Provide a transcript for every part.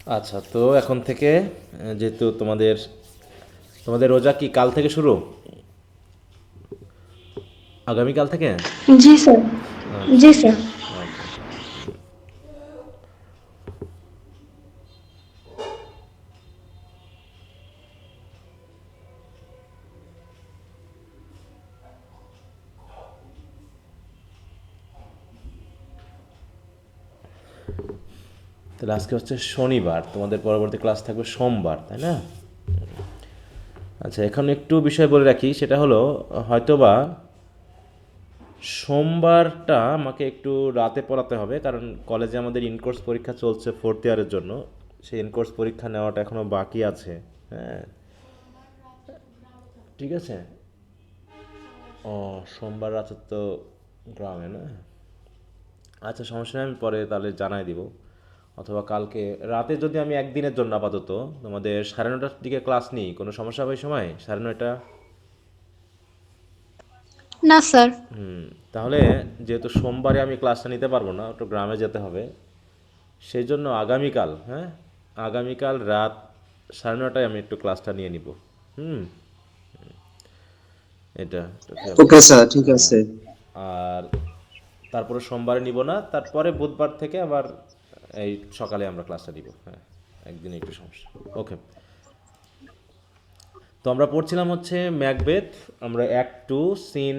আচ্ছা, তো এখন থেকে যেহেতু তোমাদের তোমাদের রোজা কি কাল থেকে শুরু, আগামীকাল থেকে? জি স্যার। আচ্ছা, জি ওকে। স্যার। ওকে। তাহলে আজকে হচ্ছে শনিবার, তোমাদের পরবর্তী ক্লাস থাকবে সোমবার, তাই না? আচ্ছা, এখন একটু বিষয় বলে রাখি, সেটা হলো হয়তোবা সোমবারটা আমাকে একটু রাতে পড়াতে হবে, কারণ কলেজে আমাদের ইনকোর্স পরীক্ষা চলছে ফোর্থ ইয়ারের জন্য। সেই ইনকোর্স পরীক্ষা নেওয়াটা এখনও বাকি আছে। হ্যাঁ, ঠিক আছে। ও, সোমবার রাতে তো গ্রামে না। আচ্ছা, সমস্যা নেই, আমি পরে তাহলে জানাই দিব। অথবা কালকে রাতে যদি আমি একদিনের জন্য আপাতত তোমাদের 9:30টার দিকে ক্লাস নিই, কোনো সমস্যা হবে এই সময়? 9:30? না স্যার। তাহলে যেহেতু সোমবারে আমি ক্লাসটা নিতে পারবো না, একটু গ্রামে যেতে হবে, সেই জন্য আগামীকাল, হ্যাঁ, আগামীকাল রাত 9:30টায় আমি একটু ক্লাসটা নিয়ে নিব। হুম। এটা একটু খেয়াল ওকে করো। স্যার, ঠিক হ্যাঁ। আছে। আর তারপরে সোমবারে নিব না, তারপরে বুধবার থেকে আবার এই সকালে আমরা ক্লাসটা নিব। হ্যাঁ, একদিনে একটু সমস্যা। ওকে। তো আমরা পড়ছিলাম হচ্ছে ম্যাকবেথ। আমরা অ্যাক্ট টু সিন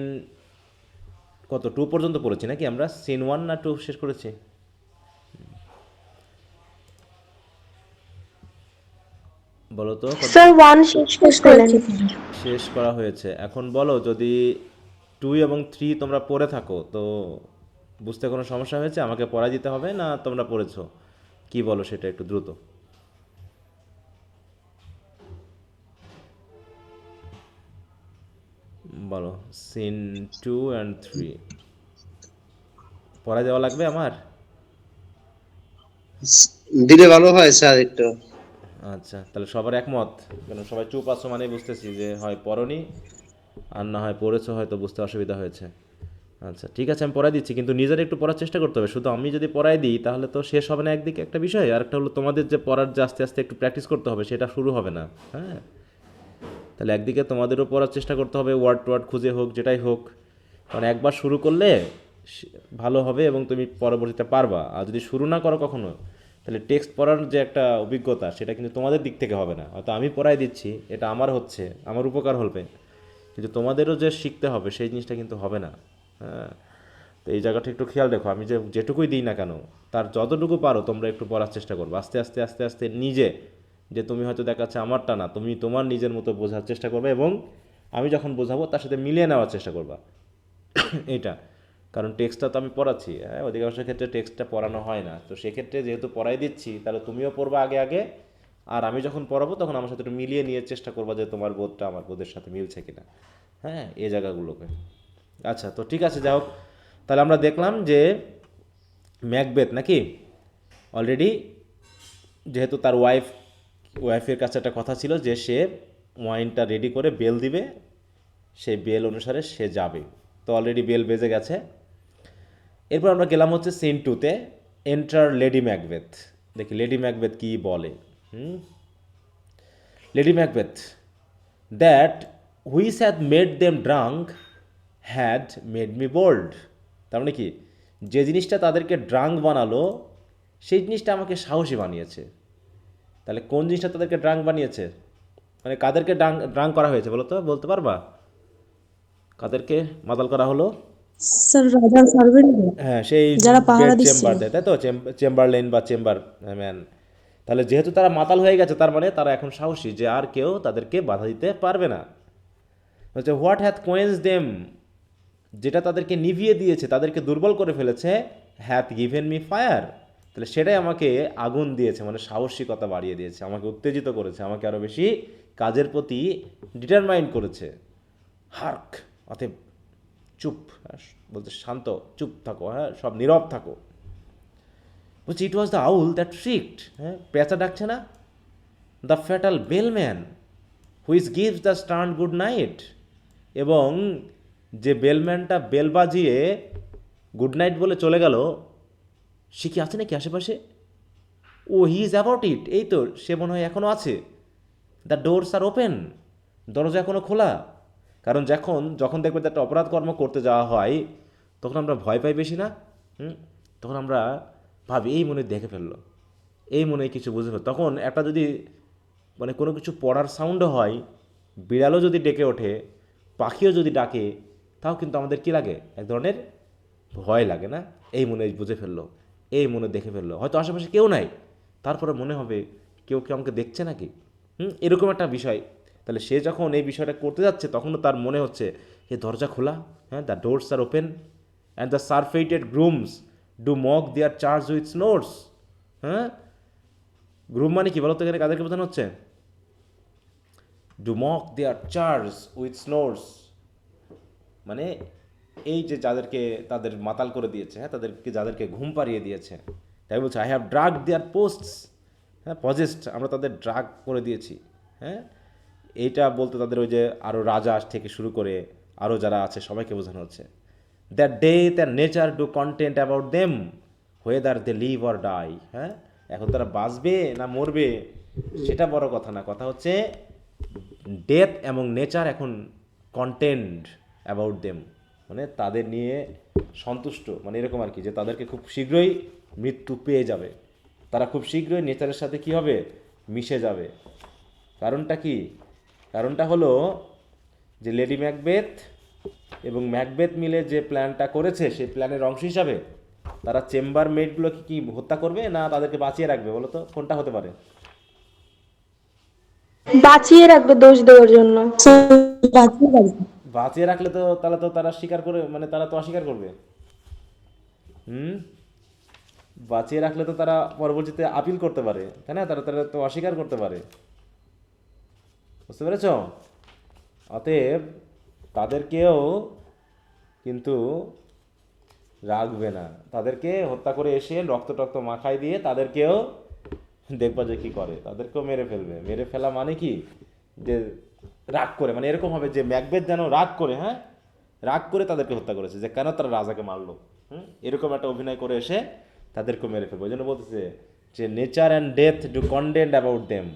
কত, টু পর্যন্ত পড়েছি নাকি? আমরা সিন ওয়ান না টু শেষ করেছি? বলো তো কত স্যার ওয়ান শেষ শেষ করছিলেন। করেছি স্যার। শেষ করা হয়েছে। এখন বলো, যদি টু এবং থ্রি তোমরা পড়ে থাকো তো বুঝতে কোনো সমস্যা হয়েছে? আমাকে পড়াই দিতে হবে না তোমরা পড়েছো? কি বলো সেটা একটু দ্রুত বলো। সিন টু অ্যান্ড থ্রি পড়াই দেওয়া লাগবে আমার? দিলে ভালো হয় স্যার একটু। আচ্ছা, তাহলে সবার একমত? কেন সবাই চুপ আছো মানে বুঝতেছি যে হয় পড়নি, আর না হয় পড়েছো, হয়তো বুঝতে অসুবিধা হয়েছে। আচ্ছা, ঠিক আছে, আমি পড়াই দিচ্ছি, কিন্তু নিজের একটু পড়ার চেষ্টা করতে হবে। শুধু আমি যদি পড়াই দিই তাহলে তো শেষ হবে না একদিকে একটা বিষয়, আর একটা হলো তোমাদের যে পড়ার যে আস্তে আস্তে একটু প্র্যাকটিস করতে হবে, সেটা শুরু হবে না। হ্যাঁ, তাহলে একদিকে তোমাদেরও পড়ার চেষ্টা করতে হবে, ওয়ার্ড ওয়ার্ড খুঁজে হোক, যেটাই হোক। কারণ একবার শুরু করলে ভালো হবে এবং তুমি পরবর্তীতে পারবা। আর যদি শুরু না করো কখনো, তাহলে টেক্সট পড়ার যে একটা অভিজ্ঞতা, সেটা কিন্তু তোমাদের দিক থেকে হবে না। হয়তো আমি পড়াই দিচ্ছি, এটা আমার হচ্ছে, আমার উপকার হবে, কিন্তু তোমাদেরও যে শিখতে হবে সেই জিনিসটা কিন্তু হবে না। হ্যাঁ, তো এই জায়গাটা একটু খেয়াল রেখো। আমি যে যেটুকুই দিই না কেন, তার যতটুকু পারো তোমরা একটু পড়ার চেষ্টা করবো, আস্তে আস্তে আস্তে আস্তে নিজে। যে তুমি হয়তো দেখাচ্ছে আমারটা না, তুমি তোমার নিজের মতো বোঝার চেষ্টা করবে, এবং আমি যখন বোঝাবো তার সাথে মিলিয়ে নেওয়ার চেষ্টা করবা। এইটা, কারণ টেক্সটটা তো আমি পড়াচ্ছি, হ্যাঁ, অধিকাংশ ক্ষেত্রে টেক্সটটা পড়ানো হয় না। তো সেক্ষেত্রে যেহেতু পড়াই দিচ্ছি, তাহলে তুমিও পড়বা আগে আগে, আর আমি যখন পড়াবো তখন আমার সাথে একটু মিলিয়ে নিয়ে চেষ্টা করবা যে তোমার বোধটা আমার বোধের সাথে মিলছে কিনা। হ্যাঁ, এই জায়গাগুলোকে। আচ্ছা, তো ঠিক আছে, যাই হোক। তাহলে আমরা দেখলাম যে ম্যাকবেথ নাকি অলরেডি, যেহেতু তার ওয়াইফের কাছে একটা কথা ছিল যে সে ওয়াইনটা রেডি করে বেল দিবে, সেই বেল অনুসারে সে যাবে। তো অলরেডি বেল বেজে গেছে। এরপর আমরা গেলাম হচ্ছে সিন টুতে, এন্টার লেডি ম্যাকবেথ। দেখি লেডি ম্যাকবেথ কি বলে। হুম। Lady Macbeth, that which had made them drunk had made me bold. তার মানে কি, যে জিনিসটা তাদেরকে ড্রাঙ্ক বানালো সেই জিনিসটা আমাকে সাহসী বানিয়েছে। তাহলে কোন জিনিসটা তাদেরকে ড্রাঙ্ক বানিয়েছে? মানে কাদেরকে ড্রাঙ্ক ড্রাঙ্ক করা হয়েছে বলো তো, বলতে পারবা? কাদেরকে মাতাল করা হলো? স্যার রাজার সার্ভেন্টদের হ্যাঁ, সেই যারা পাহারা বেড দিচ্ছিল। চেম্বার দেয়, তাই তো? চেম্বারলেন বা চেম্বার ম্যান। তাহলে যেহেতু তারা মাতাল হয়ে গেছে, তার মানে তারা এখন সাহসী, যে আর কেউ তাদেরকে বাধা দিতে পারবে না। হচ্ছে হোয়াট হ্যাথ কোয়েন্স দেম, যেটা তাদেরকে নিভিয়ে দিয়েছে, তাদেরকে দুর্বল করে ফেলেছে, হ্যাথ গিভেন মি ফায়ার, তাহলে সেটাই আমাকে আগুন দিয়েছে, মানে সাহসিকতা বাড়িয়ে দিয়েছে, আমাকে উত্তেজিত করেছে, আমাকে আরও বেশি কাজের প্রতি ডিটারমাইন্ড করেছে। হার্ক, অতএব চুপ, হ্যাঁ, বলতে শান্ত, চুপ থাকো, হ্যাঁ, সব নীরব থাকো। বলছি ইট ওয়াজ দ্য আউল দ্যাট ট্রিকড, হ্যাঁ, পেঁচা ডাকছে না, the fatal bellman which gives the stern good night, এবং যে বেলম্যানটা বেল বাজিয়ে গুড নাইট বলে চলে গেল, সে কি আছে নাকি আশেপাশে? ও হি ইজ অ্যাবাউট ইট, এই তো সে মনে হয় এখনও আছে। দ্য ডোরস আর ওপেন, দরজা এখনও খোলা। কারণ যখন যখন দেখবে যে একটা অপরাধ কর্ম করতে যাওয়া হয়, তখন আমরা ভয় পাই বেশি না? হুম? তখন আমরা ভাবি এই মনে হয় দেখে ফেললো, এই মনে হয় কিছু বুঝে ফেললো। তখন একটা যদি মানে কোনো কিছু পড়ার সাউন্ডও হয়, বিড়ালও যদি ডেকে ওঠে, পাখিও যদি ডাকে, তাও কিন্তু আমাদের কী লাগে? এক ধরনের ভয় লাগে না? এই মনে হয় বুঝে ফেললো, এই মনে দেখে ফেললো, হয়তো আশেপাশে কেউ নাই, তারপরে মনে হবে কেউ কেউ আমাকে দেখছে নাকি। এরকম একটা বিষয়। তাহলে সে যখন এই বিষয়টা করতে যাচ্ছে, তখনও তার মনে হচ্ছে এ দরজা খোলা, হ্যাঁ, the doors are open and the surfeited grooms do mock their charge with snores. হ্যাঁ, গ্রুম মানে কি বলো তো, এখানে কাদেরকে বোঝানো হচ্ছে? Do mock their charge with snores, মানে এই যে যাদেরকে তাদের মাতাল করে দিয়েছে, হ্যাঁ, তাদেরকে যাদেরকে ঘুম পাড়িয়ে দিয়েছে, তাই বলছে I have drug their possets, হ্যাঁ, পজেস্ট, আমরা তাদের ড্রাগ করে দিয়েছি। হ্যাঁ, এইটা বলতে তাদের ওই যে আরও রাজা থেকে শুরু করে আরও যারা আছে সবাইকে বোঝানো হচ্ছে। That death and nature do contend about them whether they live or die. হ্যাঁ, এখন তারা বাঁচবে না মরবে সেটা বড় কথা না, কথা হচ্ছে ডেথ এবং নেচার এখন কন্টেন্ট অ্যাবাউট দেম, মানে তাদের নিয়ে সন্তুষ্ট, মানে এরকম আর কি, যে তাদেরকে খুব শীঘ্রই মৃত্যু পেয়ে যাবে, তারা খুব শীঘ্রই নেচারের সাথে কি হবে? মিশে যাবে। কারণটা কি? কারণটা হলো যে লেডি ম্যাকবেথ এবং ম্যাকবেথ মিলে যে প্ল্যানটা করেছে, সেই প্ল্যানের অংশ হিসাবে তারা চেম্বার মেটগুলোকে কি হত্যা করবে না তাদেরকে বাঁচিয়ে রাখবে? বলো তো কোনটা হতে পারে? বাঁচিয়ে রাখবে দোষ দেওয়ার জন্য। স্যার বাঁচিয়ে রাখবে। বাঁচিয়ে রাখলে তো তাহলে তো তারা স্বীকার করে, মানে তারা তো অস্বীকার করবে। হুম, বাঁচিয়ে রাখলে তো তারা পরবর্তীতে আপিল করতে পারে, তাই না? তারা তারা তো অস্বীকার করতে পারে। বুঝতে পেরেছ? অতএব তাদেরকেও কিন্তু রাখবে না, তাদেরকে হত্যা করে এসে রক্ত টক্ত মাখাই দিয়ে তাদেরকেও দেখবা যে কী করে, তাদেরকেও মেরে ফেলবে। মেরে ফেলা মানে কি? যে রাগ করে, মানে এরকম হবে যে ম্যাকবেথ যেন রাগ করে, হ্যাঁ, রাগ করে তাদেরকে হত্যা করেছে, যে কেন তারা রাজাকে মারলো। এরকম একটা অভিনয় করে এসে তাদেরকেও মেরে ফেলবে। ওই জন্য বলতেছে যে nature and death do contend about them.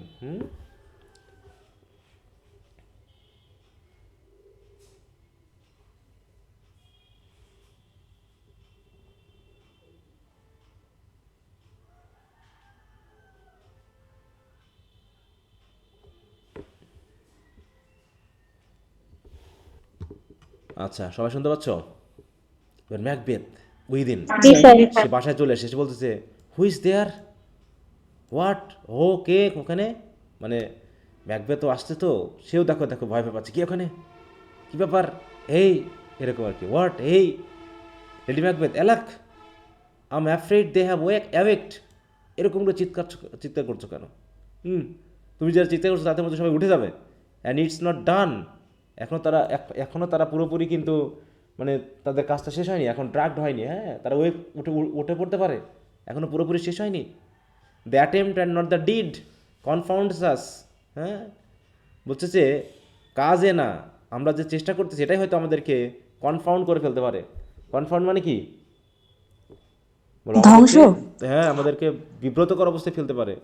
আচ্ছা, সবাই শুনতে পাচ্ছ? এবার ম্যাকবেথ উইদিন, জি স্যার। সে বাসায় চলে এসে বলতেছে হু ইজ দেয়ার, হোয়াট, ও কে ওখানে, মানে ম্যাকবেথও আসছে, তো সেও দেখো দেখো ভয় পেয়ে পাচ্ছে, কি ওখানে, কী ব্যাপার, এই এরকম আর কি, হোয়াট, এই Lady Macbeth alack, am afraid they have awaked, এরকম করে চিৎকার করছো কেন? তুমি যারা চিৎকার করছো তাদের মধ্যে সবাই উঠে যাবে, অ্যান্ড ইটস নট ডান, এখনও তারা পুরোপুরি কিন্তু মানে তাদের কাজটা শেষ হয়নি, এখন ড্রাগড হয়নি, হ্যাঁ, তারা উঠে উঠে পড়তে পারে, এখনও পুরোপুরি শেষ হয়নি। The attempt and not the deed confounds us. হ্যাঁ, বলছে যে কাজে না, আমরা যে চেষ্টা করতেছি এটাই হয়তো আমাদেরকে কনফাউন্ড করে ফেলতে পারে। কনফাউন্ড মানে কি বলো? ধ্বংস। আমাদেরকে, হ্যাঁ, আমাদেরকে বিব্রতকর অবস্থায় ফেলতে পারে,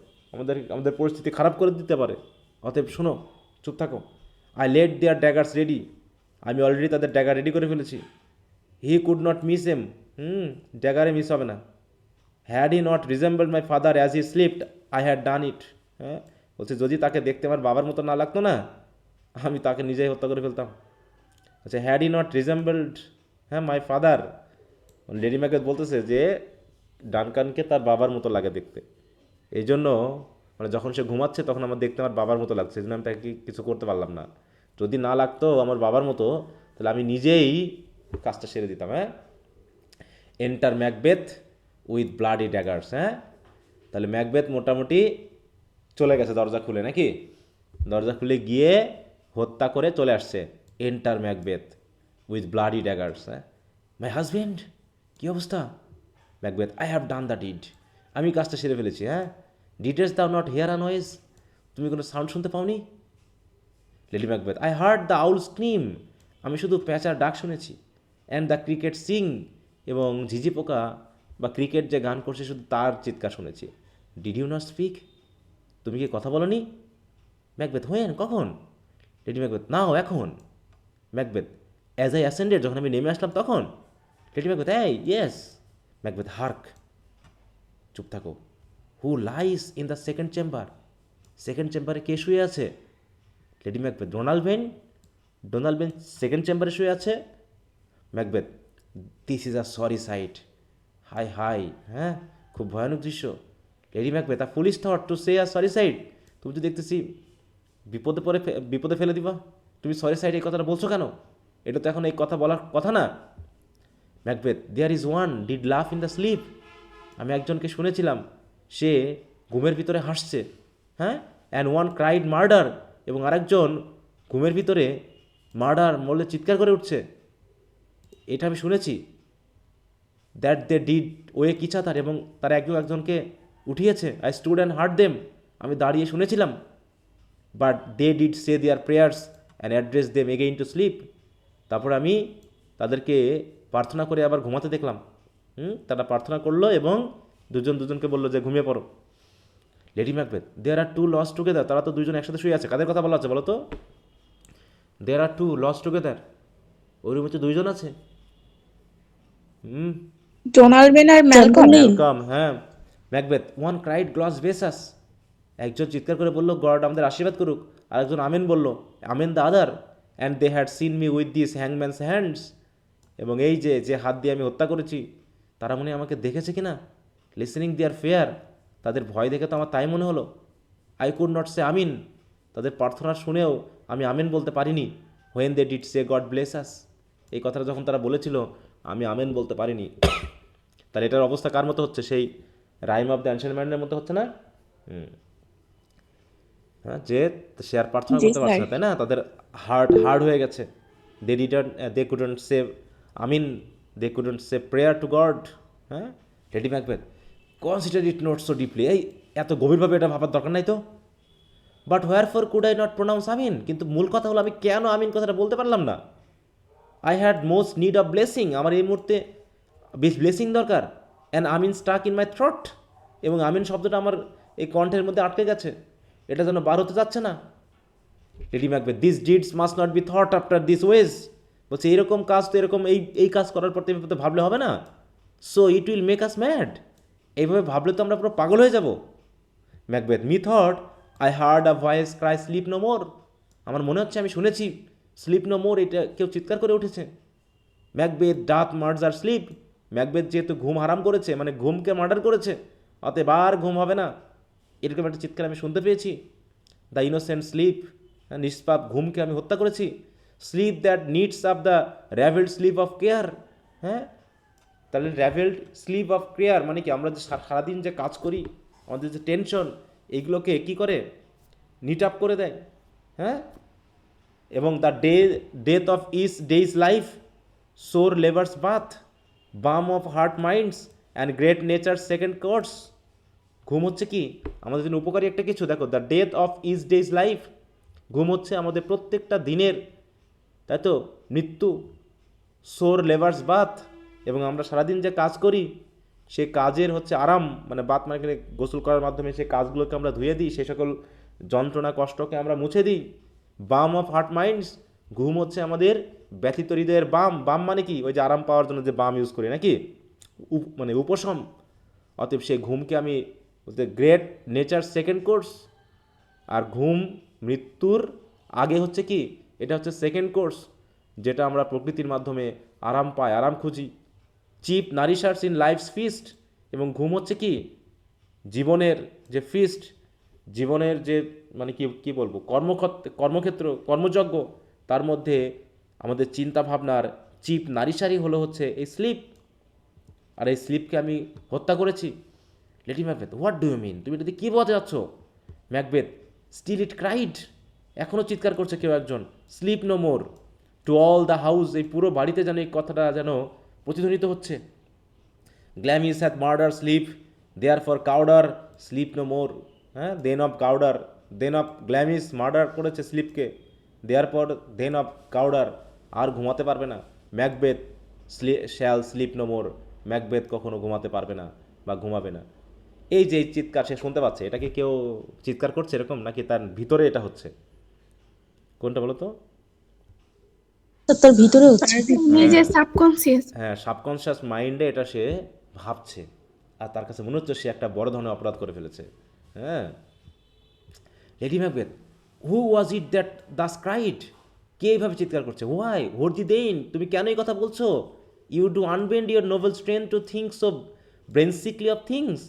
আমাদের পরিস্থিতি খারাপ করে দিতে পারে। অতএব শোনো, চুপ থাকো। I let there daggers ready, আমি অলরেডি তাদের ড্যাগার রেডি করে ফেলেছি। He could not miss M, ড্যাগারে miss হবে না। Had he not রিজেম্বলড my father as he slept I had done ইট। হ্যাঁ, বলছে যদি তাকে দেখতে আমার বাবার মতো না লাগতো না, আমি তাকে নিজেই হত্যা করে ফেলতাম। আচ্ছা, হ্যাড হি নট রিজেম্বলড, হ্যাঁ, মাই ফাদার, লেডি ম্যাকবেথ বলতেছে যে ডানকানকে তার বাবার মতো লাগে দেখতে, এই জন্য মানে যখন সে ঘুমাচ্ছে তখন আমার দেখতে আমার বাবার মতো লাগছে, এই জন্য আমি তাকে কিছু করতে পারলাম না। যদি না লাগতো আমার বাবার মতো, তাহলে আমি নিজেই কাজটা সেরে দিতাম। হ্যাঁ, enter Macbeth with bloody daggers. হ্যাঁ, তাহলে ম্যাকবেথ মোটামুটি চলে গেছে দরজা খুলে, নাকি? দরজা খুলে গিয়ে হত্যা করে চলে আসছে। Enter Macbeth with bloody daggers. হ্যাঁ, মাই হাজব্যান্ড, কী অবস্থা? Macbeth, I have done the did, আমি কাজটা সেরে ফেলেছি। হ্যাঁ, ডিডেস দাও নট হিয়ার আ নয়েজ, তুমি কোনো সাউন্ড শুনতে পাওনি? Lady Macbeth, I heard the owl scream, আমি শুধু প্যাঁচার ডাক শুনেছি। অ্যান্ড দ্য ক্রিকেট সিং, এবং ঝিঝি পোকা বা ক্রিকেট যে গান করছে শুধু তার চিৎকার শুনেছি। Did you not speak? তুমি কি কথা বলনি? ম্যাকবেথ হোয়েন, কখন? লেডি ম্যাকবেথ নাও, এখন। ম্যাকবেথ অ্যাজ আই অ্যাসেন্ডেড, যখন আমি নেমে আসলাম তখন। লেডি ম্যাকবেথ এই ইয়েস। ম্যাকবেথ হার্ক, চুপ থাকো। Who lies in the second chamber? Second চেম্বারে কে শুয়ে আছে? Lady Macbeth Donalbain. Donalbain second চেম্বারে শুয়ে আছে। Macbeth this is a sorry sight. হাই হাই, হ্যাঁ, খুব ভয়ানক দৃশ্য। Lady Macbeth a foolish thought to say a sorry sight. তুমি তো দেখতেছি বিপদে ফেলে দিবা। তুমি সরি সাইড এই কথাটা বলছো কেন? এটা তো এখন এই কথা বলার কথা না। Macbeth there is one did laugh in the sleep. আমি একজনকে শুনেছিলাম, সে ঘুমের ভিতরে হাসছে। হ্যাঁ, অ্যান্ড ওয়ান ক্রাইড মার্ডার, এবং আরেকজন ঘুমের ভিতরে মার্ডার বলে চিৎকার করে উঠছে। এটা আমি শুনেছি। That they did wake each other, এবং তারা একজনকে উঠিয়েছে। I stood and heard them, আমি দাঁড়িয়ে শুনেছিলাম। But they did say their prayers and address them again to sleep. তারপর আমি তাদেরকে প্রার্থনা করে আবার ঘুমাতে দেখলাম। তারা প্রার্থনা করলো এবং দুজনকে বললো যে ঘুমিয়ে পড়ো। লেডি ম্যাকবেথ দেয়ার আর টু লস টুগেদার, তারা তো দুজন একসাথে শুয়ে আছে। কাদের কথা বলা হচ্ছে বলো তো? দেয়ার আর টু লস টুগেদার, ওই রুমে তো দুইজন আছে। ডোনাল্ড বেন আর ম্যালকম। ওয়েলকাম, হ্যাঁ। ম্যাকবেথ ওয়ান ক্রাইড গ্লস বেসাস, একজন চিৎকার করে বলল গড আমাদের আশীর্বাদ করুক। আর একজন আমেন বলল, amen the other. And they had seen me with this hangman's hands, এবং এই যে হাত দিয়ে আমি হত্যা করেছি, তারা মনে হয় আমাকে দেখেছে কি না। লিসেনিং দেয়ার ফেয়ার, তাদের ভয় দেখে তো আমার তাই মনে হলো। I could not say amen, তাদের প্রার্থনা শুনেও আমি আমেন বলতে পারিনি। When they did say God bless us, এই কথাটা যখন তারা বলেছিল আমি আমেন বলতে পারিনি। তাহলে এটার অবস্থা কার মতো হচ্ছে? সেই রাইম অফ দ্য অ্যানশিয়েন্ট ম্যানের মতো হচ্ছে না? হ্যাঁ, যে সে আর প্রার্থনা জি করতে পারছে স্যার। না, তাই না? তাদের হার্ড হয়ে গেছে। They couldn't save, amen, they couldn't save prayer to God. হ্যাঁ, lady Macbeth consider it not so deeply, এই এত গভীরভাবে এটা ভাবার দরকার নাই তো। But wherefore could I not pronounce amen, কিন্তু মূল কথা হলো আমি কেন আমিন কথাটা বলতে পারলাম না? I had most need of blessing, আমার এই মুহূর্তে ব্লেসিং দরকার। And Amin stuck in my through, এবং আমিন শব্দটা আমার এই কণ্ঠের মধ্যে আটকে গেছে, এটা যেন বার হতে যাচ্ছে না। Lady Macbeth this deeds must not be thought after this ways, বলছে এইরকম কাজ তো এরকম এই কাজ করার পর তো ভাবলে হবে না। So it will make us mad, এইভাবে ভাবলে তো আমরা পুরো পাগল হয়ে যাব। Macbeth me thought I heard a voice cry sleep no more, আমার মনে হচ্ছে আমি শুনেছি স্লিপ নো মোর, এটা কেউ চিৎকার করে উঠেছে। Macbeth doth murder sleep, Macbeth যেহেতু ঘুম হারাম করেছে, মানে ঘুমকে মার্ডার করেছে, অতএব আর ঘুম হবে না, এরকম একটা চিৎকার আমি শুনতে পেয়েছি। দ্য ইনোসেন্ট স্লিপ, নিষ্পাপ ঘুমকে আমি হত্যা করেছি। Sleep that knits up the ravelled sleeve of care. হ্যাঁ, তাহলে র্যাভেলড স্লিপ অফ কেয়ার মানে কি? আমরা যে সারাদিন যে কাজ করি, আমাদের যে টেনশন, এইগুলোকে কি করে? নিট আপ করে দেয়। হ্যাঁ, এবং the death of each day's life, sore labour's bath, balm of hurt minds and great nature second course. ঘুম হচ্ছে কি আমাদের জন্য উপকারী একটা কিছু। দেখো, the death of each day's life, ঘুম হচ্ছে আমাদের প্রত্যেকটা দিনের, তাই তো, মৃত্যু। সোর লেবার্স বাথ, এবং আমরা সারাদিন যে কাজ করি সে কাজের হচ্ছে আরাম, মানে বাত মানে গোসল করার মাধ্যমে সে কাজগুলোকে আমরা ধুয়ে দিই, সে সকল যন্ত্রণা কষ্টকে আমরা মুছে দিই। বাম অফ হার্ট মাইন্ডস, ঘুম হচ্ছে আমাদের ব্যথিত হৃদয়ের বাম। বাম মানে কি? ওই যে আরাম পাওয়ার জন্য যে বাম ইউজ করি নাকি, মানে উপশম। অতএব সেই ঘুমকে আমি বলতে গ্রেট নেচার সেকেন্ড কোর্স, আর ঘুম মৃত্যুর আগে হচ্ছে কি? এটা হচ্ছে সেকেন্ড কোর্স, যেটা আমরা প্রকৃতির মাধ্যমে আরাম পাই, আরাম খুঁজি। চিপ নারিশার্স ইন লাইফস ফিস্ট, এবং ঘুম হচ্ছে কি? জীবনের যে ফিস্ট, জীবনের যে মানে কি কি বলবো, কর্মক্ষেত্র, কর্মযজ্ঞ, তার মধ্যে আমাদের চিন্তা ভাবনার চিপ নারিশারই হলো হচ্ছে এই স্লিপ। আর এই স্লিপকে আমি হত্যা করেছি। Lady Macbeth what do you mean, তুমি এটাতে কী বোঝাতে যাচ্ছ? ম্যাকবেথ স্টিল ইট ক্রাইড, এখনও চিৎকার করছে কেউ একজন, sleep no more to all the house, এই পুরো বাড়িতে যেন এই কথাটা যেন প্রতিধ্বনিত হচ্ছে। Glamis hath murder sleep, therefore Cawdor sleep no more. হ্যাঁ, thane of Cawdor, thane of Glamis murder করেছে স্লিপকে, দেয়ার পর দেন অফ কাউডার, আর ঘুমাতে পারবে না। Macbeth shall sleep no more, Macbeth কখনো ঘুমাতে পারবে না বা ঘুমাবে না। এই যে এই চিৎকার সে শুনতে পাচ্ছে, এটা কি কেউ চিৎকার করছে এরকম, নাকি তার ভিতরে এটা হচ্ছে? কোনটা বলো তো? তার ভিতরে হচ্ছে। নিজের সাবকনসিয়াস। হ্যাঁ, সাবকনশিয়াস মাইন্ডে এটা সে ভাবছে, আর তার কাছে মনে হচ্ছে সে একটা বড় ধরনের অপরাধ করে ফেলেছে। হ্যাঁ, lady Macbeth, who was it that thus cried? কে এইভাবে চিৎকার করছে? হোয়াই হোয়াট দি দেইন, তুমি কেন এই কথা বলছো? You do unbend your noble strength to think so brainsickly of things.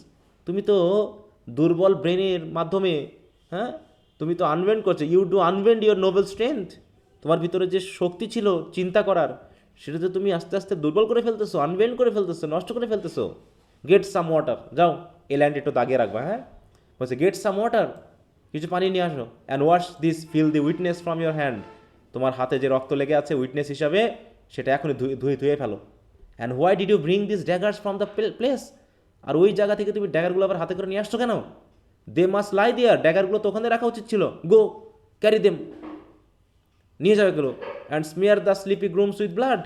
তুমি তো দুর্বল ব্রেনের মাধ্যমে, হ্যাঁ, তুমি তো আনবেন্ড করছো। You do unbend your noble strength, তোমার ভিতরে যে শক্তি ছিল চিন্তা করার, সেটা তো তুমি আস্তে আস্তে দুর্বল করে ফেলতেছো, আনবেন্ড করে ফেলতেছো, নষ্ট করে ফেলতেছো। গেট সাম ওয়াটার, যাও এই ল্যান্ড একটু দাগিয়ে রাখবা। হ্যাঁ, বলছে গেট সাম ওয়াটার, কিছু পানি নিয়ে আসো, and wash this filthy witness from your hand, তোমার হাতে যে রক্ত লেগে আছে উইটনেস হিসাবে, সেটা এখনই ধুয়ে ফেলো। And why did you bring this daggers from the place, আর ওই জায়গা থেকে তুমি ড্যাগারগুলো আবার হাতে করে নিয়ে আসছো কেন? দে মাস্ট লাই দেয়ার, ড্যাগারগুলো তো ওখানে রাখা উচিত ছিল। গো ক্যারি দেম, নিয়ে যাবে এগুলো। And smear the sleepy grooms with blood,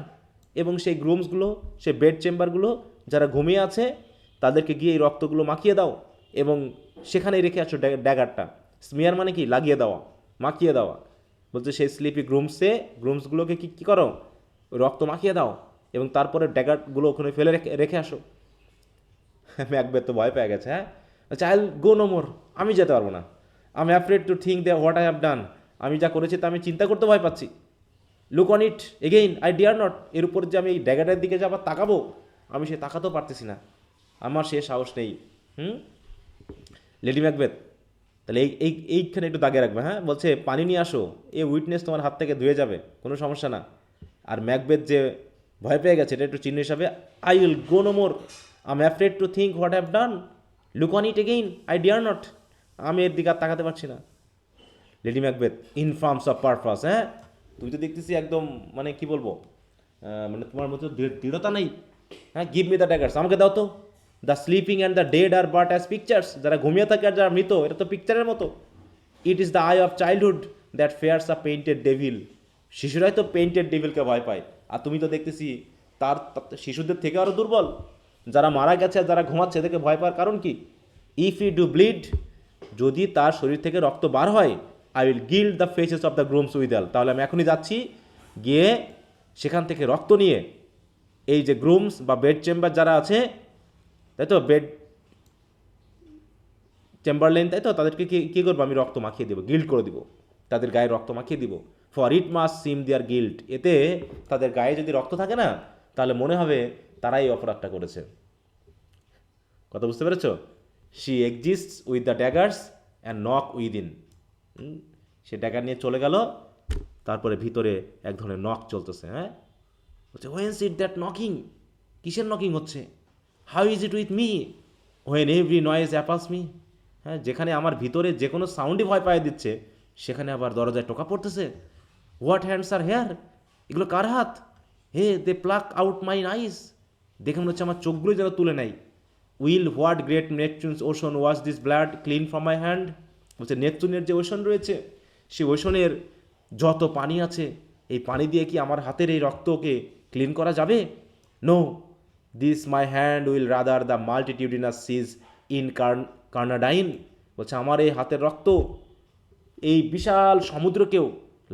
এবং সেই গ্রুমসগুলো, সেই বেড চেম্বারগুলো যারা ঘুমিয়ে আছে তাদেরকে গিয়ে এই রক্তগুলো মাখিয়ে দাও, এবং সেখানেই রেখে আসো ড্যাগারটা। স্মিয়ার মানে কি? লাগিয়ে দেওয়া, মাখিয়ে দেওয়া। বলছে সেই স্লিপি গ্রুমসগুলোকে কী করো? ওই রক্ত মাখিয়ে দাও, এবং তারপরে ড্যাগারগুলো ওখানে ফেলে রেখে আসো। ম্যাকবেথ তো ভয় পেয়ে গেছে। হ্যাঁ, আচ্ছা, I will go no more, আমি যেতে পারবো না। I am afraid to think that what I have done, আমি যা করেছি তা আমি চিন্তা করতে ভয় পাচ্ছি। Look on it again, I dare not, এর উপর যে আমি এই ড্যাগারের দিকে যে আবার তাকাবো, আমি সে তাকাতেও পারতেছি না, আমার সে সাহস নেই। লেডি ম্যাকবেথ, তাহলে এইখানে একটু দাগে রাখবে। হ্যাঁ, বলছে পানি নিয়ে আসো, এই উইটনেস তোমার হাত থেকে ধুয়ে যাবে, কোনো সমস্যা না। আর ম্যাকবেথ যে ভয় পেয়ে গেছে, এটা একটু চিহ্ন হিসাবে, I will go no more, I am afraid to think what have done, look on it again, I dare not, আমি এর দিকে আর তাকাতে পারছি না। Lady Macbeth infirm of purpose. হ্যাঁ, তুমি তো দেখতেছি একদম, মানে কি বলবো, মানে তোমার মতো দৃঢ়তা নেই। হ্যাঁ, গিভ মি দ্য ড্যাগার্স, আমাকে দাও তো। The sleeping and the dead are but as pictures, যারা ঘুমিয়ে থাকে আর যারা মৃত, এটা তো পিকচারের মতো। It is the eye of childhood that fears a painted devil, শিশুরাই তো পেইন্টেড ডেভিলকে ভয় পায়, আর তুমি তো দেখতেছি শিশুদের থেকে আরও দুর্বল। যারা মারা গেছে আর যারা ঘুমাচ্ছে এদেরকে ভয় পাওয়ার কারণ কি? ইফ ইউ ডু ব্লিড, যদি তার শরীর থেকে রক্ত বার হয়, I will gild the faces of the grooms withal, তাহলে আমি এখনই যাচ্ছি, গিয়ে সেখান থেকে রক্ত নিয়ে এই যে গ্রুমস বা বেড চেম্বার যারা আছে, তাই তো, বেড চেম্বারলেন, তাই তো, তাদেরকে কী করবো? আমি রক্ত মাখিয়ে দেবো, গিল্ড করে দিব, তাদের গায়ে রক্ত মাখিয়ে দিব। For it must seem their guilt, এতে তাদের গায়ে যদি রক্ত থাকে না, তাহলে মনে হবে তারাই অপরাধটা করেছে। কথা বুঝতে পেরেছ? She exists with the daggers and knock within. Say dagger নিয়ে চলে গেল, তারপরে ভিতরে এক ধরনের নক চলতেছে। হ্যাঁ, বলছে হোয়েন্স ইট দ্যাট নকিং, কিসের নকিং হচ্ছে? How is it with me when every noise appals me, হ্যাঁ, যেখানে আমার ভিতরে যে কোনো সাউন্ডই ভয় পাইয়ে দিচ্ছে, সেখানে আবার দরজায় টোকা পড়তেছে। হোয়াট হ্যান্ডস আর হেয়ার, এগুলো কার হাত? Ha they pluck out mine eyes, দেখে মনে হচ্ছে আমার চোখগুলোই যেন তুলে নেয়। Will what great Neptune's ocean wash this blood clean from my hand, বলছে নেপচুনের যে ওশন রয়েছে, সেই ওশনের যত পানি আছে, এই পানি দিয়ে কি আমার হাতের এই রক্তকে ক্লিন করা যাবে? No, this my hand will rather the multitudinous seas incarnadine, বলছে আমার এই হাতের রক্ত এই বিশাল সমুদ্রকেও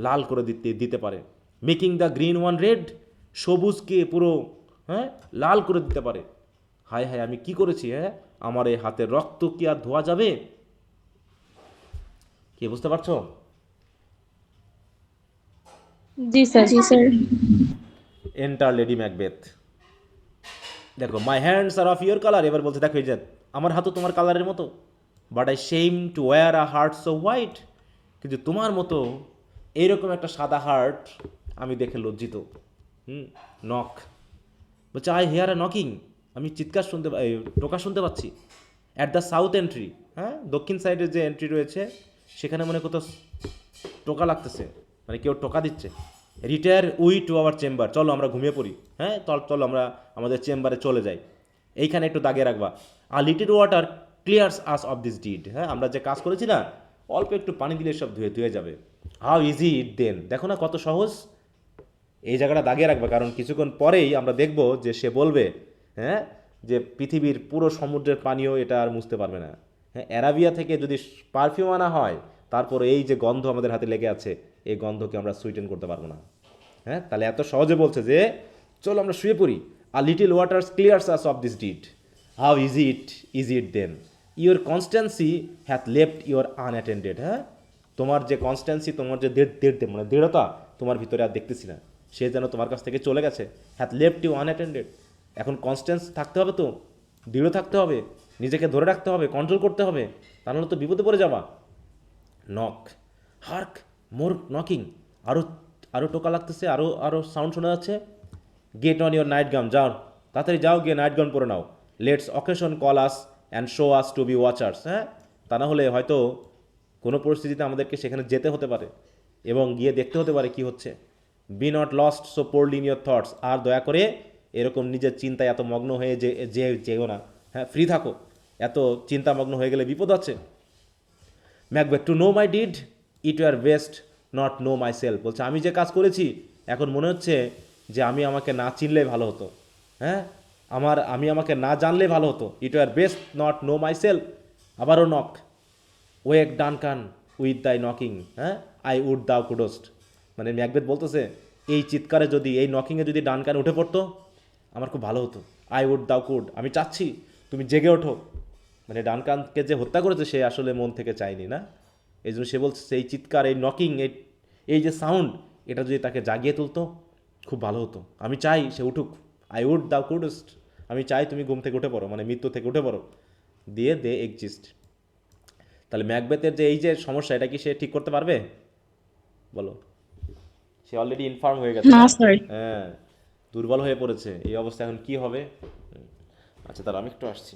লাল করে দিতে পারে। Making the green one red, সবুজকে পুরো, হ্যাঁ, লাল করে দিতে পারে। হায় হায়, আমি কি করেছি? হ্যাঁ, আমার এই হাতের রক্ত কি আর ধোয়া যাবে? কি বুঝতে পারছো? জি স্যার। জি স্যার। Enter lady Macbeth. দেখো, my hands are of your colour, এবার বলছে দেখো এই যে আমার হাতও তোমার কালারের মতো, but I shame two wire a heart so white, কিন্তু তোমার মতো এইরকম একটা সাদা হার্ট আমি দেখে লজ্জিত। নক, বলছে আই হেয়ার আ নকিং, আমি চিৎকার টোকা শুনতে পাচ্ছি। অ্যাট দ্য সাউথ এন্ট্রি, হ্যাঁ, দক্ষিণ সাইডের যে এন্ট্রি রয়েছে, সেখানে মনে কোথাও টোকা লাগতেছে, মানে কেউ টোকা দিচ্ছে। Retire we to our chamber, চলো আমরা ঘুমিয়ে পড়ি। হ্যাঁ, চলো আমরা আমাদের চেম্বারে চলে যাই। এইখানে একটু দাগে রাখবা, আর little water clears us of this deed, হ্যাঁ, আমরা যে কাজ করেছি না, অল্প একটু পানি দিলে সব ধুয়ে যাবে। হাউ ইজি ইট দেন, দেখো না কত সহজ। এই জায়গাটা দাগিয়ে রাখবে, কারণ কিছুক্ষণ পরেই আমরা দেখব যে সে বলবে, হ্যাঁ, যে পৃথিবীর পুরো সমুদ্রের পানিও এটা আর মুছতে পারবে না। হ্যাঁ, অ্যারাবিয়া থেকে যদি পারফিউম আনা হয়, তারপরে এই যে গন্ধ আমাদের হাতে লেগে আছে, এই গন্ধকে আমরা সুইটেন করতে পারবো না। হ্যাঁ, তাহলে এত সহজে বলছে যে চলো আমরা শুয়ে পড়ি, আর little waters clears us of this deed, how is it then, your constancy hath left your unattended. হ্যাঁ, তোমার যে কনস্ট্যান্সি, তোমার যে মানে দৃঢ়তা তোমার ভিতরে আর দেখতেছি না, সে যেন তোমার কাছ থেকে চলে গেছে। Hath left you unattended. এখন কনস্ট্যান্স থাকতে হবে, তো দৃঢ় থাকতে হবে, নিজেকে ধরে রাখতে হবে, কন্ট্রোল করতে হবে, তা নাহলে তো বিপদে পড়ে যাবা। নক, হার্ক, মোর নকিং, আরও আরও টোকা লাগতেছে, আরও আরও সাউন্ড শোনা যাচ্ছে। Get on your nightgown, যাও তাড়াতাড়ি যাও, গিয়ে নাইট গাউন পরে নাও। Let's occasion call us and show us to be watchers. হ্যাঁ, তা না হলে হয়তো কোনো পরিস্থিতিতে আমাদেরকে সেখানে যেতে হতে পারে এবং গিয়ে দেখতে হতে পারে কি হচ্ছে। Be not lost so poorly in your thoughts, আর দয়া করে এরকম নিজের চিন্তায় এত মগ্ন হয়ে যেও না। হ্যাঁ, ফ্রি থাকো, এত চিন্তামগ্ন হয়ে গেলে বিপদ আছে। Macbeth, to know my deed it were best not know myself. বলছে আমি যে কাজ করেছি এখন মনে হচ্ছে যে আমি আমাকে না চিনলেই ভালো হতো। হ্যাঁ, আমি আমাকে না জানলে ভালো হতো। It were best not know myself. আবারও knock, wake Duncan with thy knocking, হ্যাঁ, আই উড দাও কুডোস্ট। মানে ম্যাকবেথ বলতেছে এই চিৎকারে যদি, এই নকিংয়ে যদি ডানকান উঠে পড়তো আমার খুব ভালো হতো। আই উড দাও কুড, আমি চাচ্ছি তুমি জেগে ওঠো। মানে ডানকানকে যে হত্যা করেছে সে আসলে মন থেকে চায়নি, না? এই জন্য সে বলছে এই চিৎকার, এই নকিং, এই যে সাউন্ড, এটা যদি তাকে জাগিয়ে তুলতো খুব ভালো হতো। আমি চাই সে উঠুক। আই উড দাও কুডস্ট, আমি চাই তুমি ঘুম থেকে উঠে পড়ো, মানে মৃত্যু থেকে উঠে পড়ো। দিয়ে দে এক্সিস্ট। তাহলে ম্যাকবেথের যে এই যে সমস্যা, এটা কি সে ঠিক করতে পারবে? বলো। সে অলরেডি ইনফার্ম হয়ে গেছে, না না? স্যার। হ্যাঁ, দুর্বল হয়ে পড়েছে। এই অবস্থা এখন কি হবে? আচ্ছা, তাহলে আমি একটু আসছি।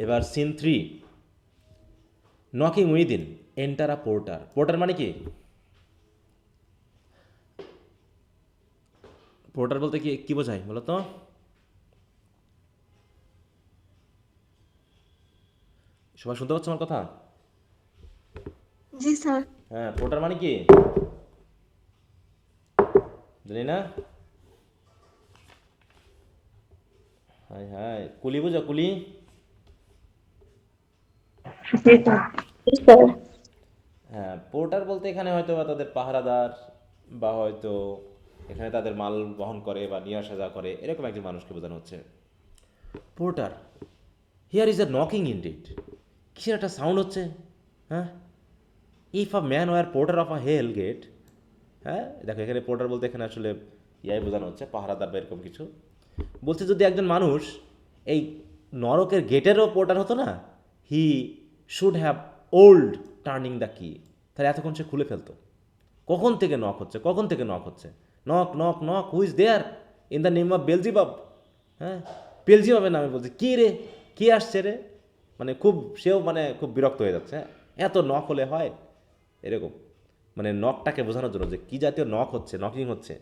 এবার সিন 3, নকিং উইদিন, এন্টার আ পোর্টার। পোর্টার মানে কি? পোর্টার বলতে কি কি বোঝায় বলো তো? সবাই শুনতে পাচ্ছ আমার কথা? জি স্যার। হ্যাঁ, পোর্টার মানে কি জানি না। হাই হাই, কুলি বুঝো? কুলি? জি স্যার। স্যার হ্যাঁ, পোর্টার বলতে এখানে হয়তো বা তাদের পাহারাদার, বা হয়তো এখানে তাদের মাল বহন করে বা নিয়ে আসা যা করে, এরকম একজন মানুষকে বোঝানো হচ্ছে porter. Here is a knocking indeed. কিসের একটা সাউন্ড হচ্ছে? হ্যাঁ, if a man were porter of a hell gate. হ্যাঁ, দেখো এখানে পোর্টার বলতে এখানে আসলে ইয়াই বোঝানো হচ্ছে, পাহারাদার বা এরকম কিছু। বলছে যদি একজন মানুষ এই নরকের গেটেরও পোর্টার হতো না, he should have old turning the কি, তাহলে এতক্ষণ সে খুলে ফেলতো। কখন থেকে নক হচ্ছে, কখন থেকে নক হচ্ছে? Knock knock knock, who is there in the name of Beelzebub. হ্যাঁ, বেলজিবাবের নামে বলছে, কে রে, কে আসছে রে? মানে খুব, সেও মানে খুব বিরক্ত হয়ে যাচ্ছে। হ্যাঁ, এত নক হলে হয় এরকম, মানে নকটাকে বোঝানোর জন্য যে কী জাতীয় নক হচ্ছে, নকিং হচ্ছে,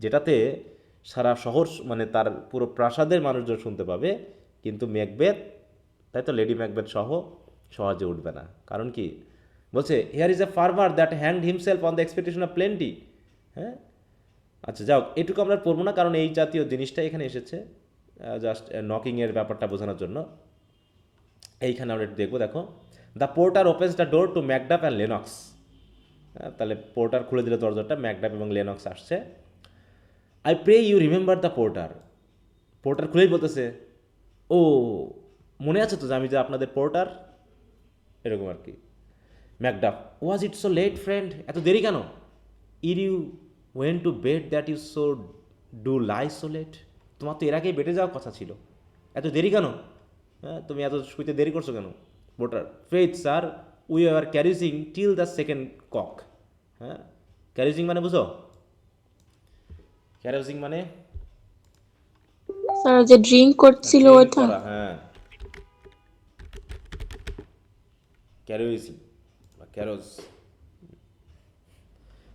যেটাতে সারা শহর, মানে তার পুরো প্রাসাদের মানুষজন শুনতে পাবে, কিন্তু ম্যাকবেথ, তাই তো লেডি ম্যাকবেথ সহ সহজে উঠবে না। কারণ কি বলছে, here is a farmer that hanged himself on the expectation of plenty. হ্যাঁ, আচ্ছা যাও, এটুকু আমরা পড়বো না, কারণ এই জাতীয় জিনিসটা এখানে এসেছে জাস্ট নকিংয়ের ব্যাপারটা বোঝানোর জন্য। এইখানে আমরা একটু দেখবো, দেখো, the porter opens the door to Macduff and Lennox. তাহলে পোর্টার খুলে দিল দরজাটা, ম্যাকডাফ এবং লেনক্স আসছে। I pray you remember the porter. Porter খুলেই বলতেছে, ও মনে আছে তো যে আমি যে আপনাদের পোর্টার, এরকম আর কি। Macduff, was it so late friend, এত দেরি কেন? Ere you went to bed that you so do lie so late, তোমার তো এর আগেই বেটে যাওয়ার কথা ছিল, এত দেরি কেন? হ্যাঁ, তুমি এত শুইতে দেরি করছো কেন? Porter, faith sir, we are carousing till the second cock. হ্যাঁ, ক্যারিজিং মানে বুঝো? ক্যারোজিং মানে স্যার যে ড্রিঙ্ক করছিল ড্রিঙ্ক ওটা। করা। হ্যাঁ, ক্যারোজিং বা ক্যারোজ।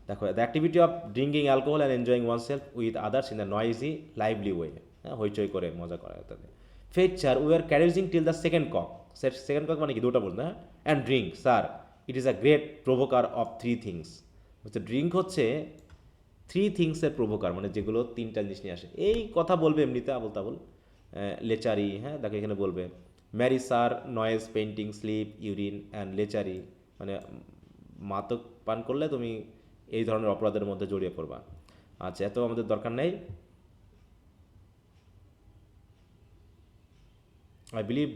দেখো, the activity of drinking alcohol and enjoying oneself with others in the noisy lively way, হ্যাঁ, হইচই করে মজা করা তাদের। ফেচার we are carousing till the second cock. Second cock মানে কি, দুটো বলতে, হ্যাঁ। And drink sir it is a great provoker of three things. হচ্ছে ড্রিঙ্ক হচ্ছে থ্রি থিংসের প্রভোকার, মানে যেগুলো তিনটা জিনিস নিয়ে আসে। এই কথা বলবে এমনিতে আবল তাবল, লেচারি, হ্যাঁ, তাকে এখানে বলবে marry sir nose painting sleep urine and lechery, মানে মাদক পান করলে তুমি এই ধরনের অপরাধের মধ্যে জড়িয়ে পড়বা। আচ্ছা, এত আমাদের দরকার নেই। I believe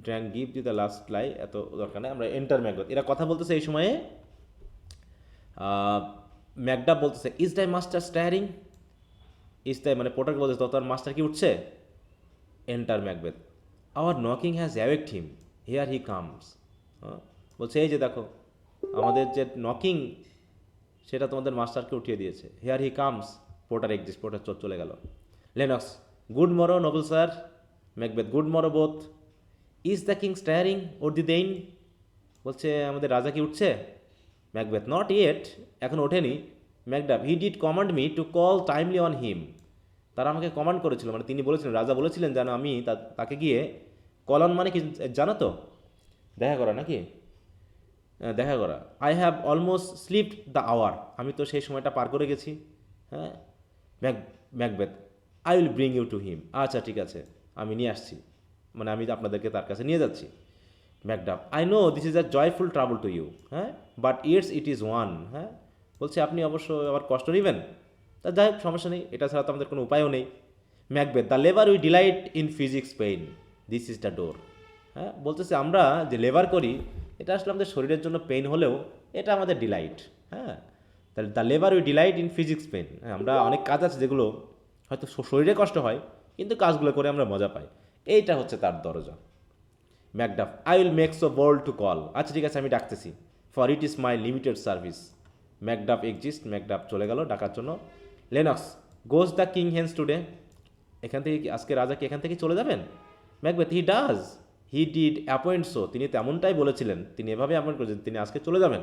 drank give thee the last lie, এত দরকার নেই। আমরা এন্টার ম্যাকবেথ, এরা কথা বলতেছে এই সময়ে। ম্যাকডাফ বলতেছে ইজ দাই মাস্টার স্টায়ারিং, ইজ দাই মানে পোর্টারকে বলতেছে তো তার মাস্টার কি উঠছে। Enter Macbeth, our knocking has awaked him, here he comes. বলছে এই যে দেখো আমাদের যে নকিং সেটা তোমাদের মাস্টারকে উঠিয়ে দিয়েছে। Here he comes, porter exit, porter চলে গেল। Lennox, good morrow noble sir. Macbeth, good morrow both. Is the king stirring worthy thane, বলছে আমাদের রাজা কি উঠছে। ম্যাকবেথ, নট ইয়েট, এখন ওঠেনি। Macduff, he did command me to call timely on him, তারা আমাকে কমান্ড করেছিল, মানে তিনি বলেছিলেন, রাজা বলেছিলেন যেন আমি তাকে গিয়ে কল অন মানে কি জানো তো, দেখা করা নাকি, দেখা করা। I have almost slipped the hour, আমি তো সেই সময়টা পার করে গেছি, হ্যাঁ। Macbeth, I will bring you to him, আচ্ছা ঠিক আছে আমি নিয়ে আসছি, মানে আমি আপনাদেরকে তার কাছে নিয়ে যাচ্ছি। Macduff, I know this is a joyful trouble to you, হ্যাঁ, বাট ইট ইজ ওয়ান, হ্যাঁ, বলছে আপনি অবশ্য আবার কষ্ট নেবেন, তা যাই হোক সমস্যা নেই, এটা ছাড়া তো আমাদের কোনো উপায়ও নেই। Macbeth, the labour we delight in physics pain, this is the door, হ্যাঁ, বলতেছে আমরা যে লেবার করি এটা আসলে আমাদের শরীরের জন্য পেইন হলেও এটা আমাদের ডিলাইট, হ্যাঁ। তাহলে the labour we delight in physics pain, হ্যাঁ, আমরা অনেক কাজ আছে যেগুলো হয়তো শরীরে কষ্ট হয় কিন্তু কাজগুলো করে আমরা মজা পাই, এইটা হচ্ছে তার দরজা। Macduff, I will make so bold to call, আচ্ছা ঠিক আছে আমি ডাকতেছি, for it is my limited service. Macduff exit, Macduff চলে গেল ডাকার জন্য। Lennox, goes the king hence today, এখান থেকে আজকে রাজা কি এখান থেকে চলে যাবেন। Macbeth, he does, he did appoint so, তিনি তেমনটাই বলেছিলেন, তিনি এভাবে অ্যাপয়েন্ট করেছেন, তিনি আজকে চলে যাবেন।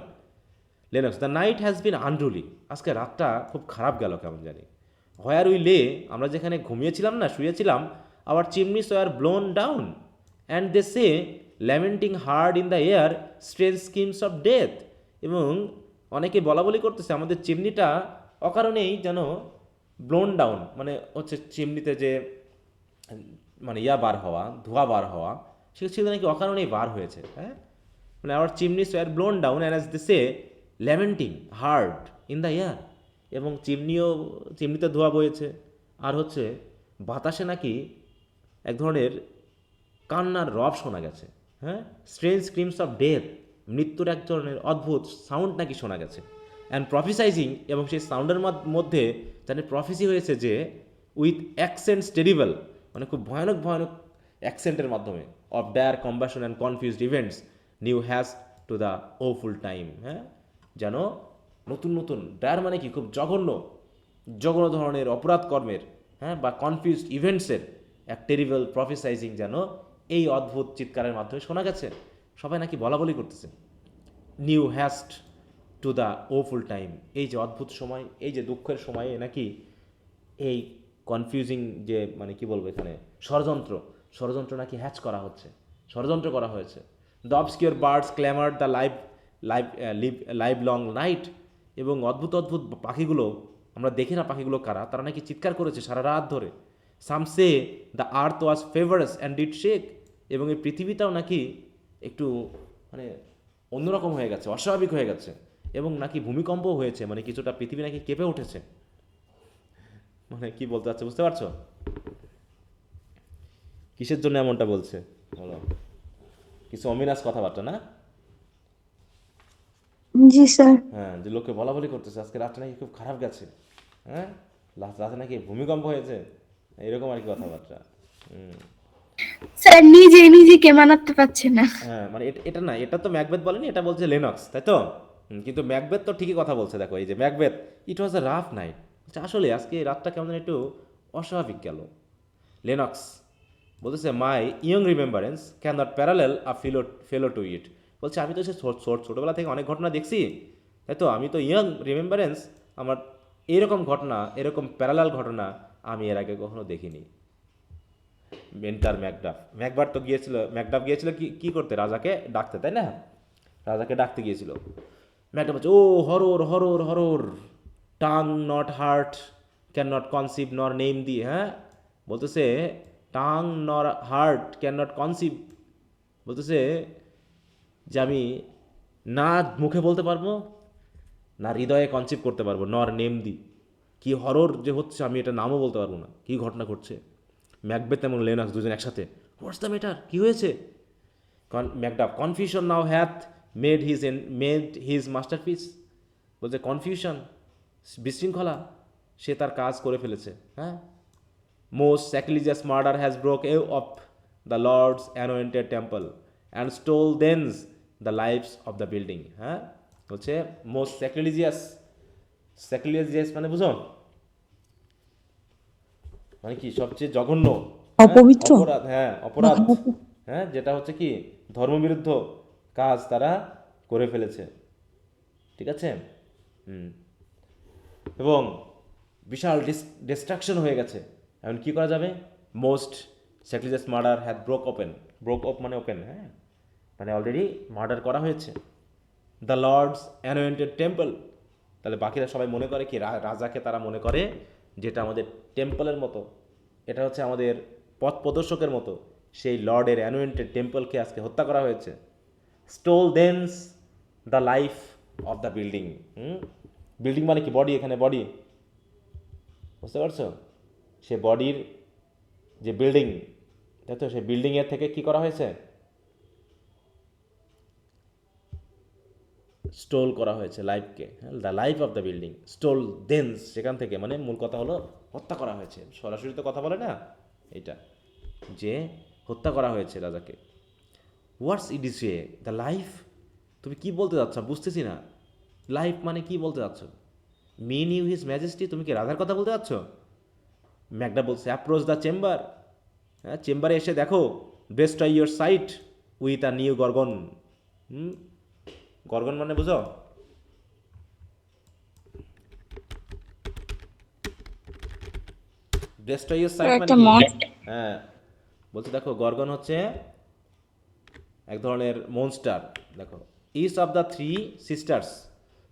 Lennox, the night has been unruly, আজকে রাতটা খুব খারাপ গেল কেমন জানি। হোয়ার উই লে, আমরা যেখানে ঘুমিয়েছিলাম না শুয়েছিলাম, our chimneys were blown down and they say lamenting heard in the air strange screams of death, এবং অনেকে বলা বলি করতেছে আমাদের চিমনিটা অকারণেই যেন ব্লোন ডাউন, মানে হচ্ছে চিমনিতে যে মানে বার হওয়া, ধোঁয়া বার হওয়া, সেগুলো নাকি অকারণেই বার হয়েছে, হ্যাঁ। মানে our chimneys were blown down and as they say lamenting heard in the air, এবং চিমনিতে ধোঁয়া বয়েছে, আর হচ্ছে বাতাসে নাকি এক ধরনের কান্নার রব শোনা গেছে, হ্যাঁ। স্ট্রেঞ্জ স্ক্রিমস অফ ডেথ, মৃত্যুর এক ধরনের অদ্ভুত সাউন্ড নাকি শোনা গেছে। অ্যান্ড প্রফিসাইজিং, এবং সেই সাউন্ডের মধ্যে জানি প্রফিসি হয়েছে যে উইথ অ্যাকসেন্টস টেরিবল, মানে খুব ভয়ানক ভয়ানক অ্যাকসেন্টের মাধ্যমে, of dire combustion and confused events new has to the woeful time, হ্যাঁ, যেন নতুন নতুন ডায়ার মানে কি খুব জঘন্য জঘন্য ধরনের অপরাধ কর্মের, হ্যাঁ, বা কনফিউজড ইভেন্টসের এক টেরিবল প্রফেসাইজিং যেন এই অদ্ভুত চিৎকারের মাধ্যমে শোনা গেছে। সবাই নাকি বলা বলি করতেছে new হ্যাস্ট two the woeful time, এই যে অদ্ভুত সময়, এই যে দুঃখের সময়ে নাকি এই কনফিউজিং যে মানে কি বলবো এখানে ষড়যন্ত্র নাকি হ্যাচ করা হচ্ছে, ষড়যন্ত্র করা হয়েছে। The obscure birds clamour the livelong night, এবং অদ্ভুত অদ্ভুত পাখিগুলো, আমরা দেখি না পাখিগুলো কারা, তারা নাকি চিৎকার করেছে সারা রাত ধরে। Some say the earth was feverous and did shake, এবং এই পৃথিবীটাও নাকি একটু মানে অন্যরকম হয়ে গেছে, অস্বাভাবিক হয়ে গেছে, এবং নাকি ভূমিকম্পও হয়েছে, মানে কিছুটা পৃথিবী নাকি কেঁপে উঠেছে। মানে কি বলতে চাচ্ছে বুঝতে পারছো, কিসের জন্য এমনটা বলছে বলো, কিছু অমিনাস কথাবার্তা না। জি স্যার। হ্যাঁ, যে লোককে বলা বলি করতেছে আজকে রাতটা নাকি খুব খারাপ গেছে, হ্যাঁ, রাতে নাকি ভূমিকম্প হয়েছে, এরকম আর কি কথাবার্তা। স্যার নিজে নিজেকে মানাতে পারছে না। হ্যাঁ, মানে এটা না, এটা তো ম্যাকবেথ বলেনি, এটা বলছে লেনক্স, তাই তো। কিন্তু ম্যাকবেথ তো ঠিকই কথা বলছে, দেখো এই যে ম্যাকবেথ, ইট ওয়াজ এ রাফ নাইট, আসলে আজকে রাতটা কেমন যেন একটু অস্বাভাবিক গেল। লেনক্স বলতেছে my young remembrance cannot parallel a fellow to it, বলছে আমি তো সে ছোটোবেলা থেকে অনেক ঘটনা দেখছি, তাই তো আমি তো ইয়াং রিমেম্বারেন্স, আমার এরকম ঘটনা, এরকম প্যারালাল ঘটনা আমি এর আগে কখনো দেখিনি। মেন্টার ম্যাকডাফ, ম্যাকবার তো গিয়েছিল, ম্যাকডাফ গিয়েছিল কি কি করতে, রাজাকে ডাকতে, তাই না? রাজাকে ডাকতে গিয়েছিল। ম্যাকডাফ বলছে, O horror horror horror, tongue not heart, cannot conceive nor name thee, হ্যাঁ বলতেছে টাং নর হার্ট ক্যান নট কনসিভ, বলতেছে যে আমি না মুখে বলতে পারবো, না হৃদয়ে কনসিভ করতে পারবো, নর নেম দি, কি হরর যে হচ্ছে আমি এটা নামও বলতে পারবো না, কি ঘটনা ঘটছে। ম্যাকবেথ এবং লেনক্স দুজন একসাথে, হোয়াটস দ্য ম্যাটার, কী হয়েছে? Macduff, confusion now hath made his masterpiece, বলছে কনফিউশন, বিশৃঙ্খলা, সে তার কাজ করে ফেলেছে, হ্যাঁ। Most sacrilegious murder has broke a of the lord's anointed temple and stole thence the life's of the building, হ্যাঁ বলছে মোস্ট স্যাক্রিলিজিয়াস, স্যাক্রিলিজিয়াস মানে বুঝো, মানে কি সবচেয়ে জঘন্য, হ্যাঁ, অপবিত্র। অপরাধ, হ্যাঁ অপরাধ, হ্যাঁ যেটা হচ্ছে কি ধর্মবিরুদ্ধ কাজ তারা করে ফেলেছে, ঠিক আছে। হুম, এবং বিশাল ডিস্ট্রাকশন হয়ে গেছে। এখন কি করা যাবে? Most sacrilegious murder had broke অপ মানে ওপেন, হ্যাঁ মানে অলরেডি মার্ডার করা হয়েছে। দ্য লর্ডস অ্যানোয়েন্টেড টেম্পল, তাহলে বাকিরা সবাই মনে করে কি, রাজাকে তারা মনে করে যেটা আমাদের টেম্পলের মতো, এটা হচ্ছে আমাদের পথ প্রদর্শকের মতো, সেই লর্ডের অ্যানোয়েন্টেড টেম্পলকে আজকে হত্যা করা হয়েছে। Stole thence the life of the building, building মানে কি বডি, এখানে বডি, বুঝতে পারছো? সে বডির যে বিল্ডিং, তাই তো, সেই বিল্ডিংয়ের থেকে কি করা হয়েছে, স্টোল করা হয়েছে লাইফকে, হ্যাঁ the life of the building, stole thence, সেখান থেকে মানে মূল কথা হলো হত্যা করা হয়েছে, সরাসরি তো কথা বলে না এটা, যে হত্যা করা হয়েছে রাজাকে। What's it is a the life, তুমি কি বলতে যাচ্ছ বুঝতেছি না, লাইফ মানে কি বলতে যাচ্ছ? মিন ইউ হিজ ম্যাজেস্টি, তুমি কি রাজার কথা বলতে যাচ্ছ? ম্যাকডা বলছে অ্যাপ্রোচ দ্য চেম্বার, হ্যাঁ চেম্বারে এসে দেখো, destroy your sight with a new Gorgon, Gorgon মানে বুঝো, ডেস্ট্রয় ইউর সাইট মানে একটা কি, মন। হ্যাঁ বলছে দেখো গর্গন হচ্ছে এক ধরনের মনস্টার। দেখো, each of the three sisters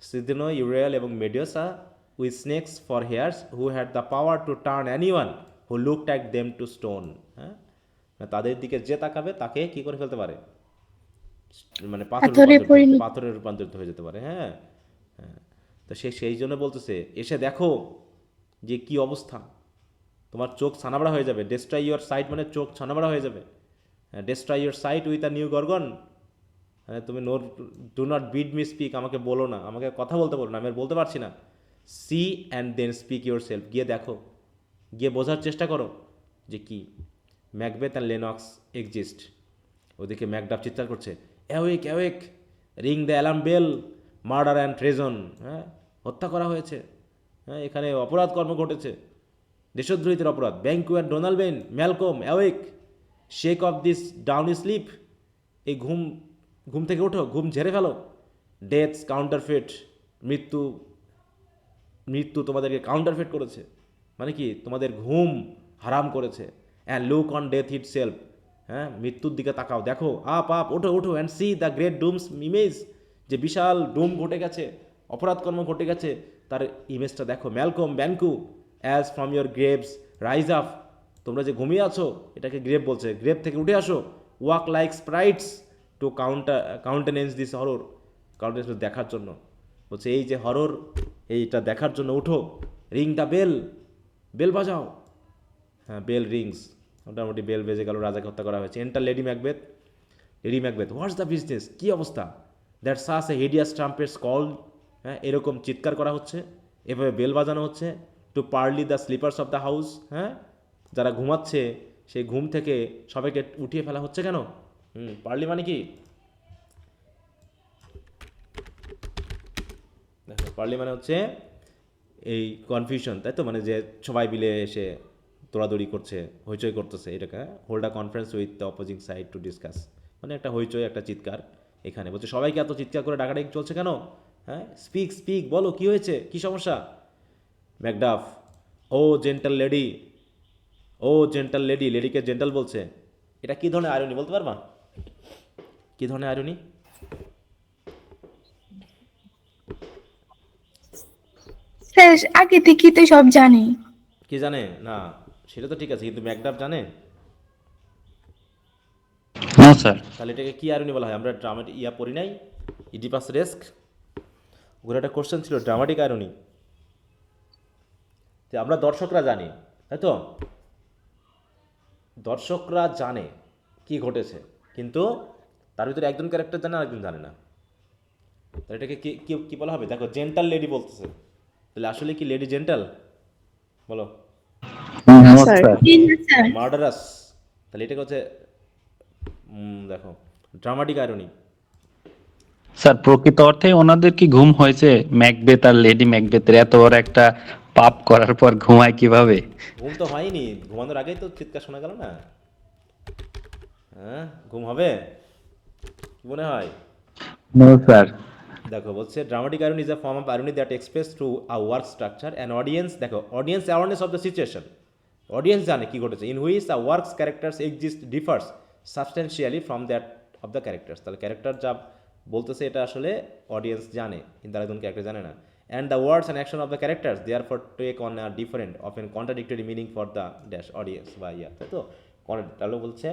Stheno, Euryale এবং Medusa with snakes for hairs who had the power to turn anyone who looked at them to stone, হ্যাঁ তাদের দিকে যে তাকাবে তাকে কি করে ফেলতে পারে, মানে পাথরে রূপান্তরিত হয়ে যেতে পারে, হ্যাঁ হ্যাঁ। তো সে সেই জন্য বলতেছে এসে দেখো যে কি অবস্থা, তোমার চোখ ছানাবড়া হয়ে যাবে, ডেস্ট্রয় ইউর সাইট মানে চোখ ছানাবড়া হয়ে যাবে, destroy your sight with a new Gorgon, হ্যাঁ তুমি do not bid me speak, আমাকে বলো না, আমাকে কথা বলতে বলো না, আমি আর বলতে পারছি না। See and then speak yourself, গিয়ে দেখো, গিয়ে বোঝার চেষ্টা করো যে কি। ম্যাকবেথ অ্যান্ড লেনক্স এক্সিস্ট, ওদিকে ম্যাকডাফ চিৎকার করছে awake awake, ring the alarm bell, murder and treason, হ্যাঁ হত্যা করা হয়েছে, হ্যাঁ এখানে অপরাধ কর্ম ঘটেছে, দেশদ্রোহিতের অপরাধ। Banquo and Donalbain, Malcolm awake, shake off this down sleep, এই ঘুম থেকে ওঠো, ঘুম ঝেড়ে ফেলো। ডেথস কাউন্টারফেট, মৃত্যু মৃত্যু তোমাদেরকে কাউন্টারফেট করেছে, মানে কি তোমাদের ঘুম হারাম করেছে। And look on death it self, হ্যাঁ মৃত্যুর দিকে তাকাও, দেখো আপ আপ ওঠো ওঠো, and C the great dooms image, যে বিশাল ডুম ঘটে গেছে, অপরাধকর্ম ঘটে গেছে, তার ইমেজটা দেখো। Malcolm Banquo, as from your graves rise up, তোমরা যে ঘুমিয়ে আছো এটাকে গ্রেভ বলছে, গ্রেভ থেকে উঠে আসো। Walk like sprites to countenance this horror, countenance দেখার জন্য, বলছে এই যে হরর এইটা দেখার জন্য উঠো। রিং দ্য বেল, বেল বাজাও, হ্যাঁ বেল রিংস, মোটামুটি বেল বেজে গেল, রাজাকে হত্যা করা হয়েছে। Enter lady Macbeth, lady Macbeth, what's the business, কী অবস্থা? That such a hideous trumpets call, হ্যাঁ এরকম চিৎকার করা হচ্ছে, এভাবে বেল বাজানো হচ্ছে। To parley the sleepers of the house, হ্যাঁ যারা ঘুমাচ্ছে সেই ঘুম থেকে সবাইকে উঠিয়ে ফেলা হচ্ছে কেন? পার্লি মানে কি, দেখো পার্লি মানে হচ্ছে এই কনফিউশন, তাই তো, মানে যে সবাই মিলে এসে দৌড়াদৌড়ি করছে, হইচই করতেছে, এটাকে hold a conference with the opposing side to discuss, মানে একটা হইচই একটা চিৎকার। এখানে বলছে সবাইকে এত চিৎকার করে ডাকাডাকি চলছে কেন? হ্যাঁ, স্পিক স্পিক, বলো কি হয়েছে, কি সমস্যা? ম্যাকডাফ, ও জেন্টাল লেডি, ও জেন্টাল লেডি, লেডিকে জেন্টাল বলছে। এটা কি ধরনের আয়রনি বলতে পারবা? কি ধরনের আয়রনি? স্যার আগে থেকেই তো সব জানি। কি জানে না? সেটা তো ঠিক আছে, কিন্তু ম্যাকডাফ জানে? No sir. তাহলে এটাকে কি আয়রনি বলা হয়? আমরা ড্রামাটিক পড়ি নাই, ইডিপাস রেস্ক, ওগুলো একটা কোশ্চেন ছিল ড্রামাটিক আয়রনি, যে আমরা দর্শকরা জানি, তাই তো? দর্শকরা জানে কি ঘটেছে, কিন্তু তার ভিতরে একজন ক্যারেক্টার জানে, আরেকজন জানে না। তাহলে এটাকে কি কি কি বলা হবে? দেখো, জেন্টাল লেডি বলতেছে, তাহলে আসলে কি লেডি জেন্টাল? বলো। না নো স্যার। স্যার। জি না স্যার। মার্ডারাস, তাহলে এটাকে হচ্ছে দেখো, ড্রামাটিক আয়রনি। স্যার প্রকৃত অর্থে ওনাদের কি ঘুম হয়েছে? ম্যাকবেথ আর লেডি ম্যাকবেথের এত বড় একটা পাপ করার পর ঘুমায় কিভাবে? ঘুম তো হয়নি, ঘুমানোর আগেই তো চিৎকার শোনা গেল না। হ্যাঁ, ঘুম হবে কি মনে হয়? No sir. দেখো বলছে dramatic irony is a form of irony that express through a work structure and audience, দেখো audience awareness of the situation, audience জানে কি ঘটেছে, in which a works characters exist differs substantially from that of the characters, তাহলে character যা বলতেছে এটা আসলে audience জানে, কিন্তু আরেকজন ক্যারেক্টার জানে না। And the words and action of the characters therefore take on a different of an contradictory meaning for the dash audience বা তাই তো? তাহলে বলছে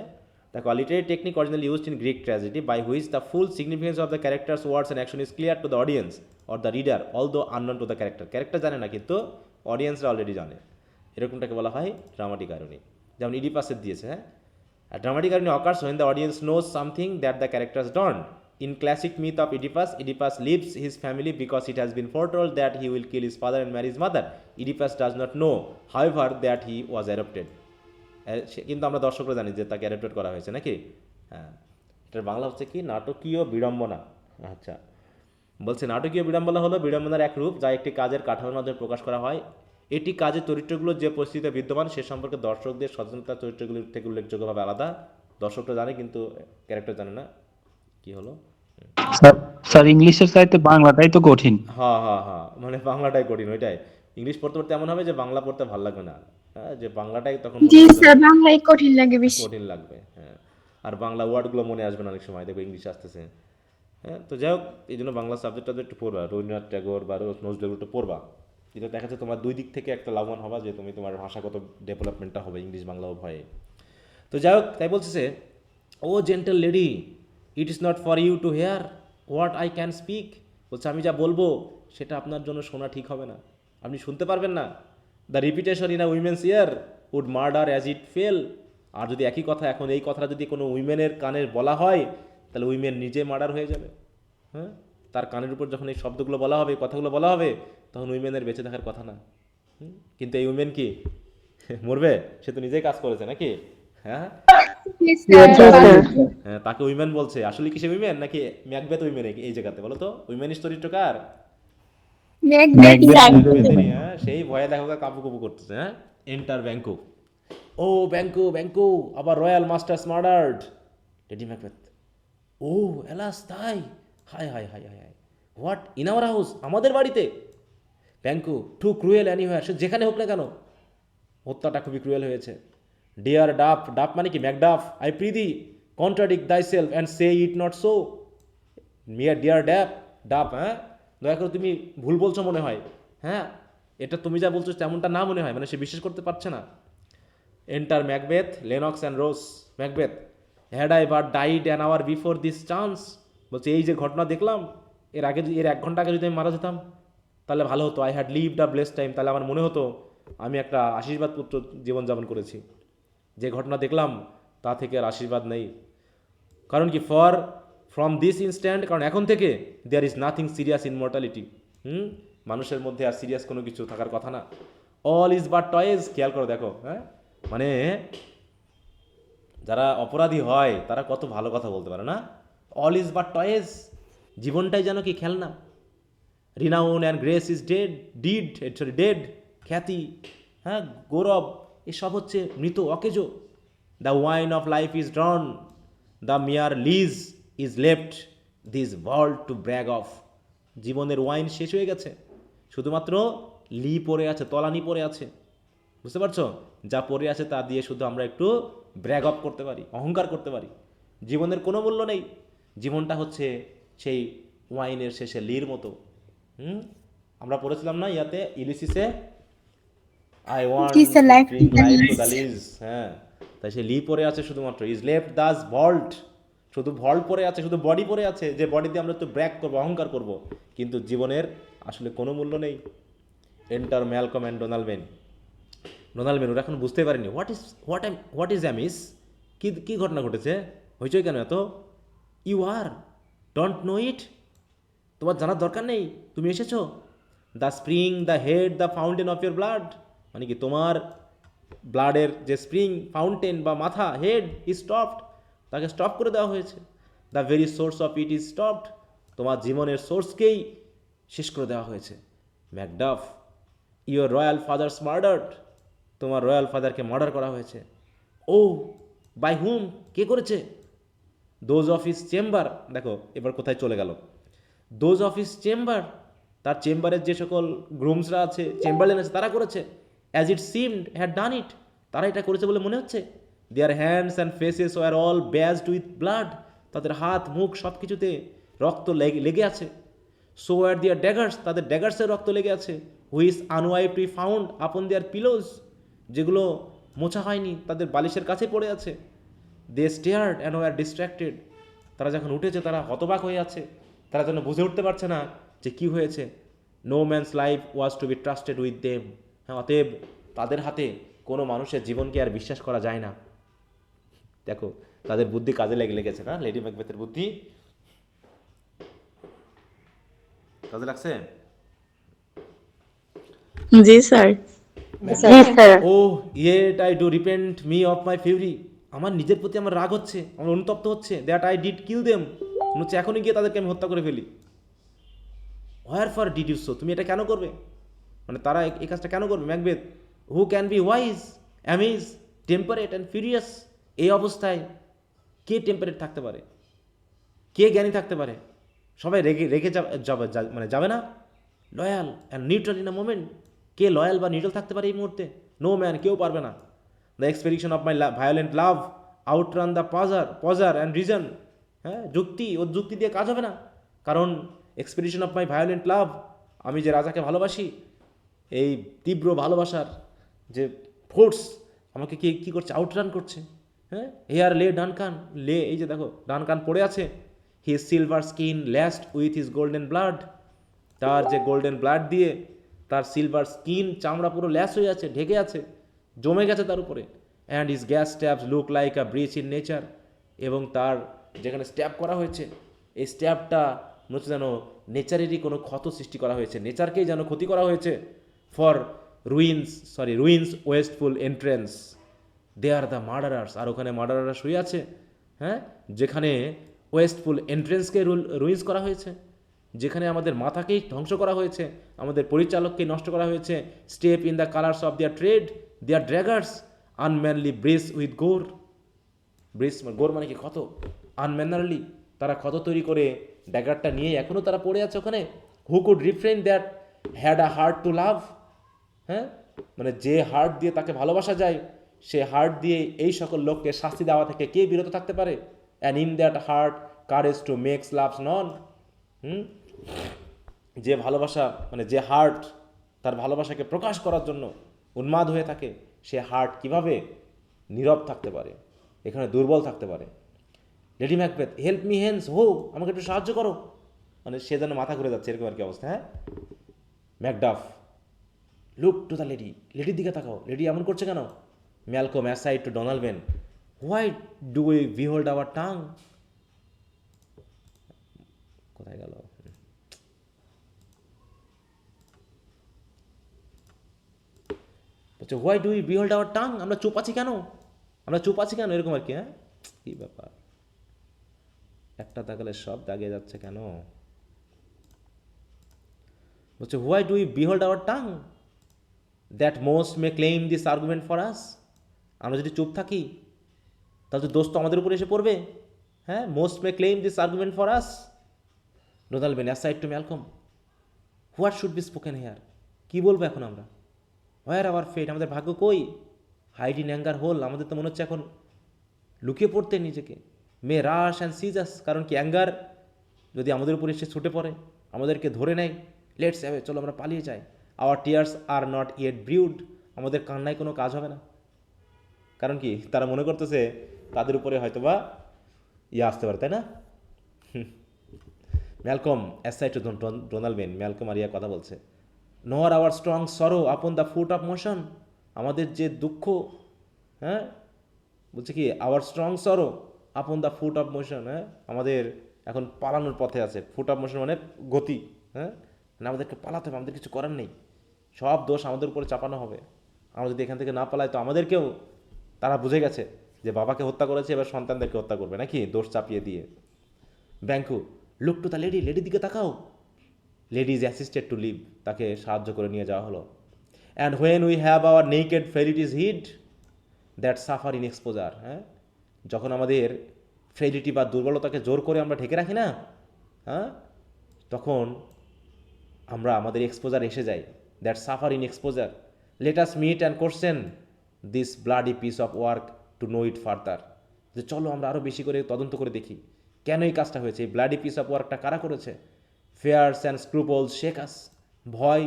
দেখো, a literary technique originally used in Greek tragedy by which the full significance of the character's words and action is clear to the audience or the reader although unknown to the character, character জানে না কিন্তু অডিয়েন্সরা already জানে, এরকমটাকে বলা হয় dramatic irony. যেমন ইডিপাসের দিয়েছে, হ্যাঁ, a dramatic irony occurs when the audience knows something that the characters don't. In classic myth of Oedipus, Oedipus leaves his family because it has been foretold that he will kill his father and marry his mother. Oedipus does not know, however, that he was adopted. কিন্তু আমরা দর্শকরা জানি যে তাকে adapted করা হয়েছে নাকি? হ্যাঁ, এটার বাংলা হচ্ছে কি, নাটকীয় বিড়ম্বনা। আচ্ছা, বলছে নাটকীয় বিড়ম্বনা হলো বিড়ম্বনার এক রূপ যা একটি কাজের কাঠামোর মাধ্যমে প্রকাশ করা হয়। এটি কাজের চরিত্রগুলো যে পরিস্থিতিতে বিদ্যমান সে সম্পর্কে দর্শকদের সচেতনতা চরিত্রগুলির থেকে উল্লেখযোগ্যভাবে আলাদা। দর্শকরা জানে কিন্তু ক্যারেক্টার জানে না। কি হলো? স্যার, স্যার ইংলিশের চাইতে বাংলাটাই তো কঠিন। হ্যাঁ হ্যাঁ হ্যাঁ, মানে বাংলাটাই কঠিন, ওইটাই। ইংলিশ পড়তে পড়তে এমন হবে যে বাংলা পড়তে ভালো লাগবে না, হ্যাঁ, যে বাংলাটাই তখন মনে জি হবে স্যার, বাংলায় কঠিন লাগে বেশি। কঠিন লাগবে। হ্যাঁ, আর বাংলা ওয়ার্ডগুলো মনে আসবে না অনেক সময়, দেখবে ইংলিশ আসতেছে। হ্যাঁ, তো যাই হোক, এই জন্য বাংলা সাবজেক্টটা একটু পড়বা, রবীন্দ্রনাথ ট্যাগোর বা নজরুল একটু পড়বা। এটা দেখা যাচ্ছে তোমার দুই দিক থেকে একটা লাভবান হবা, যে তুমি তোমার ভাষাগত ডেভেলপমেন্টটা হবে ইংলিশ বাংলা উভয়ে। তো যাই হোক, তাই বলতেছে, O gentle lady, it is not for you to hear what I can speak, বলছে আমি যা বলবো সেটা আপনার জন্য শোনা ঠিক হবে না, আপনি শুনতে পারবেন না। The repetition in a women's ear would murder as it fell, আর যদি একই কথা এখন এই কথাটা যদি কোনো উইমেনের কানে বলা হয় তাহলে উইমেন নিজে মার্ডার হয়ে যাবে। হ্যাঁ, তার কানের উপর যখন এই শব্দগুলো বলা হবে, কথাগুলো বলা হবে, তখন উইমেনের বেঁচে থাকার কথা না। কিন্তু এই উইমেন কি মরবে? সে তো নিজেই কাজ করেছে নাকি? হ্যাঁ জি স্যার। জি স্যার। হ্যাঁ, তাকে উইমেন বলছে, আসলে কি সে উইমেন নাকি ম্যাকবেথ উইমেন এই জায়গাতে? বলো তো, উইমেনিস চরিত্র কার? Macbeth Macbeth sir. ম্যাকবেথেরই। হ্যাঁ, সেই ভয়ে দেখো কাবু কাবু করতেছে। হ্যাঁ, enter Banquo, O Banquo Banquo, আবার royal masters murdered, lady Macbeth, O alas তাই, হাই হাই হাই হাই হাই, হোয়াট ইন আওয়ার হাউস, আমাদের বাড়িতে? ব্যাংকো, টু ক্রুয়েল অ্যানিওয়ার, সে যেখানে হোক না কেন, হত্যাটা খুবই ক্রুয়েল হয়েছে। ডিয়ার ডাফ, ডাফ মানে কি? Macduff, I prithee contradict thyself and say it not so. Mere dear Duff, Duff, হ্যাঁ, দয়া করে তুমি ভুল বলছো মনে হয়, হ্যাঁ, এটা তুমি যা বলছো তেমনটা না মনে হয়, মানে সে বিশ্বাস করতে পারছে না। Enter Macbeth, Lennox and Ross. Macbeth, had I but died an hour before this chance, বলছে এই যে ঘটনা দেখলাম, এর 1 ঘন্টা আগে যদি আমি মারা যেতাম তাহলে ভালো হতো। I had lived a blessed time, তাহলে আমার মনে হতো আমি একটা আশীর্বাদ পুত্র জীবনযাপন করেছি। যে ঘটনা দেখলাম তা থেকে আর আশীর্বাদ নেই। কারণ কি? ফ্রম দিস ইনস্ট্যান্ট, কারণ এখন থেকে there is nothing serious in mortality, মানুষের মধ্যে আর সিরিয়াস কোনো কিছু থাকার কথা না। অল ইজ বাট টয়েজ, খেয়াল করে দেখো, হ্যাঁ, মানে যারা অপরাধী হয় তারা কত ভালো কথা বলতে পারে না? অল ইজ বাট টয়েজ, জীবনটাই যেন কি খেলনা। Renown and grace is dead, খ্যাতি, হ্যাঁ, গৌরব, এসব হচ্ছে মৃত, অকেজো। The wine of life is drawn, the mere lees is left, this world to brag of. জীবনের ওয়াইন শেষ হয়ে গেছে, শুধুমাত্র লি পড়ে আছে, তলানি পড়ে আছে। বুঝতে পারছো? যা পড়ে আছে তা দিয়ে শুধু আমরা একটু ব্র্যাগ আপ করতে পারি, অহংকার করতে পারি। জীবনের কোনো মূল্য নেই। জীবনটা হচ্ছে সেই ওয়াইনের শেষে লির মতো। আমরা পড়েছিলাম না ইয়াতে, ইলিসিসে, I want It is a to life drink in the life to the least. Lees. হ্যাঁ, তাই সে লি পড়ে আছে শুধুমাত্র, ইজ লেফট দাস ভল্ট, শুধু ভল্ট পড়ে আছে, শুধু বডি পড়ে আছে, যে বডি দিয়ে আমরা একটু ব্র্যাক করবো, অহংকার করব, কিন্তু জীবনের আসলে কোনো মূল্য নেই। Enter Malcolm and Donalbain ওরা এখন বুঝতে পারেনি হোয়াট ইজ অ্যামিস, কি কি ঘটনা ঘটেছে, হয়েছে কেন এত। ইউ আর ডোন্ট নো ইট, তোমার জানার দরকার নেই, তুমি এসেছো। The spring, the head, the fountain of your blood, মানে কি তোমার ব্লাডের যে স্প্রিং, ফাউন্টেন বা মাথা, হেড ইজ স্টপড, তাকে স্টপ করে দেওয়া হয়েছে। The very source of it is stopped, তোমার জীবনের সোর্সকেই শেষ করে দেওয়া হয়েছে। Macduff, your royal father's murdered, তোমার রয়্যাল ফাদারকে মার্ডার করা হয়েছে। ও বাই হুম, কে করেছে। দোজ অফ হিজ চেম্বার, দেখো এবার কোথায় চলে গেল। দোজ অফ হিজ চেম্বার, তার চেম্বারের যে সকল গ্রুমসরা আছে, চেম্বারলেন আছে, তারা করেছে। As it seemed had done it, তারা এটা করেছে বলে মনে হচ্ছে। Their hands and faces were all badged with blood, তাদের হাত মুখ সব কিছুতে রক্ত লেগে আছে। সো আর দেয়ার ড্যাগার্স, তাদের ড্যাগার্সের রক্ত লেগে আছে। হুইচ আনওয়াইপড উই ফাউন্ড আপন দেয়ার পিলোজ, যেগুলো মোছা হয়নি তাদের বালিশের কাছে পড়ে আছে। দে স্টেয়ার্ড অ্যান্ড ওয়ার ডিস্ট্র্যাক্টেড, তারা যখন উঠেছে তারা হতবাক হয়ে আছে, তারা যেন বুঝে উঠতে পারছে না যে কী হয়েছে। No man's life was to be trusted with them, হ্যাঁ, অতএব তাদের হাতে কোনো মানুষের জীবনকে আর বিশ্বাস করা যায় না। দেখো তাদের বুদ্ধি কাজে লেগেছে না, লেডি ম্যাকবেথের বুদ্ধি কাজে লাগছে। জি sir. O yet I do repent me of my fury, আমার নিজের প্রতি আমার রাগ হচ্ছে, আমার অনুতপ্ত হচ্ছে। That I did kill them, মনে হচ্ছে এখনই গিয়ে তাদেরকে আমি হত্যা করে ফেলি। Wherefore did you so, তুমি এটা কেন করবে, মানে তারা এই কাজটা কেন করবে। Macbeth, who can be wise amidst temperate and furious, এই অবস্থায় কে টেম্পারেট থাকতে পারে, কে জ্ঞানী থাকতে পারে। সবাই রেগে রেগে মানে যাবে না। Loyal and neutral in a moment, কে লয়াল বা নিউট্রাল থাকতে পারে এই মুহূর্তে। নো ম্যান, কেউ পারবে না। The expedition of my violent love outran the pauser and reason, হ্যাঁ, যুক্তি দিয়ে কাজ হবে না। কারণ expedition of my violent love, আমি যে রাজাকে ভালোবাসি, এই তীব্র ভালোবাসার যে ফোর্স আমাকে কি করছে, আউটরান করছে। হ্যাঁ, হেয়ার লে ডানকান, লে এই যে দেখো ডানকান পড়ে আছে। His silver skin last with his golden blood, তার যে গোল্ডেন ব্লাড দিয়ে তার সিলভার স্কিন, চামড়া পুরো ল্যাস হয়ে আছে, ঢেকে আছে, জমে গেছে তার উপরে। And his gashed stabs look like a breach in nature, এবং তার যেখানে স্ট্যাব করা হয়েছে, এই স্ট্যাবটা মনে হচ্ছে যেন নেচারেরই কোনো ক্ষত সৃষ্টি করা হয়েছে, নেচারকেই যেন ক্ষতি করা হয়েছে। For ruins wasteful entrance, they are the murderers, আর ওখানে মার্ডারাররা শুয়ে আছে। হ্যাঁ, যেখানে ওয়েস্টফুল এন্ট্রেন্সকে রুইন্স করা হয়েছে, যেখানে আমাদের মাথাকেই ধ্বংস করা হয়েছে, আমাদের পরিচালককেই নষ্ট করা হয়েছে। Step in the colours of their trade, their daggers unmannerly breeched with gore, gore মানে কি ক্ষত, আনম্যানারলি তারা ক্ষত তৈরি করে ড্যাগারটা নিয়ে এখনও তারা পড়ে আছে ওখানে। Who could refrain that had a heart to love, হ্যাঁ, মানে যে হার্ট দিয়ে তাকে ভালোবাসা যায়, সে হার্ট দিয়ে এই সকল লোককে শাস্তি দেওয়া থেকে কে বিরত থাকতে পারে। And in that heart courage to makes loves known, যে ভালোবাসা, মানে যে হার্ট তার ভালোবাসাকে প্রকাশ করার জন্য উন্মাদ হয়ে থাকে, সে হার্ট কিভাবে নীরব থাকতে পারে, এখানে দুর্বল থাকতে পারে। Lady Macbeth, help me hence, ho, আমাকে একটু সাহায্য করো, মানে সে যেন মাথা ঘুরে যাচ্ছে, এরকম আর কি অবস্থা। হ্যাঁ, Macduff, look to the lady, লেডির দিকে তাকাও, লেডি এমন করছে কেন। Malcolm aside to Donalbain, why do we behold our tongue, কোথায় গেল, বলছে why do we behold our tongue, আমরা চুপ আছি কেন, এরকম আর কি। হ্যাঁ, কি ব্যাপার, একটা তাকালে সব দাগিয়ে যাচ্ছে কেন। বলছে why do we behold our tongue that most may claim this argument for us, আমরা যদি চুপ থাকি তাহলে দোষ তো আমাদের উপরে এসে পড়বে। হ্যাঁ, most may claim this argument for us. Donalbain aside to Malcolm, what should be spoken here, কী বলবো এখন আমরা? হোয়ার আওয়ার ফেট, আমাদের ভাগ্য কই? হাইড ইন অ্যাঙ্গার হোল, আমাদের তো মনে হচ্ছে এখন লুকিয়ে পড়তে নিজেকে। মে রাশ অ্যান্ড সিজাস, কারণ কি অ্যাঙ্গার যদি আমাদের উপরে এসে ছুটে পড়ে, আমাদেরকে ধরে নেয়, লেটস অ্যাওয়ে, চলো আমরা পালিয়ে যাই। Our tears are not yet brewed, আমাদের কান্নায় কোনো কাজ হবে না। কারণ কি, তারা মনে করতেছে তাদের উপরে হয়তোবা আসতে পারে, তাই না? Malcolm aside to Donalbain, Malcolm আর কথা বলছে। নর আওয়ার স্ট্রং সরো upon the foot of motion, আমাদের যে দুঃখ, হ্যাঁ বলছে কি, আওয়ার স্ট্রং সরো upon the foot of motion, হ্যাঁ আমাদের এখন পালানোর পথে আছে। ফুট অফ মোশন মানে গতি, হ্যাঁ মানে আমাদেরকে পালাতে হবে, আমাদের কিছু করার নেই, সব দোষ আমাদের উপরে চাপানো হবে। আমরা যদি এখান থেকে না পালাই তো আমাদেরকেও, তারা বুঝে গেছে যে বাবাকে হত্যা করেছে, এবার সন্তানদেরকে হত্যা করবে নাকি, দোষ চাপিয়ে দিয়ে। Banquo look to the lady, লেডির দিকে তাকাও। Lady is assisted to leave, তাকে সাহায্য করে নিয়ে যাওয়া হলো। And when we have our naked frailties hid that suffer in exposure, হ্যাঁ যখন আমাদের ফ্রেলিটি বা দুর্বলতাকে জোর করে আমরা ঢেকে রাখি না, হ্যাঁ তখন আমরা আমাদের এক্সপোজার এসে যাই। That suffer in exposure, let us meet and question this bloody piece of work to know it further, যে চলো আমরা আরও বেশি করে তদন্ত করে দেখি কেন এই কাজটা হয়েছে, এই ব্লাডি পিস অফ ওয়ার্কটা কারা করেছে। ফেয়ার্স অ্যান্ড স্ক্রুপলস শেক আস, ভয়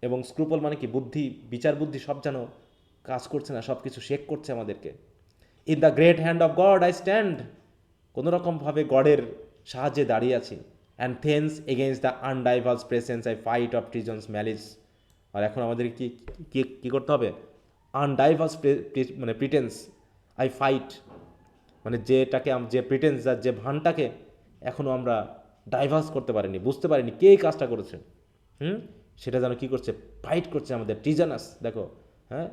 এবং স্ক্রুপল মানে কি, বুদ্ধি, বিচার বুদ্ধি সব যেন কাজ করছে না, সব কিছু শেক করছে আমাদেরকে। In the great hand of God I stand, কোনোরকমভাবে গডের সাহায্যে দাঁড়িয়ে আছি। And thence against the undivulged presence I fight of treasonous malice, আর এখন আমাদের কি কি করতে হবে? আনডাইভার্স মানে প্রিটেন্স আই ফাইট, মানে যেটাকে যে প্রিটেন্স, যে ভানটাকে এখনও আমরা ডাইভার্স করতে পারিনি, বুঝতে পারিনি কে এই কাজটা করেছে, সেটা যেন কী করছে, ফাইট করছে আমাদের। ট্রিজনাস, দেখো, হ্যাঁ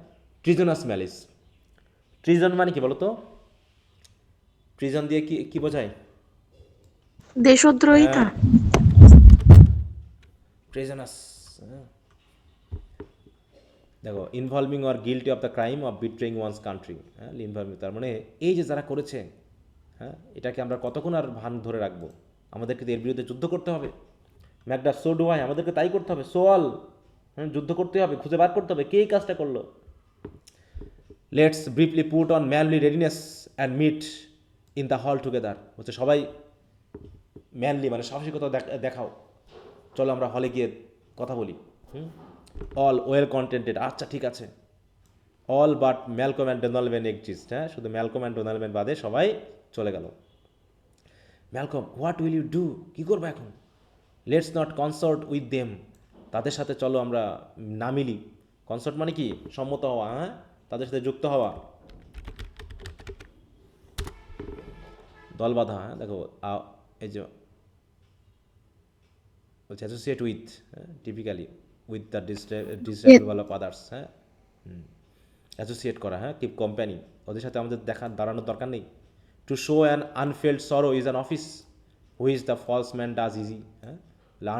ট্রিজনাস ম্যালিস। ট্রিজন মানে কি বলো তো? ট্রিজন দিয়ে কি কি বোঝায়? দেশদ্রোহিতা। ট্রিজনাস, দেখো, involving or guilty of the crime of betraying one's country, হ্যাঁ ইনভলভিং, তার মানে এই যে যারা করেছে, হ্যাঁ এটাকে আমরা কতক্ষণ আর ভান ধরে রাখবো? আমাদেরকে তো এর বিরুদ্ধে যুদ্ধ করতে হবে। ম্যাকডা সো ডু আই, আমাদেরকে তাই করতে হবে। সো অল, যুদ্ধ করতে হবে, খুঁজে বার করতে হবে কে এই কাজটা করলো। Let's briefly put on manly readiness and meet in the hall together, হচ্ছে সবাই ম্যানলি মানে সাহসিকতা দেখাও, চলো আমরা হলে গিয়ে কথা বলি। অল ওয়েল কন্টেন্টেড, আচ্ছা ঠিক আছে। All but Malcolm and Donald exist, হ্যাঁ শুধু ম্যালকম অ্যান্ড ডোনাল্ড বাদে সবাই চলে গেল। Malcolm what will you do, কী করবো এখন? Let's not consort with them, তাদের সাথে চলো আমরা না মিলি। কনসার্ট মানে কি, সম্মত হওয়া, হ্যাঁ তাদের সাথে যুক্ত হওয়া, দল বাঁধা। হ্যাঁ দেখো, এই যে বলছে অ্যাসোসিয়েট উইথ, হ্যাঁ typically with the disreputable of others, হ্যাঁ অ্যাসোসিয়েট করা, হ্যাঁ কিপ কোম্পানি, ওদের সাথে আমাদের দাঁড়ানোর দরকার নেই। To show an unfelt sorrow is an office which the false man does easy, হ্যাঁ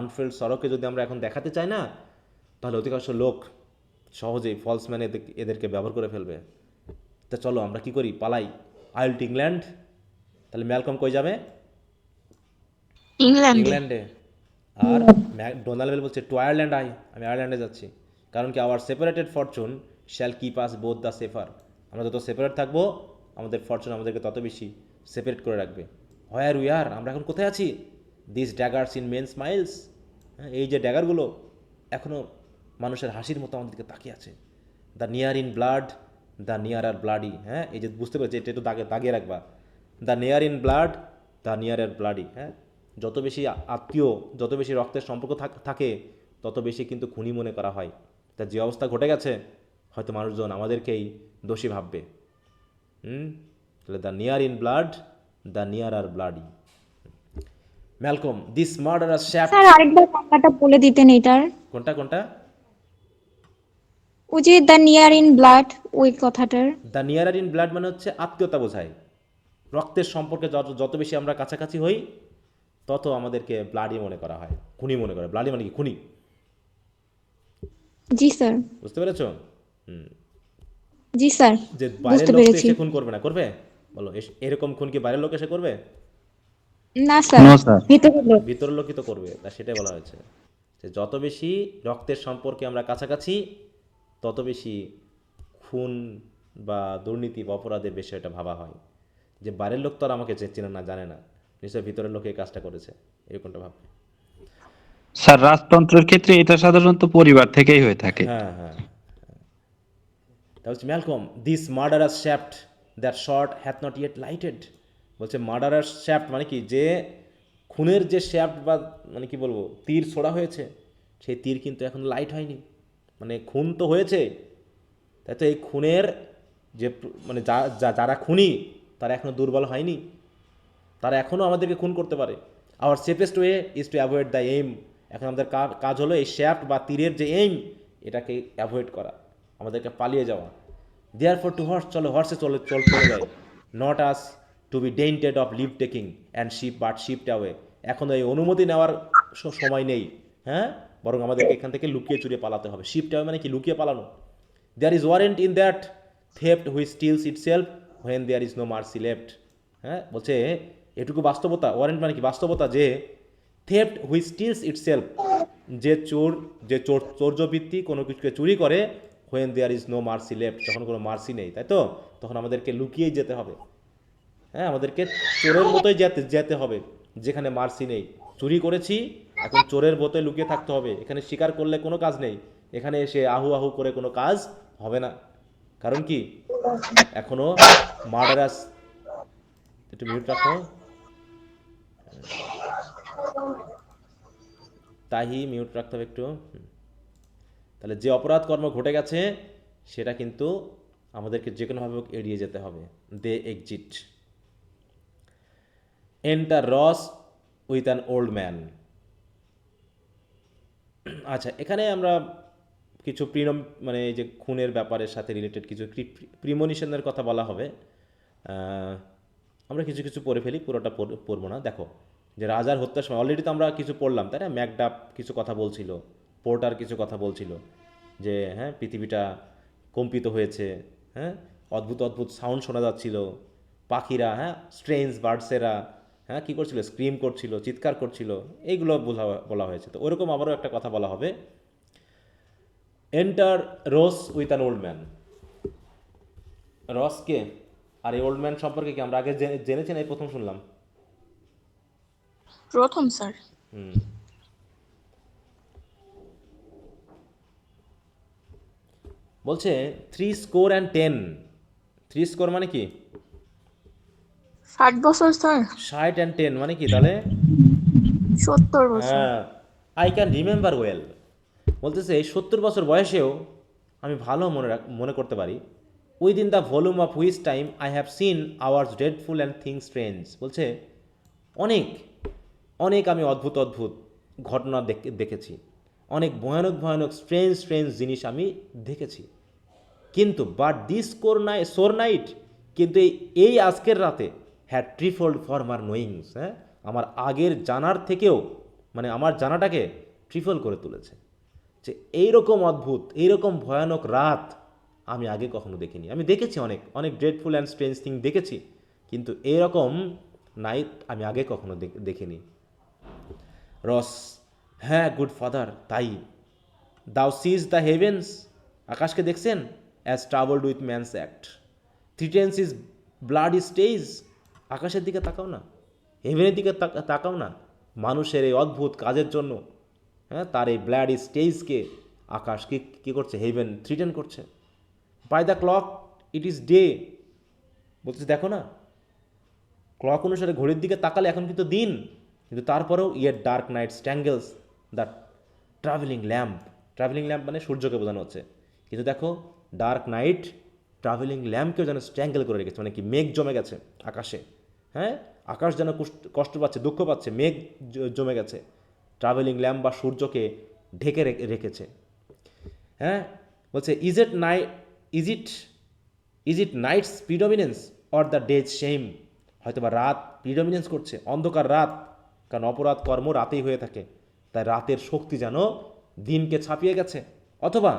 আনফেল্ড সরোকে যদি আমরা এখন দেখাতে চাই না, তাহলে অধিকাংশ লোক সহজেই ফলস ম্যান এদেরকে ব্যবহার করে ফেলবে। তা চলো আমরা কি করি, পালাই। আইল টু ইংল্যান্ড, তাহলে ম্যালকম কই যাবে? ইংল্যান্ডে। আর ডোনাল্ড বেল বলছে টু আয়ারল্যান্ড আমি আয়ারল্যান্ডে যাচ্ছি। কারণ কি, our separated fortune shall keep us both the safer, আমরা যত সেপারেট থাকবো আমাদের ফরচুন আমাদেরকে তত বেশি সেপারেট করে রাখবে। হোয়ার উই আর, আমরা এখন কোথায় আছি? This daggers in men smiles, হ্যাঁ এই যে ড্যাগারগুলো এখনও মানুষের হাসির মতো আমাদেরকে তাকিয়ে আছে। The near in blood the nearer bloody, হ্যাঁ এই যে বুঝতে পেরেছি, এটা একটু দাগিয়ে রাখবা। The near in blood the nearer bloody, হ্যাঁ যত বেশি আত্মীয়, যত বেশি রক্তের সম্পর্ক থাকে তত বেশি কিন্তু খুনি মনে করা হয়। তা যে অবস্থা ঘটে গেছে, হয়তো মানুষজন আমাদেরকেই দোষী ভাববে। তাহলে the near in blood the nearer bloody. Malcolm this murderous shaft, sir আরেকবার বাংলাটা বলে দিতেন এটার। কোনটা কোনটা? ওই যে দ্য নিয়ার ইন ব্লাড, ওই কথাটার। দ্য নিয়ার ইন ব্লাড মানে হচ্ছে আত্মীয়তা বোঝায়, রক্তের সম্পর্কে যত বেশি আমরা কাছাকাছি হই তত আমাদেরকে ব্লাডি মনে করা হয়, খুনি মনে করে। ব্লাডি মানে কি, খুনি। জি স্যার। বুঝতে পেরেছো? জি স্যার, যে বাইরের লোক তো এসে খুন করবে না, করবে? বলো, এরকম খুন কি বাইরের লোক এসে করবে? না স্যার, ভিতরের লোক। ভিতরের লোকই তো করবে, তা সেটাই বলা হয়েছে। যে যত বেশি রক্তের সম্পর্কে আমরা কাছাকাছি, তত বেশি খুন বা দুর্নীতি বা অপরাধের বিষয়টা ভাবা হয়, যে বাইরের লোক তো আর আমাকে চেনে না, জানে না, নিশ্চয়ই ভিতরের লোক এই কাজটা করেছে, এরকমটা ভাববে। স্যার রাজতন্ত্রের ক্ষেত্রে এটা সাধারণত পরিবার থেকেই হয়ে থাকে। হ্যাঁ হ্যাঁ, তা হচ্ছে Malcolm, this murderous shaft that shot hath not yet lighted. বলছে মার্ডারাস শ্যাফট মানে কি, যে খুনের যে শ্যাফট বা মানে কি বলবো তীর ছোড়া হয়েছে, সেই তীর কিন্তু এখন লাইট হয়নি। মানে খুন তো হয়েছে, তাই তো এই খুনের যে মানে যারা খুনি তারা এখনও দুর্বল হয়নি, তারা এখনও আমাদেরকে খুন করতে পারে। Our safest way is to avoid the aim. এখন আমাদের কাজ হলো এই শ্যাফট বা তীরের যে এইম, এটাকে অ্যাভয়েড করা, আমাদেরকে পালিয়ে যাওয়া। দেয়ার ফর টু হর্স, চলো হর্সে চলে যায়। Not us to be dainty of leave taking and shift but shift away. এখন এই অনুমতি নেওয়ার সময় নেই, হ্যাঁ, বরং আমাদেরকে এখান থেকে লুকিয়ে চুরিয়ে পালাতে হবে। শিপড অ্যাওয়ে মানে কি, লুকিয়ে পালানো। There is warrant in that theft which steals itself when there is no mercy left. হ্যাঁ, বলছে এটুকু বাস্তবতা, ওয়ারেন্ট মানে কি বাস্তবতা, যে থেফট হুইচ স্টিলস ইটসেলফ, যে চৌর্যবৃত্তি কোনো কিছুকে চুরি করে, when there is no mercy left, যখন কোনো মার্সি নেই, তাই তো তখন আমাদেরকে লুকিয়েই যেতে হবে। হ্যাঁ, আমাদেরকে চোরের মতোই যেতে হবে, যেখানে মার্সি নেই। চুরি করেছি, এখন চোরের মতোই লুকিয়ে থাকতে হবে। এখানে স্বীকার করলে কোনো কাজ নেই, এখানে এসে আহু আহু করে কোনো কাজ হবে না। কারণ কি, এখনো মার্ডারাস, একটু মিউট রাখো, তাহি মিউট রাখতে হবে একটু। তাহলে যে অপরাধ কর্ম ঘটে গেছে সেটা কিন্তু আমাদেরকে যে কোনোভাবে এড়িয়ে যেতে হবে। দে এক্সিট। এন্টার রস উইথ অ্যান ওল্ড ম্যান। আচ্ছা, এখানে আমরা কিছু মানে এই যে খুনের ব্যাপারের সাথে রিলেটেড কিছু প্রিমনিশনের কথা বলা হবে। আমরা কিছু কিছু পড়ে ফেলি, পুরোটা পড়বো না। দেখো, যে রাজার হত্যার সময় অলরেডি তো আমরা কিছু পড়লাম, তাই না? ম্যাকডাফ কিছু কথা বলছিল, পোর্টার কিছু কথা বলছিল, যে হ্যাঁ পৃথিবীটা কম্পিত হয়েছে, হ্যাঁ অদ্ভুত অদ্ভুত সাউন্ড শোনা যাচ্ছিল, পাখিরা, হ্যাঁ স্ট্রেঞ্জ বার্ডসেরা, হ্যাঁ কী করছিল, স্ক্রিম করছিল, চিৎকার করছিল, এইগুলো বলা হয়েছে। তো ওরকম আবারও একটা কথা বলা হবে, এন্টার রস উইথ অ্যান ওল্ড ম্যান। রসকে আর এই ওল্ড ম্যান সম্পর্কে কি আমরা আগে জেনেছি না এই প্রথম শুনলাম? প্রথম স্যার। বলছে 310। 3 মানে কি? 60 বছর স্যার। 60 আর 10 মানে কি তাহলে? 70 বছর। হ্যাঁ, আই ক্যান রিমেম্বার ওয়েল। বলতেছে এই 70 বছর বয়সেও আমি ভালো মনে করতে পারি। Within the volume of which time I have seen hours dreadful and things strange. বলছে অনেক অনেক আমি অদ্ভুত অদ্ভুত ঘটনা দেখেছি, অনেক ভয়ানক ভয়ানক স্ট্রেঞ্জ জিনিস আমি দেখেছি, কিন্তু বাট দিস সোর নাইট, কিন্তু এই আজকের রাতে হ্যাড ট্রিফোল্ড ফরমার নোয়িংস। হ্যাঁ, আমার আগের জানার থেকেও, মানে আমার জানাটাকে ট্রিফল করে তুলেছে। যে এইরকম অদ্ভুত, এইরকম ভয়ানক রাত আমি আগে কখনো দেখিনি। আমি দেখেছি অনেক অনেক ড্রেডফুল অ্যান্ড স্ট্রেঞ্জ থিং দেখেছি, কিন্তু এইরকম নাইট আমি আগে কখনো দেখিনি। রস, হ্যাঁ গুড ফাদার, তাই। দাও সিজ দ্য হেভেন্স, আকাশকে দেখছেন? As troubled with man's act, threatens his blood stage. আকাশের দিকে তাকাও না, হেভেনের দিকে তাকাও না, মানুষের এই অদ্ভুত কাজের জন্য, হ্যাঁ তার এই ব্লাড স্টেজকে আকাশ কী করছে? হেভেন থ্রিটেন করছে। By the clock it is day. বলছে দেখো না, ক্লক অনুসারে ঘড়ির দিকে তাকালে এখন কিন্তু দিন, কিন্তু তারপরেও ইয়ের dark night strangles the travelling lamp. Travelling lamp মানে সূর্যকে বোঝানো হচ্ছে, কিন্তু দেখো ডার্ক নাইট ট্রাভেলিং ল্যাম্পকেও যেন স্ট্যাঙ্গেল করে রেখেছে, মানে কি মেঘ জমে গেছে আকাশে। হ্যাঁ, আকাশ যেন কষ্ট পাচ্ছে, দুঃখ পাচ্ছে, মেঘ জমে গেছে, ট্রাভেলিং ল্যাম্প বা সূর্যকে ঢেকে রেখেছে। হ্যাঁ, বলছে is it night's predominance or the day's shame. হয়তো বা রাত প্রিডমিনেন্স করছে, অন্ধকার রাত, কারণ অপরাধ কর্ম রাতেই হয়ে থাকে, তাই রাতের শক্তি যেন দিনকে ছাপিয়ে গেছে, অথবা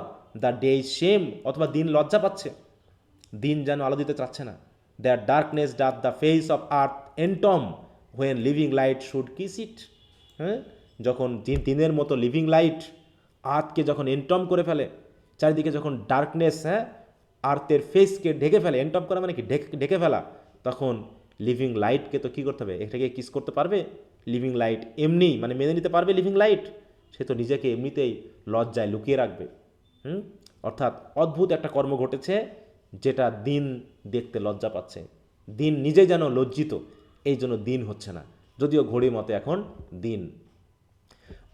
দ্য ডে শেম, অথবা দিন লজ্জা পাচ্ছে, দিন যেন আলো দিতে চাচ্ছে না। That darkness doth the face of earth entomb when living light should kiss it. হ্যাঁ, যখন দিনের মতো লিভিং লাইট আর্থকে যখন এনটম করে ফেলে, চারিদিকে যখন ডার্কনেস, হ্যাঁ, আর্থের ফেসকে ঢেকে ফেলে, এনটম করা মানে কি ঢেকে ফেলা, তখন লিভিং লাইটকে তো কী করতে হবে, এটাকে কিস করতে পারবে? লিভিং লাইট এমনি মানে মেনে নিতে পারবে লিভিং লাইট? সে তো নিজেকে এমনিতেই লজ্জায় লুকিয়ে রাখবে। অর্থাৎ অদ্ভুত একটা কর্ম ঘটেছে, যেটা দিন দেখতে লজ্জা পাচ্ছে, দিন নিজে যেন লজ্জিত, এই জন্য দিন হচ্ছে না, যদিও ঘড়ি মতে এখন দিন।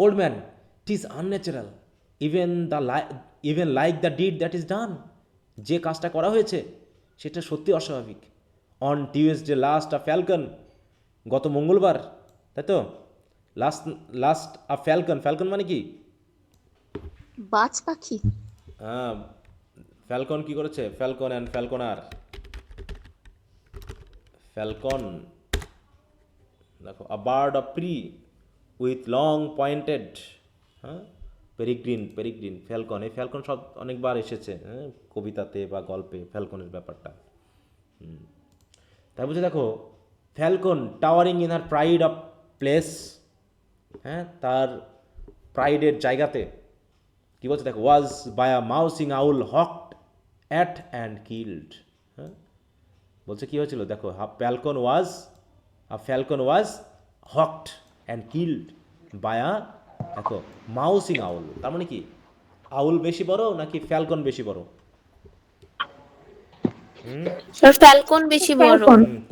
Old man, it is unnatural, even like the did that is done, যে কাজটা করা হয়েছে সেটা সত্যি অস্বাভাবিক। On Tuesday last a Falcon, গত মঙ্গলবার, তাই তো? লাস্ট আ ফ্যালকন, ফ্যালকন মানে কি? বাজ পাখি। হ্যাঁ, ফ্যালকন কি করেছে? ফ্যালকন অ্যান্ড ফ্যালকনার, ফ্যালকন দেখো, a bird of pre with long pointed, হ্যাঁ, পেরিগ্রিন ফ্যালকন। এই ফ্যালকন সব অনেকবার এসেছে, হ্যাঁ, কবিতাতে বা গল্পে ফ্যালকনের ব্যাপারটা। তাই বুঝে দেখো, falcon towering in her pride of place, হ্যাঁ, তার প্রাইডের জায়গাতে কী বলছে দেখো, was by a mousing owl hawked at and killed, হ্যাঁ, বলছে কী হয়েছিল দেখো, falcon was hawked and killed by a, দেখো, মাউসিং আউল, তার মানে কি আউল বেশি বড় নাকি ফ্যালকন বেশি বড়? স্যার ফ্যালকন বেশি বড়।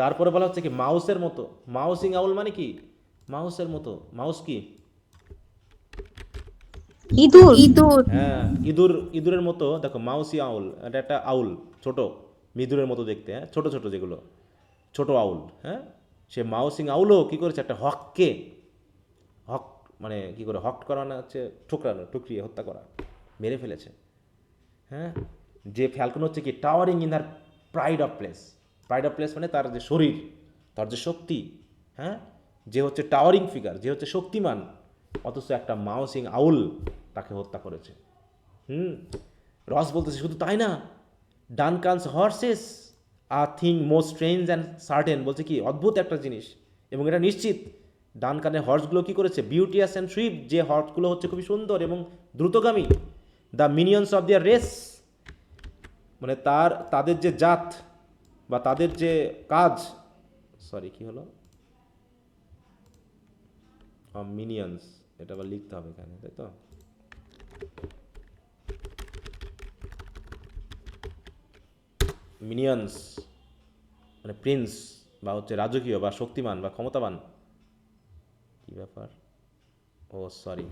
তারপরে বলা হচ্ছে কি মাউসের মতো, মাউসিং আউল মানে কি মাউসের মতো, মাউস কি? ইঁদুর। ইঁদুর। হ্যাঁ, ইঁদুরের মতো দেখো, মাউসি আউল, এটা একটা আউল, ছোট ইঁদুরের মতো দেখতে, হ্যাঁ, ছোট ছোট যেগুলো ছোট আউল, হ্যাঁ, সে মাউসিং আউলও কী করেছে, একটা হককে, হক মানে কী করে হক করা না হচ্ছে ঠুকরানো, টুকরিয়ে হত্যা করা, মেরে ফেলেছে, হ্যাঁ। যে ফ্যালকন হচ্ছে কি towering in her pride of place, pride of place মানে তার যে শরীর, তার যে শক্তি, হ্যাঁ, যে হচ্ছে টাওয়ারিং ফিগার, যে হচ্ছে শক্তিমান, অথচ একটা মাউসিং আউল তাকে হত্যা করেছে। রস বলতেছে শুধু তাই না, Duncan's horse's a thing most strange and certain, বলছে কি অদ্ভুত একটা জিনিস এবং এটা নিশ্চিত, ডানকানের হর্সগুলো কী করেছে, বিউটিয়াস অ্যান্ড সুইফট, যে হর্সগুলো হচ্ছে খুবই সুন্দর এবং দ্রুতগামী, the minions of their race, মানে তাদের যে জাত বা তাদের যে কাজ, সরি কী হলো, মিনিয়ন্স, এটা আবার লিখতে হবে এখানে, তাই তো? মিনিয়ন্স মানে প্রিন্স বা হচ্ছে রাজকীয় বা শক্তিমান বা ক্ষমতাবান, কী ব্যাপার, ও সরি,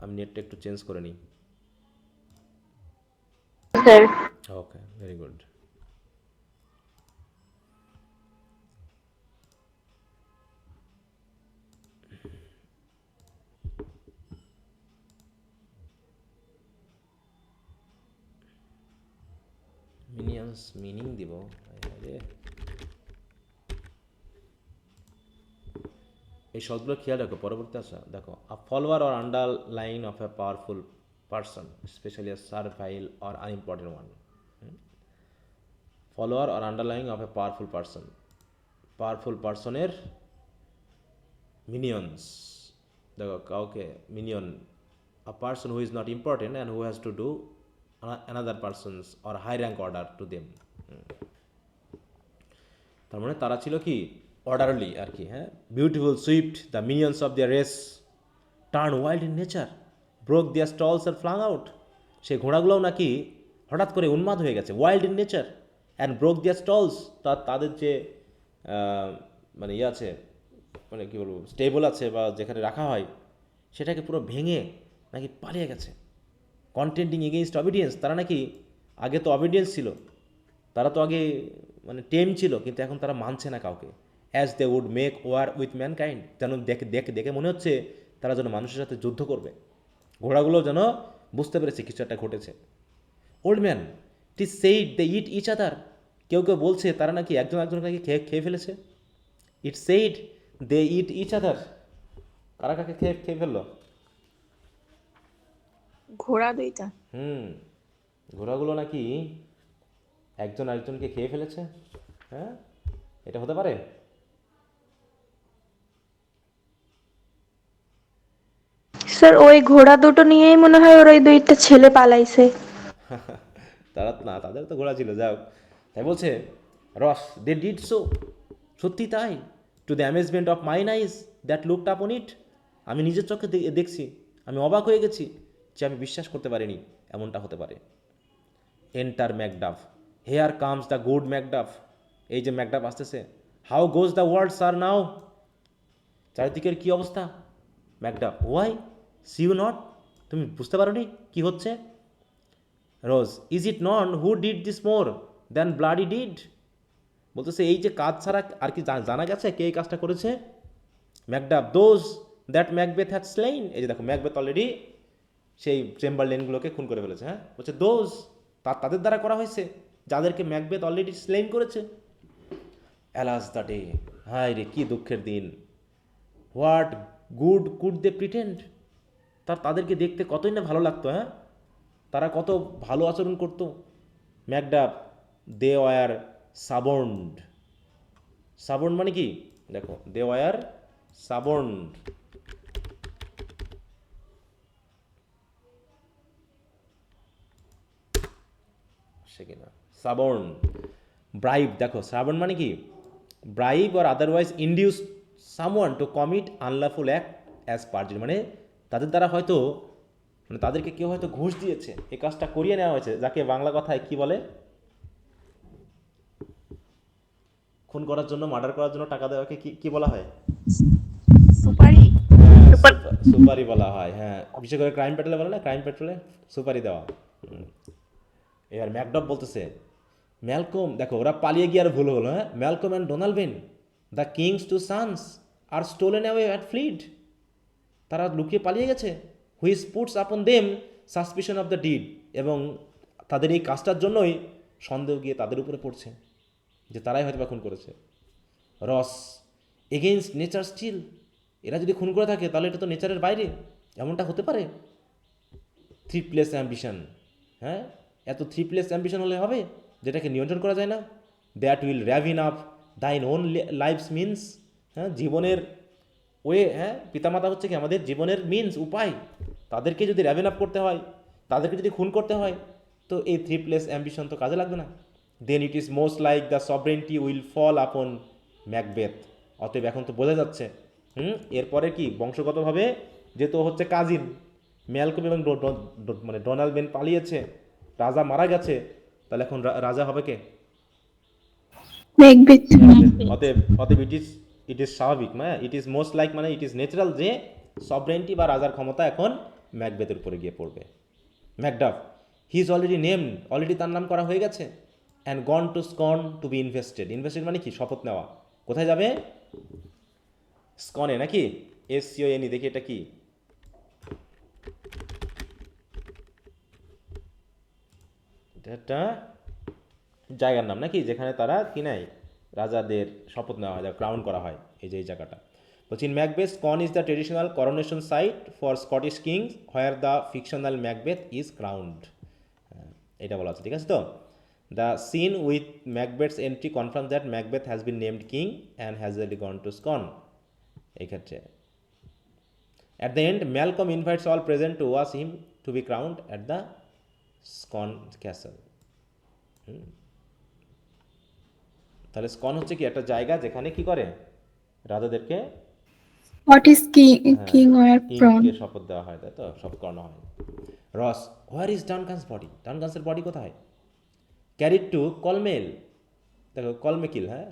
আমি নেটটা একটু চেঞ্জ করে নিই। Okay, very good. Minions meaning দিব, এই শব্দগুলো খেয়াল রাখো, পরবর্তী আসা দেখো, a follower or underling of a powerful person, specially a servile or unimportant one. Follower or underling of a powerful পার্সনের মিনিয়ন্স, দেখো কাউকে minion, a person who is not important and who has to do another person's or high rank order to them, তার মানে তারা ছিল কি orderly আর কি, হ্যাঁ, beautiful swift, the minions of their race turn wild in nature, broke their stalls আর flung out, সেই ঘোড়াগুলোও নাকি হঠাৎ করে উন্মাদ হয়ে গেছে, wild in nature, and broke their stalls, তাদের যে মানে ইয়ে আছে, মানে কী বলবো, স্টেবল আছে বা যেখানে রাখা হয়, সেটাকে পুরো ভেঙে নাকি পালিয়ে গেছে। কন্টেন্টিং এগেইনস্ট অবিডিয়েন্স, তারা নাকি আগে তো অবিডিয়েন্স ছিল, তারা তো আগে মানে টেম ছিল, কিন্তু এখন তারা মানছে না কাউকে, as they would make war with mankind, যেন দেখে মনে হচ্ছে তারা যেন মানুষের সাথে যুদ্ধ করবে, ঘোড়াগুলো যেন বুঝতে পেরেছে কিছু একটা ঘটেছে। Old man, it is said they eat each other, কেউ বলছে তারা নাকি একজনকে খেয়ে ফেলেছে। ইট সেইড দে ইট ইচ আদার, কারা কাকে খেয়ে ফেললো? ঘোড়া দুইটা। ঘোড়াগুলো নাকি একজনকে খেয়ে ফেলেছে, হ্যাঁ, এটা হতে পারে? স্যার ওই ঘোড়া দুটো নিয়েই মনে হয় ওর ওই দুইটা ছেলে পালাইছে। তারা না, তাদের তো ঘোড়া ছিল, যাও। তাই বলছে রস, দে ডিড সো, সত্যি তাই, to the amazement of mine eyes that looked upon it, আমি নিজের চোখে দেখছি, আমি অবাক হয়ে গেছি, যে আমি বিশ্বাস করতে পারিনি এমনটা হতে পারে। Enter Macduff, here comes the good Macduff, এই যে ম্যাকডাফ আসতেছে। How goes the world sir now, চারিদিকের কী অবস্থা? Macduff, why see you not, তুমি বুঝতে পারো নি কী হচ্ছে? Ross, is it known who did this more than bloody deed, বলতেছে এই যে কাজ ছাড়া আর কি জানা গেছে কে এই কাজটা করেছে? Macduff, those that Macbeth had slain, এই যে দেখো ম্যাকবেথ অলরেডি সেই চেম্বারলেনগুলোকে খুন করে ফেলেছে। হ্যাঁ, বলছে দোজ, তাদের দ্বারা করা হয়েছে যাদেরকে ম্যাকবেথ অলরেডি স্লেইন করেছে। অ্যালাস দ্য ডে, হায় রে কি দুঃখের দিন। What good could they pretend, তাদেরকে দেখতে কতই না ভালো লাগতো। হ্যাঁ, তারা কত ভালো আচরণ করত। ম্যাকডাফ, দে ওয়ার সাবর্নড, সাবর্ন মানে কি দেখো, দে ওয়ার সাবর্নড, সে কিনা সাবর্ন। ব্রাইব, দেখো সাবর্ন মানে কি, bribe or otherwise induce someone to commit unlawful act as perjury, মানে তাদের দ্বারা হয়তো, মানে তাদেরকে কেউ হয়তো ঘুষ দিয়েছে, এই কাজটা করিয়ে নেওয়া হয়েছে, যাকে বাংলা কথায় কি বলে, খুন করার জন্য, মার্ডার করার জন্য টাকা দেওয়াকে কি বলা হয়? সুপারি। সুপারি বলা হয়। হ্যাঁ, বিশেষ করে ক্রাইম পেট্রোলে বলে না, ক্রাইম পেট্রোলে সুপারি দেওয়া। এবার ম্যাকডফ বলতেছে ম্যালকম, দেখো ওরা পালিয়ে গিয়ে আর ভুল হলো। হ্যাঁ, Malcolm and Donalbain the king's two sons are stolen away and fled, তারা লুকিয়ে পালিয়ে গেছে। Which puts upon them suspicion of the deed, এবং তাদের এই কাজটার জন্যই সন্দেহ গিয়ে তাদের উপরে পড়ছে যে তারাই হয়তো বা খুন করেছে। রস, এগেইনস্ট নেচার স্টিল, এরা যদি খুন করে থাকে তাহলে এটা তো নেচারের বাইরে, এমনটা হতে পারে? থ্রি প্লেস অ্যাম্বিশন, হ্যাঁ, এত থ্রি প্লেস অ্যাম্বিশন হলে হবে যেটাকে নিয়ন্ত্রণ করা যায় না। That will ravin up thine own life's means, হ্যাঁ, জীবনের ওয়ে, হ্যাঁ, পিতামাতা হচ্ছে কি আমাদের জীবনের মিনস, উপায়, তাদেরকে যদি র্যাভিন আপ করতে হয়, তাদেরকে যদি খুন করতে হয়, তো এই থ্রি প্লেস অ্যাম্বিশন তো কাজে লাগবে না। Then it is most like the sovereignty will fall upon Macbeth, অতএব এখন তো বোঝা যাচ্ছে, এরপরে কি বংশগতভাবে যেহেতু হচ্ছে কাজিন, ম্যালকম এবং মানে ডোনাল্ড বেন পালিয়েছে, রাজা মারা গেছে, তাহলে এখন রাজা হবে কে? ম্যাকবেথ। অতএব অতএব ইট ইজ স্বাভাবিক, মানে ইট ইজ মোস্ট লাইক, মানে ইট ইজ ন্যাচারাল যে সভরেন্টি বা রাজার ক্ষমতা এখন ম্যাকবেথের উপরে গিয়ে পড়বে। Macduff, he is already named, already তার নাম করা হয়ে গেছে। And gone to Scone to be invested, invested মানে কি, শপথ নেওয়া। কোথায় যাবে? স্কনে, নাকি SCONE, দেখি এটা কি, এটা একটা জায়গার নাম নাকি, যেখানে তারা কি নেয়, রাজাদের শপথ নেওয়া হয়, ক্রাউন করা হয়, এই যে এই জায়গাটা। বলছি Macbeth Scone is the traditional coronation site for Scottish kings where the fictional Macbeth is crowned, এটা বলা আছে, ঠিক আছে তো। The scene with Macbeth's entry confirm that Macbeth has been named king and has already gone to Scone, এই ক্ষেত্রে। At the end Malcolm invites all present to watch him to be crowned at the Scone castle. তাহলে Scone হচ্ছে কি একটা জায়গা যেখানে কি করে, রাজাদেরকে, what is king were sworn? কিংকে শপথ দেওয়া হয়, তাই তো, শপথ করানো হয়। Ross, where is Duncan's body, ডানকান্সের বডি কোথায়? ক্যারিড টু কলমেল, দেখো কলমেকিল, হ্যাঁ,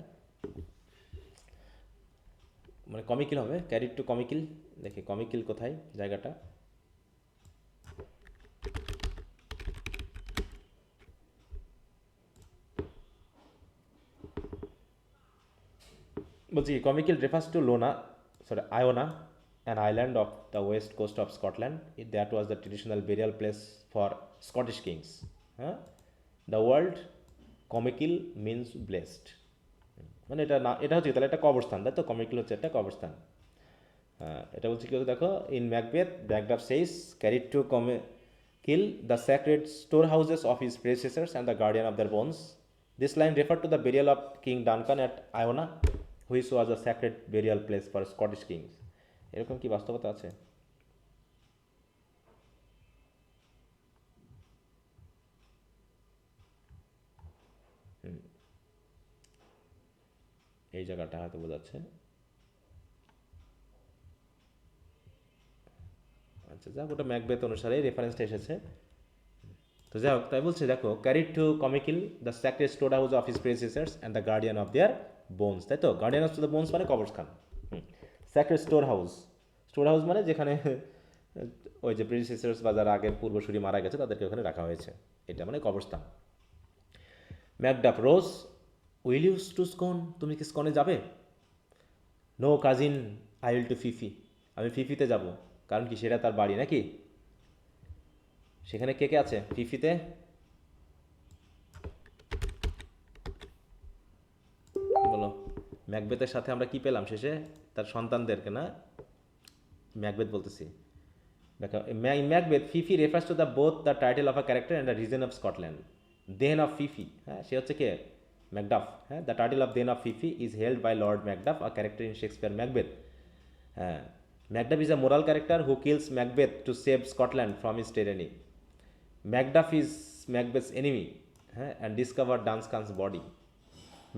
মানে কমিকিল হবে, ক্যারিড টু কমিকিল, দেখে কমিকিল কোথায় জায়গাটা। বলছি Colmekill refers to Iona, an island of the west coast of Scotland. That was the traditional burial place for Scottish kings. The word কমিকিল means blessed, মানে এটা না, এটা হচ্ছে তাহলে একটা কবরস্থান, তাই তো, কমিকিল হচ্ছে একটা কবরস্থান। এটা বলছে কি, দেখো in Macbeth backdrop says carried to kill the sacred storehouses of his predecessors and the guardian of their bones. This line refer to the burial of king Duncan at Iona which was a sacred burial place for Scottish kings. এরকম কি বাস্তবতা আছে? এই জায়গাটা হয়তো বোঝাচ্ছে। আচ্ছা যাক, ওটা ম্যাকবেথ অনুসারে রেফারেন্সটা এসেছে। তো যাই হোক, তাই বলছে দেখো, carried to Colmekill the sacred storehouse of his predecessors and the guardian of their bones, তাই তো? গার্ডিয়ান অফ দ্য বোনস মানে কবরস্থান। Sacred storehouse, storehouse মানে যেখানে ওই যে প্রেডিসেসার্স বা যারা আগের পূর্বসূরি মারা গেছে তাদেরকে ওখানে রাখা হয়েছে, এটা মানে কবরস্থান। Macduff Ross, will you to Scone, তুমি কি স্কনে যাবে? No cousin, I will to Fife, আমি ফিফিতে যাব। কারণ কি, সেটা তার বাড়ি নাকি? সেখানে কে কে আছে ফিফিতে? বলো। ম্যাকবেথের সাথে আমরা কি পেলাম শেষে? তার সন্তানদেরকে না? ম্যাকবেথ বলতেছি। দেখো, in Macbeth, Fifi refers to both the title of a character and the region of Scotland. Thane of Fifi, হ্যাঁ, সে হচ্ছে কে? ম্যাকডাফ। হ্যাঁ, the title of thane of Fife is held by lord Macduff, a character in Shakespeare Macbeth. হ্যাঁ, Macduff is a moral character who kills Macbeth to save Scotland from his tyranny. Macduff is Macbeth's enemy, and discovered Duncan's body.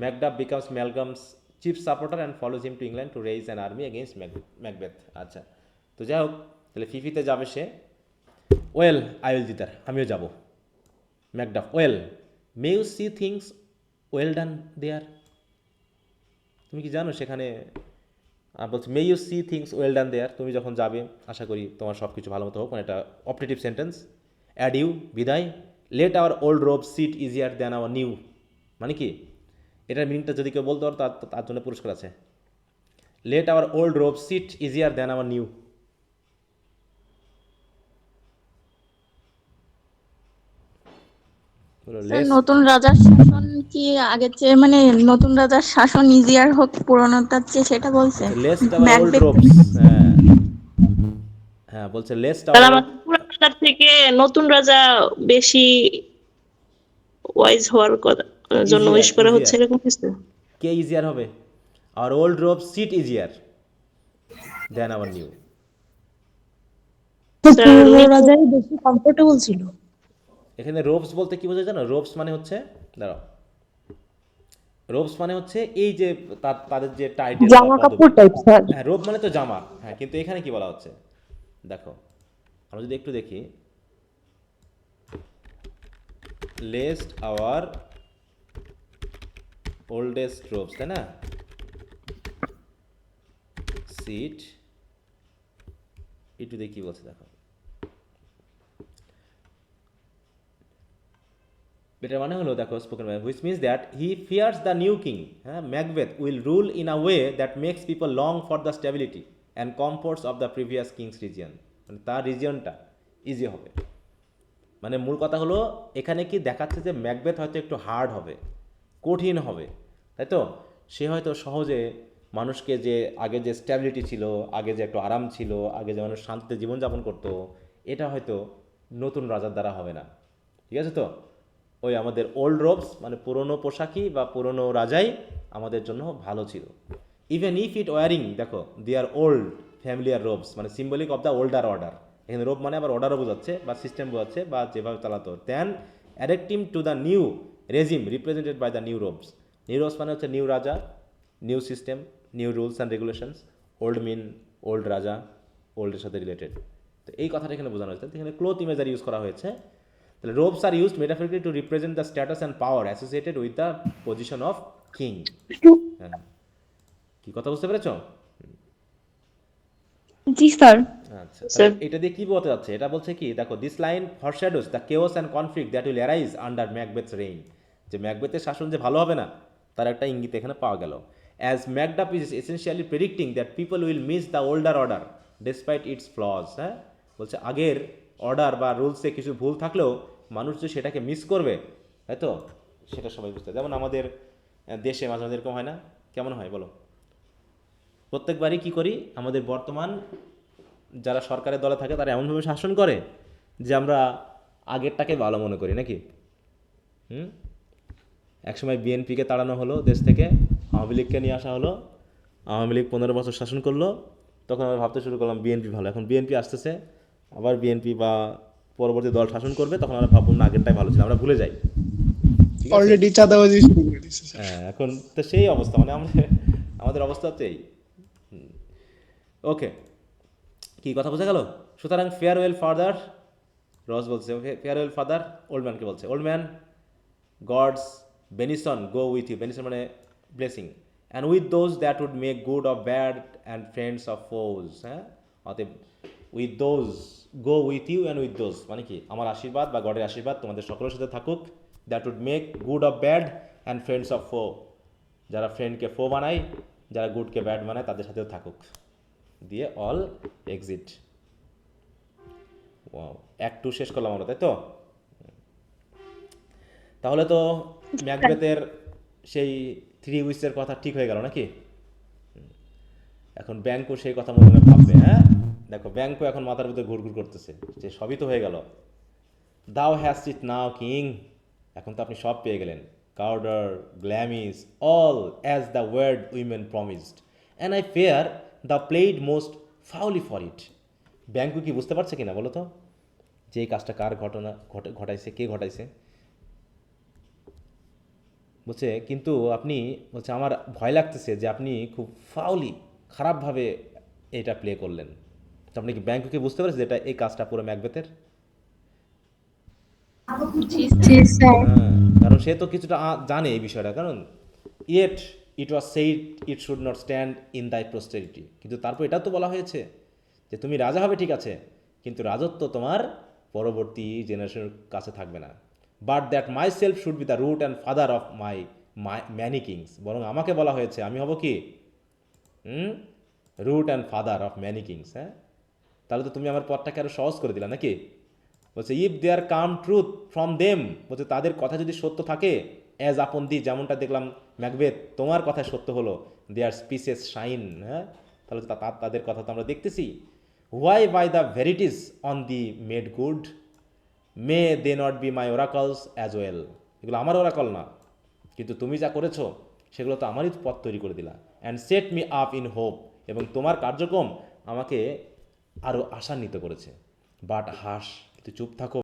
Macduff becomes Malcolm's chief supporter and follows him to England to raise an army against Macbeth. আচ্ছা, তো যাই হোক, তাহলে ফিফিতে যাবে সে। Well I will thither, আমিও যাব। Macduff, well may you see things well done there, তুমি কি জানো সেখানে বলছে may you see things well done there, তুমি যখন যাবে আশা করি তোমার সব কিছু ভালো মতো হোক, মানে এটা অপারেটিভ সেন্টেন্স। অ্যাডিউ, বিদায়। Let our old robe sit easier than our new, মানে কি? এটার মিনিংটা যদি কেউ বলতে পারো তার জন্য পুরস্কার আছে। Let our old robe sit easier than our new. নতুন রাজার শাসন কি আগের চেয়ে, মানে নতুন রাজার শাসন ইজিয়ার হোক পুরনোটার চেয়ে, সেটা বলছে লেস্ট আওয়ার ওল্ড ম্যাকবেথ। রোবস, হ্যাঁ হ্যাঁ, বলছে লেস্ট তারা আওয়ার আমাদের পুরান রাজার থেকে নতুন রাজা বেশি ওয়াইজ হওয়ার জন্য উইশ করা হচ্ছে, ইজিয়ার, এরকম কিছু। কে ইজিয়ার হবে? Our old robe sit easier than our new. পুরনো রাজাই বেশি কমফোর্টেবল ছিল। এখানে রোবস বলতে কি বোঝায় জানো? রোবস মানে হচ্ছে, দাঁড়াও, রোবস মানে হচ্ছে এই যে তাদের যে টাইটেল, জামা কাপড় টাইপ স্যার। হ্যাঁ, রোব মানে তো জামা। হ্যাঁ, কিন্তু এখানে কি বলা হচ্ছে দেখো, আমরা যদি একটু দেখি, লেস্ট আওয়ার ওল্ডেস্ট রোবস, তাই না? সিট, একটু দেখি কি বলছে দেখো। এটার মানে হলো দেখো, spoken by, which means that he fears the new king, হ্যাঁ, Macbeth will rule in a way that makes people long for the stability and comforts of the previous king's region, মানে তার রিজিয়নটা ইজি হবে। মানে মূল কথা হলো এখানে কি দেখাচ্ছে যে ম্যাকবেথ হয়তো একটু হার্ড হবে, কঠিন হবে, তাই তো? সে হয়তো সহজে মানুষকে, যে আগে যে স্ট্যাবিলিটি ছিল, আগে যে একটু আরাম ছিল, আগে যে মানুষ শান্তিতে জীবনযাপন করতো, এটা হয়তো নতুন রাজার দ্বারা হবে না। ঠিক আছে তো? ওই আমাদের ওল্ড রোবস মানে পুরনো পোশাকই বা পুরনো রাজাই আমাদের জন্য ভালো ছিল। ইভেন ইফ ইট ওয়ারিং, দেখো, দি আর ওল্ড ফ্যামিলিয়ার রোবস, মানে symbolic of the older order. এখানে রোব মানে আবার অর্ডারও বোঝাচ্ছে বা সিস্টেম বোঝাচ্ছে বা যেভাবে চালাতো। Then adapting to the new regime represented by the new robes. New robes মানে হচ্ছে নিউ রাজা, new system, new rules and regulations. Old mean old রাজা, ওল্ডের সাথে রিলেটেড। তো এই কথাটা এখানে বোঝানো হয়েছে। এখানে ক্লোথ ইমেজারি ইউজ করা হয়েছে। তাহলে robes are used metaphorically to represent the status and power associated with the position of king. হ্যাঁ, কি কথা বুঝতে পেরেছ? জি স্যার। আচ্ছা, তাহলে এটা দিয়ে কি বলতে যাচ্ছে? এটা বলছে কি, দেখো, this line foreshadows the chaos and conflict that will arise under Macbeth's reign, যে ম্যাকবেথের শাসন যে ভালো হবে না তার একটা ইঙ্গিত এখানে পাওয়া গেল। As Macduff is essentially predicting that people will miss the older order despite it's flaws. হ্যাঁ, বলছে আগের অর্ডার বা রুলসে কিছু ভুল থাকলেও মানুষ যে সেটাকে মিস করবে, তাই তো? সেটা সবাই বুঝতে, যেমন আমাদের দেশে মাঝে মাঝে এরকম হয় না? কেমন হয় বলো? প্রত্যেকবারই কি করি, আমাদের বর্তমান যারা সরকারের দলে থাকে তারা এমনভাবে শাসন করে যে আমরা আগেরটাকে ভালো মনে করি, নাকি? একসময় বিএনপিকে তাড়ানো হলো দেশ থেকে, আওয়ামী লীগকে নিয়ে আসা হলো, আওয়ামী লীগ 15 বছর শাসন করলো, তখন আমরা ভাবতে শুরু করলাম বিএনপি ভালো। এখন বিএনপি আসতেছে, আবার বিএনপি বা পরবর্তী দল শাসন করবে, তখন আমরা ভাববো না আগেরটাই ভালো ছিল, আমরা ভুলে যাই। ঠিক আছে অলরেডি চাঁদাবাজি শুরু করে দিছে স্যার। হ্যাঁ এখন তো সেই অবস্থা মানে আমাদের আমাদের অবস্থা হচ্ছে এই ওকে কি কথা বোঝা গেল সুতরাং ফেয়ারওয়েল ফাদার রস বলছে ফেয়ারওয়েল ফাদার ওল্ড ম্যানকে বলছে old man God's benison go with you benison মানে blessing and with those that would make good of bad and friends of foes হ্যাঁ অতএব with those go with you and with those মানে কি আমার আশীর্বাদ বা গডের আশীর্বাদ তোমাদের সকলের সাথে থাকুক that would make good of bad and friends of foe যারা ফ্রেন্ডকে ফো বানায় যারা গুডকে ব্যাড বানায় তাদের সাথেও থাকুক দিয়ে অল এক্সিট ওয়াও অ্যাক্ট 2 শেষ করলাম আমরা তাই তো তাহলে তো ম্যাকবেথের সেই 3 উইসের কথা ঠিক হয়ে গেল নাকি এখন ব্যাংকও সেই কথা মনে মনে ভাববে হ্যাঁ দেখো ব্যাংকও এখন মাথার ভিতরে ঘুরঘুর করতেছে যে সবই তো হয়ে গেল দাও হ্যাজ ইট নাও কিং এখন তো আপনি সব পেয়ে গেলেন Cawdor Glamis all as the weird women promised and I fear thou played most foully for it Banquo কি বুঝতে পারছে কিনা বলো তো যে এই কাজটা কার ঘটনা ঘটাইছে কে ঘটাইছে বলছে কিন্তু আপনি বলছে আমার ভয় লাগতেছে যে আপনি খুব ফাউলি খারাপভাবে এটা প্লে করলেন তো আপনি কি ব্যাংককে বুঝতে পারছেন যে এটা এই কাজটা পুরো ম্যাকবেথের জি স্যার হ্যাঁ কারণ সে তো কিছুটা জানে এই বিষয়টা কারণ yet it was said it should not stand in দাই প্রস্টেরিটি কিন্তু তারপর এটাও তো বলা হয়েছে যে তুমি রাজা হবে ঠিক আছে কিন্তু রাজত্ব তোমার পরবর্তী জেনারেশনের কাছে থাকবে না but that myself should be the root and father of my many kings বরং আমাকে বলা হয়েছে আমি হব কি root and father of many kings হ্যাঁ তাহলে তো তুমি আমার পথটাকে আরও সহজ করে দিলা নাকি বলছে if there come truth from them বলছে তাদের কথা যদি সত্য থাকে অ্যাজ আপন দি যেমনটা দেখলাম ম্যাকবেথ তোমার কথা সত্য হলো দেয়ার স্পিসেস শাইন হ্যাঁ তাহলে তো তাদের কথা তো আমরা দেখতেছি why by the verities on thee made good may they not be my oracles as well এগুলো আমার ওরাকল না কিন্তু তুমি যা করেছো সেগুলো তো আমারই পথ তৈরি করে দিলা and set me up in hope এবং তোমার কার্যক্রম আমাকে আরও আশান্বিত করেছে বাট হাস কিন্তু চুপ থাকো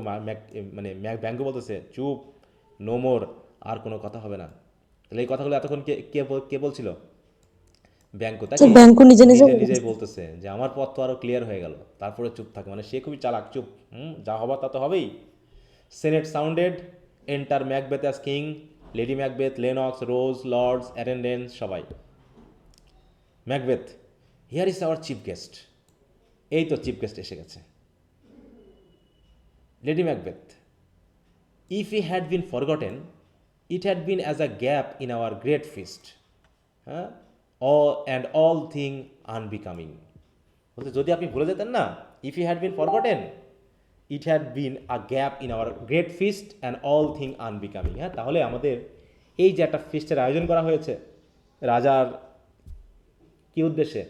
মানে ব্যাংক বলতেছে চুপ নো মোর আর কোনো কথা হবে না তাহলে এই কথাগুলো এতক্ষণ কে বলছিল ব্যাংকো তাই নিজেই বলতেছে যে আমার পথ তো আরও ক্লিয়ার হয়ে গেল তারপরে চুপ থাকে মানে সে খুবই চালাক চুপ যা হবার তা তো হবেই sennet sounded enter Macbeth as king lady Macbeth Lennox Ross lords attendants সবাই Macbeth here is our chief guest এই তো চিফ গেস্ট এসে গেছে lady Macbeth if he had been forgotten it had been as a gap in our great feast হ্যাঁ and all thing unbecoming বলতে যদি আপনি ভুলে যেতেন না if you had been forgotten it had been a gap in our great feast and all thing unbecoming হ্যাঁ তাহলে আমাদের এই যে একটা ফিস্টের আয়োজন করা হয়েছে রাজার কি উদ্দেশ্যে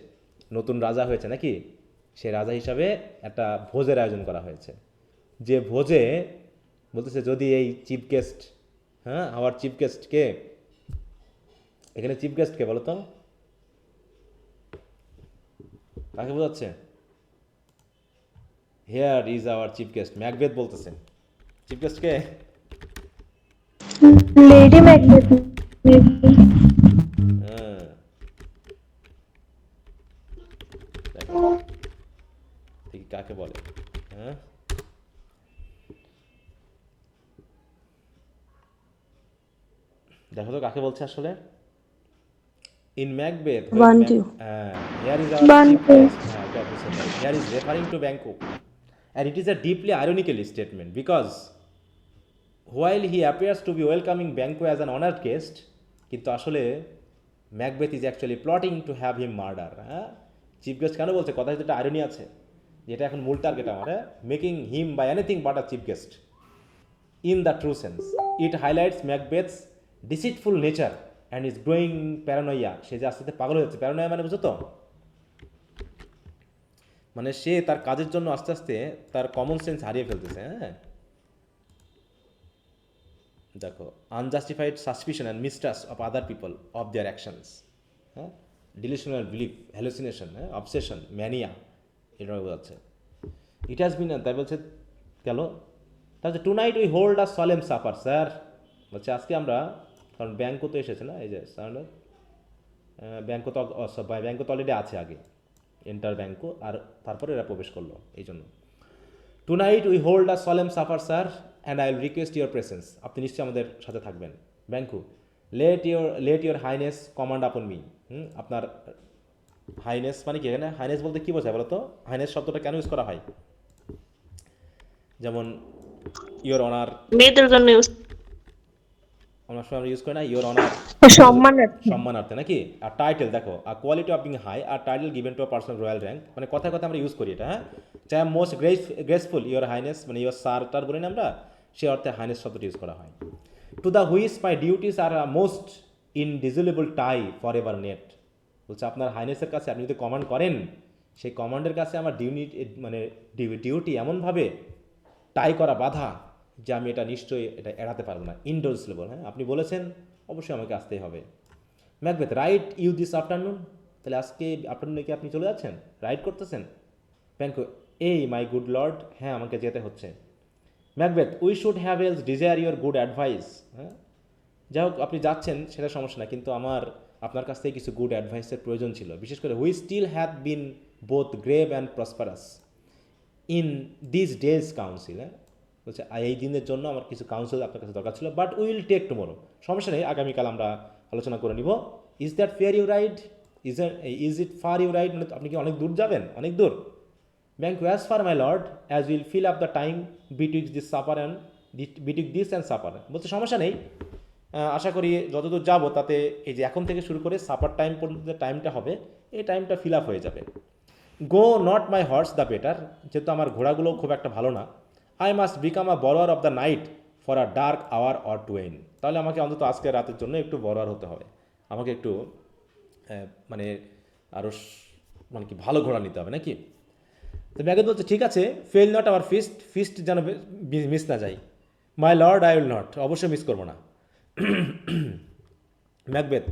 নতুন রাজা হয়েছে নাকি সে রাজা হিসাবে একটা ভোজের আয়োজন করা হয়েছে যে ভোজে বলতেছে যদি এই চিফ গেস্ট হ্যাঁ আওয়ার চিফ গেস্ট কে এখানে চিফ গেস্ট কে বলো তো কাকে বোঝাচ্ছে here is our chief guest Macbeth বলতেছেন চিফ গেস্ট কে লেডি ম্যাকবেথ হ্যাঁ দেখি কাকে বলে হ্যাঁ দেখো তো কাকে বলছে আসলে in Macbeth here is our chief guest here is referring to Banquo and it is a deeply ironical statement because while he appears to be welcoming Banquo as an honored guest কিন্তু আসলে Macbeth is actually plotting to have him murder হ্যাঁ chief guest কেন বলছে কথা যেটা irony আছে যেটা এখন মূল টার্গেট আমার making him by anything but a chief guest in the true sense it highlights Macbeth's deceitful nature and his growing paranoia সে যে আস্তে আস্তে পাগল হয়ে যাচ্ছে প্যারানোয়া মানে বুঝো তো মানে সে তার কাজের জন্য আস্তে আস্তে তার কমন সেন্স হারিয়ে ফেলতেছে হ্যাঁ দেখো unjustified suspicion and mistrust of other people of their actions হ্যাঁ ডিলিউশনাল বিলিফ হ্যালুসিনেশন হ্যাঁ অবসেশন ম্যানিয়া এটা বোঝাচ্ছে ইট হ্যাজ বিন তাই বলছে গেল তাহলে tonight we hold a solemn supper sir বলছে আজকে আমরা, কারণ ব্যাংকও তো এসেছে না, এই যে সাউন্ডার ব্যাংকও তো ব্যাংকও তো অলরেডি আছে আগে, এন্টার ব্যাংকও, আর তারপরে এরা প্রবেশ করলো এই জন্য। Tonight we hold a solemn supper sir and I will request your presence, আপনি নিশ্চয়ই আমাদের সাথে থাকবেন। Banquo let your highness command upon me. আপনার হাইনেস মানে কি, এখানে হাইনেস বলতে কী বোঝায় বলো তো? হাইনেস শব্দটা কেন ইউজ করা হয়? যেমন ইওর অনার, মেয়েদের জন্য অনেক সময় আমরা ইউজ করি না ইওর অনার, সম্মানার্থে নাকি? আর টাইটেল দেখো, আর কোয়ালিটি অফ বিং হাই আর title given to a person royal rank, মানে কথায় কথা আমরা ইউজ করি এটা, হ্যাঁ। চাই মোস্ট গ্রেসফুল ইওর হাইনেস, মানে ইওর সার টার বলি না আমরা, সে অর্থে হাইনেস শব্দটি ইউজ করা হয়। To the which my duties are most indissoluble tie for ever knit, বলছে আপনার হাইনেসের কাছে আপনি যদি কমান্ড করেন, সেই কমান্ডের কাছে আমার ডিউটি এমনভাবে টাই করা বাধা যে আমি এটা নিশ্চয়ই এটা এড়াতে পারবো না। ইনডোর্সলেবল, হ্যাঁ, আপনি বলেছেন অবশ্যই আমাকে আসতেই হবে। Macbeth ride you this afternoon, তাহলে আজকে আফটারনুনে কি আপনি চলে যাচ্ছেন, রাইড করতেছেন? ব্যাংকো এই মাই গুড লর্ড, হ্যাঁ আমাকে যেতে হচ্ছে। Macbeth we should have else desire your good advice, হ্যাঁ যাই হোক আপনি যাচ্ছেন সেটা সমস্যা না, কিন্তু আমার আপনার কাছ থেকে কিছু গুড অ্যাডভাইসের প্রয়োজন ছিল, বিশেষ করে we still have been both grave and prosperous in this day's council, হ্যাঁ বলছে এই দিনের জন্য আমার কিছু কাউন্সিল আপনার কাছে দরকার ছিল, বাট উইল টেক টুমোরো, সমস্যা নেই, আগামীকাল আমরা আলোচনা করে নিব। Is that fair you ride, is it far you ride, মানে আপনি কি অনেক দূর যাবেন? অনেক দূর। Banquo as far my lord as will fill up the time between this supper and supper, বলছে সমস্যা নেই, আশা করি যতদূর যাবো তাতে এই যে এখন থেকে শুরু করে সাপার টাইম পর্যন্ত যে টাইমটা হবে, এই টাইমটা ফিল আপ হয়ে যাবে। Go not my horse the better, যেহেতু আমার ঘোড়াগুলো খুব একটা ভালো না, I must become a borrower of the night for a dark hour or twain, তাহলে আমাকে অন্তত আজকে রাতের জন্য একটু বরোয়ার হতে হবে, আমাকে একটু মানে আরও মানে কি ভালো ঘোড়া নিতে হবে নাকি? তো ম্যাগেথ বলছে ঠিক আছে, ফেল নট আওয়ার ফিস্ট যেন মিস না যায়। My lord I will not, অবশ্যই মিস করবো না। Macbeth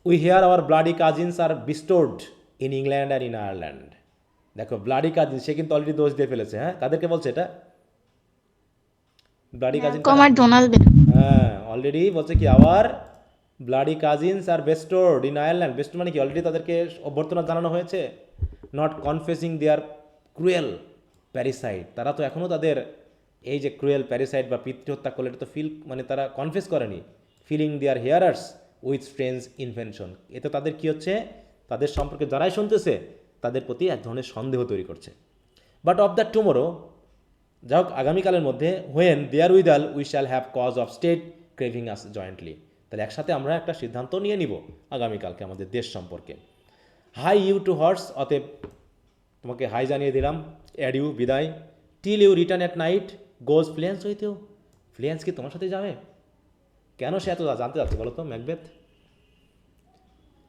we hear our bloody cousins are bestowed in England আর ইন আয়ারল্যান্ড, দেখো ব্লাডি কাজিন, সে কিন্তু অলরেডি দোষ দিয়ে ফেলেছে, হ্যাঁ কাদেরকে বলছে এটা? ব্লাডি কাজিন, কমার ডোনাল্ড হ্যাঁ অলরেডি বলছে কি our bloody cousins are bestowed in Ireland, bestowed মানে কি অলরেডি তাদেরকে অভ্যর্থনা জানানো হয়েছে। নট কনফেসিং দেয়ার ক্রুয়েল প্যারিসাইড, তারা তো এখনও তাদের এই যে ক্রুয়েল প্যারিসাইড বা পিতৃহত্যা করলে এটা তো মানে তারা কনফেস করেনি। Filling their hearers with strange invention, এতে তাদের কি হচ্ছে, তাদের সম্পর্কে যারাই শুনতেছে তাদের প্রতি এক ধরনের সন্দেহ তৈরি করছে। বাট অফ দ্য টুমোরো, যা হোক আগামীকালের মধ্যে, when therewithal we shall have cause of state craving us jointly, তাহলে একসাথে আমরা একটা সিদ্ধান্ত নিয়ে নিব আগামীকালকে আমাদের দেশ সম্পর্কে। হাই ইউ টু হর্স, অতএব তোমাকে হাই জানিয়ে দিলাম, অ্যাড ইউ বিদায়। Till you return at night goes Fleance with you, Fleance কি তোমার সাথে যাবে? কেন সে এত জানতে চাচ্ছে বলো তো ম্যাকবেথ,